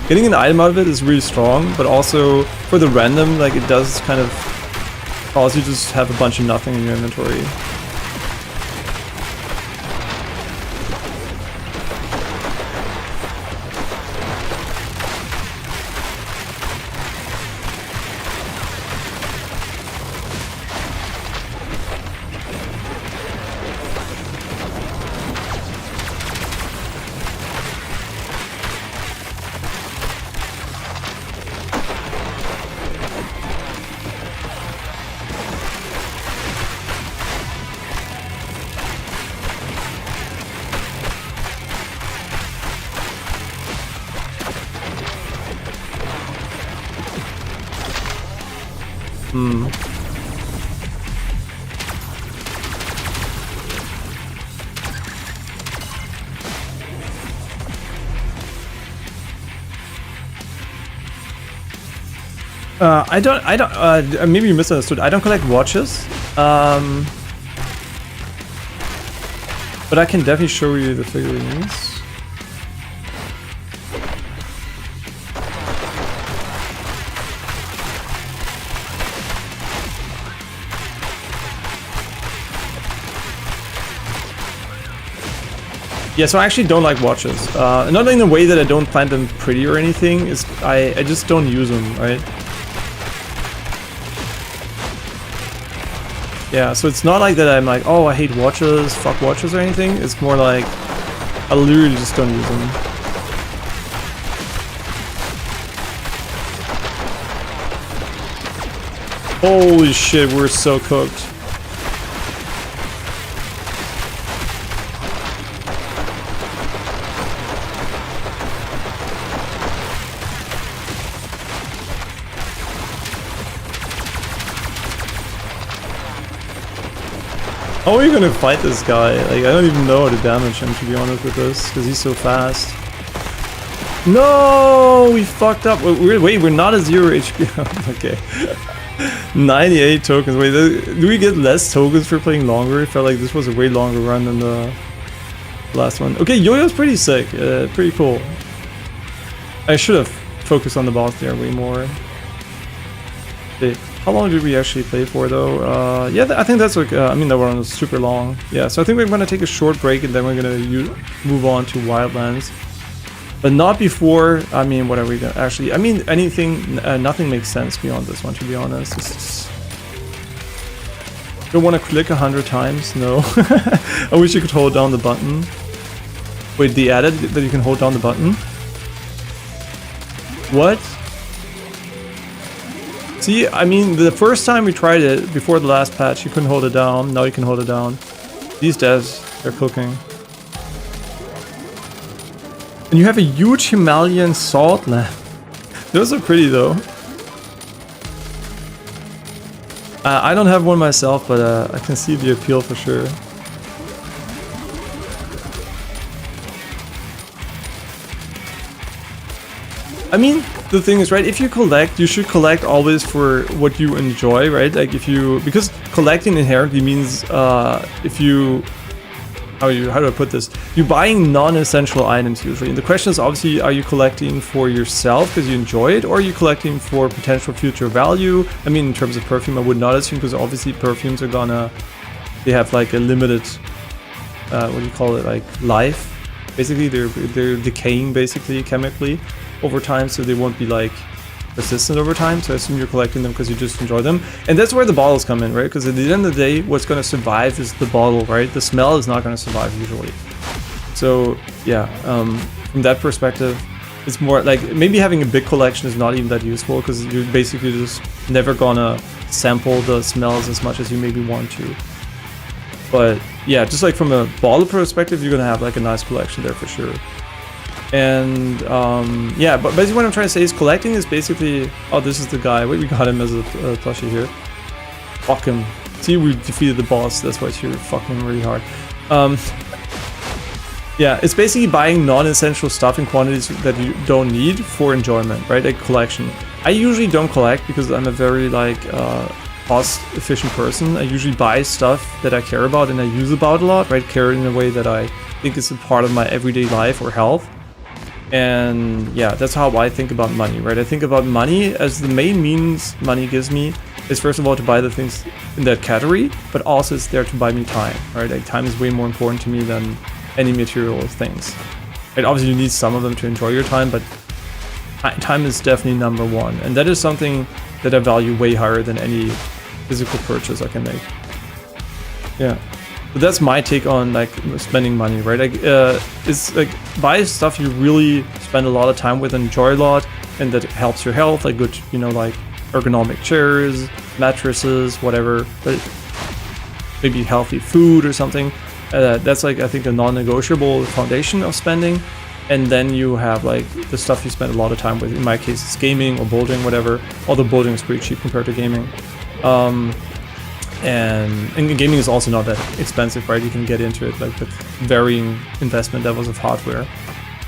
Getting an item out of it is really strong, but also for the random, like, it does kind of cause you to just have a bunch of nothing in your inventory. I don't, maybe you misunderstood. I don't collect watches. But I can definitely show you the figurines. Yeah, so I actually don't like watches. Not in the way that I don't find them pretty or anything, is I just don't use them, right? Yeah, so it's not like that I'm like, oh, I hate watches, fuck watches or anything. It's more like, I literally just don't use them. Holy shit, we're so cooked. How are you gonna fight this guy? Like, I don't even know how to damage him, to be honest with this, because he's so fast. No, we fucked up. Wait, we're not at 0 HP. Okay. 98 tokens. Wait, do we get less tokens for playing longer? It felt like this was a way longer run than the last one. Okay, Yo-Yo's pretty sick. Pretty cool. I should have focused on the boss there way more. Okay. How long did we actually play for, though? Yeah, I think that's like, I mean, that one was super long. Yeah, so I think we're going to take a short break and then we're going to move on to Wildlands. But not before, I mean, what are we going to actually, I mean, anything, nothing makes sense beyond this one, to be honest. It's don't want to click 100 times, no. I wish you could hold down the button. Wait, they added that you can hold down the button? What? See, I mean, the first time we tried it, before the last patch, you couldn't hold it down. Now you can hold it down. These devs, they're cooking. And you have a huge Himalayan salt lamp. Those are pretty, though. I don't have one myself, but I can see the appeal for sure. I mean, the thing is, right, if you collect, you should collect always for what you enjoy, right? Like if you, because collecting inherently means if you, how do I put this? You're buying non-essential items usually. And the question is obviously, are you collecting for yourself because you enjoy it, or are you collecting for potential future value? I mean, in terms of perfume, I would not assume, because obviously perfumes are gonna, they have like a limited, what do you call it, like life. Basically, they're decaying basically chemically over time, so they won't be like persistent over time. So I assume you're collecting them because you just enjoy them, and that's where the bottles come in, right? Because at the end of the day, what's going to survive is the bottle, right? The smell is not going to survive usually. So yeah, from that perspective, it's more like maybe having a big collection is not even that useful, because you're basically just never gonna sample the smells as much as you maybe want to. But yeah, just like from a bottle perspective, you're gonna have like a nice collection there for sure. And yeah, but basically what I'm trying to say is collecting is basically, oh, this is the guy. Wait, we got him as a plushie here. Fuck him. See, we defeated the boss. That's why you're fucking really hard. Yeah, it's basically buying non-essential stuff in quantities that you don't need for enjoyment, right? Like collection. I usually don't collect because I'm a very like cost-efficient person. I usually buy stuff that I care about and I use about a lot, right? Care in a way that I think is a part of my everyday life or health. And yeah, that's how I think about money, right? I think about money as the main means money gives me is first of all to buy the things in that category, but also it's there to buy me time, right? Like time is way more important to me than any material things. And obviously you need some of them to enjoy your time, but time is definitely number one. And that is something that I value way higher than any physical purchase I can make. Yeah. But that's my take on like spending money, right? Like, it's like buy stuff you really spend a lot of time with and enjoy a lot, and that helps your health, like good, you know, like ergonomic chairs, mattresses, whatever, but maybe healthy food or something. That's like, I think, a non-negotiable foundation of spending. And then you have like the stuff you spend a lot of time with. In my case, it's gaming or building, whatever. Although building is pretty cheap compared to gaming. And gaming is also not that expensive, right? You can get into it like with varying investment levels of hardware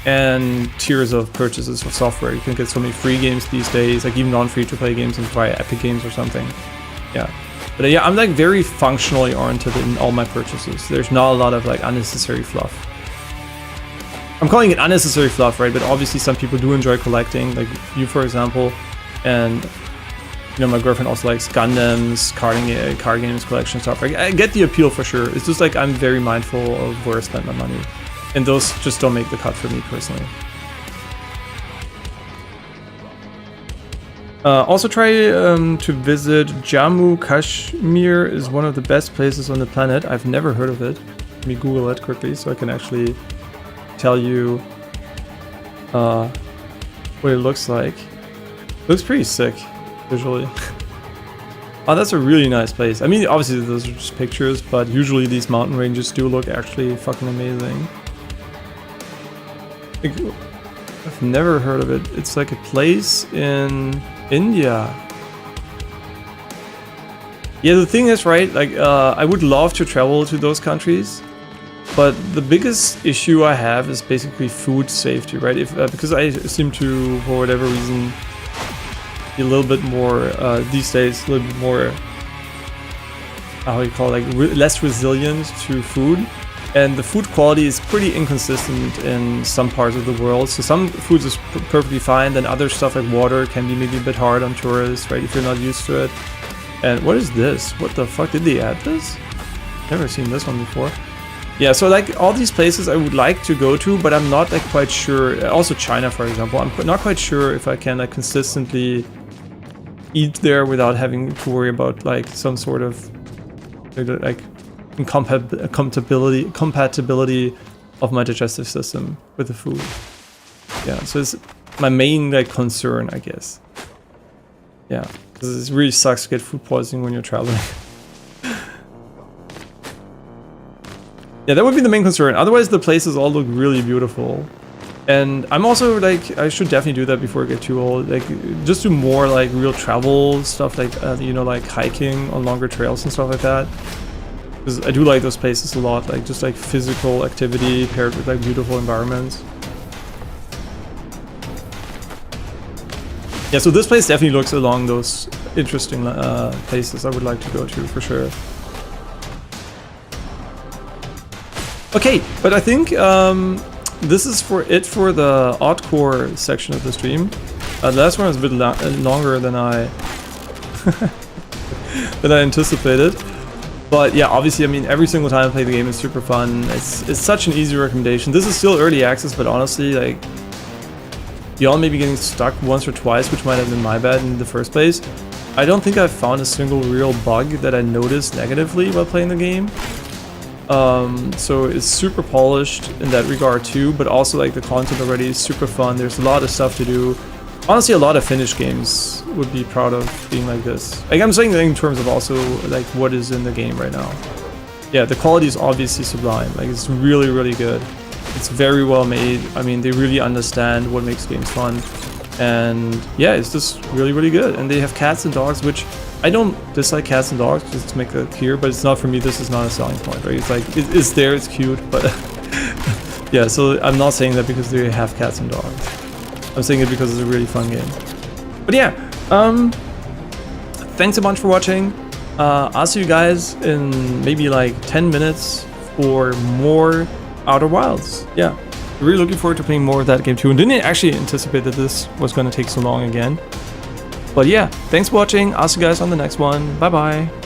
and tiers of purchases of software. You can get so many free games these days, like even non-free-to-play games and via Epic Games or something. Yeah. But yeah, I'm like very functionally oriented in all my purchases. There's not a lot of like unnecessary fluff. I'm calling it unnecessary fluff, right? But obviously some people do enjoy collecting, like you, for example. And you know, my girlfriend also likes Gundams, card games, collection stuff. Like, I get the appeal for sure. It's just like I'm very mindful of where I spend my money. And those just don't make the cut for me personally. Also try to visit Jammu Kashmir. Is one of the best places on the planet. I've never heard of it. Let me Google it quickly so I can actually tell you what it looks like. It looks pretty sick visually. Oh, that's a really nice place. I mean, obviously those are just pictures, but usually these mountain ranges do look actually fucking amazing. I've never heard of it. It's like a place in India. Yeah, the thing is, right, like I would love to travel to those countries, but the biggest issue I have is basically food safety, right? If because I seem to, for whatever reason, be a little bit more these days, a little bit more, how do you call it, like less resilient to food. And the food quality is pretty inconsistent in some parts of the world. So some foods is perfectly fine, then other stuff like water can be maybe a bit hard on tourists, right, if you're not used to it. And what is this? What the fuck, did they add this? Never seen this one before. Yeah, so like all these places I would like to go to, but I'm not like quite sure. Also China, for example, I'm not quite sure if I can like consistently eat there without having to worry about like some sort of like compatibility of my digestive system with the food. Yeah, so it's my main like concern, I guess. Yeah, because it really sucks to get food poisoning when you're traveling. Yeah, that would be the main concern. Otherwise, the places all look really beautiful. And I'm also like, I should definitely do that before I get too old. Like, just do more like real travel stuff, like you know, like hiking on longer trails and stuff like that. Because I do like those places a lot, like just like physical activity paired with like beautiful environments. Yeah, so this place definitely looks along those interesting places I would like to go to for sure. Okay, but I think this is for the ODDCORE section of the stream. The last one was a bit longer than I than I anticipated. But yeah, obviously, I mean, every single time I play the game is super fun. It's such an easy recommendation. This is still early access, but honestly, like, y'all may be getting stuck once or twice, which might have been my bad in the first place. I don't think I've found a single real bug that I noticed negatively while playing the game. So it's super polished in that regard too, but also like the content already is super fun. There's a lot of stuff to do. Honestly, a lot of Finnish games would be proud of being like this. Like, I'm saying that in terms of also like what is in the game right now. Yeah, the quality is obviously sublime. Like, it's really, really good. It's very well made. I mean, they really understand what makes games fun. And yeah, it's just really, really good. And they have cats and dogs, which I don't dislike cats and dogs, just to make that clear, but it's not for me. This is not a selling point, right? It's like, it's there, it's cute, but yeah, so I'm not saying that because they have cats and dogs. I'm saying it because it's a really fun game. But yeah, thanks a bunch for watching. I'll see you guys in maybe like 10 minutes for more Outer Wilds. Yeah, really looking forward to playing more of that game too. And didn't actually anticipate that this was going to take so long again. But yeah, thanks for watching. I'll see you guys on the next one. Bye bye.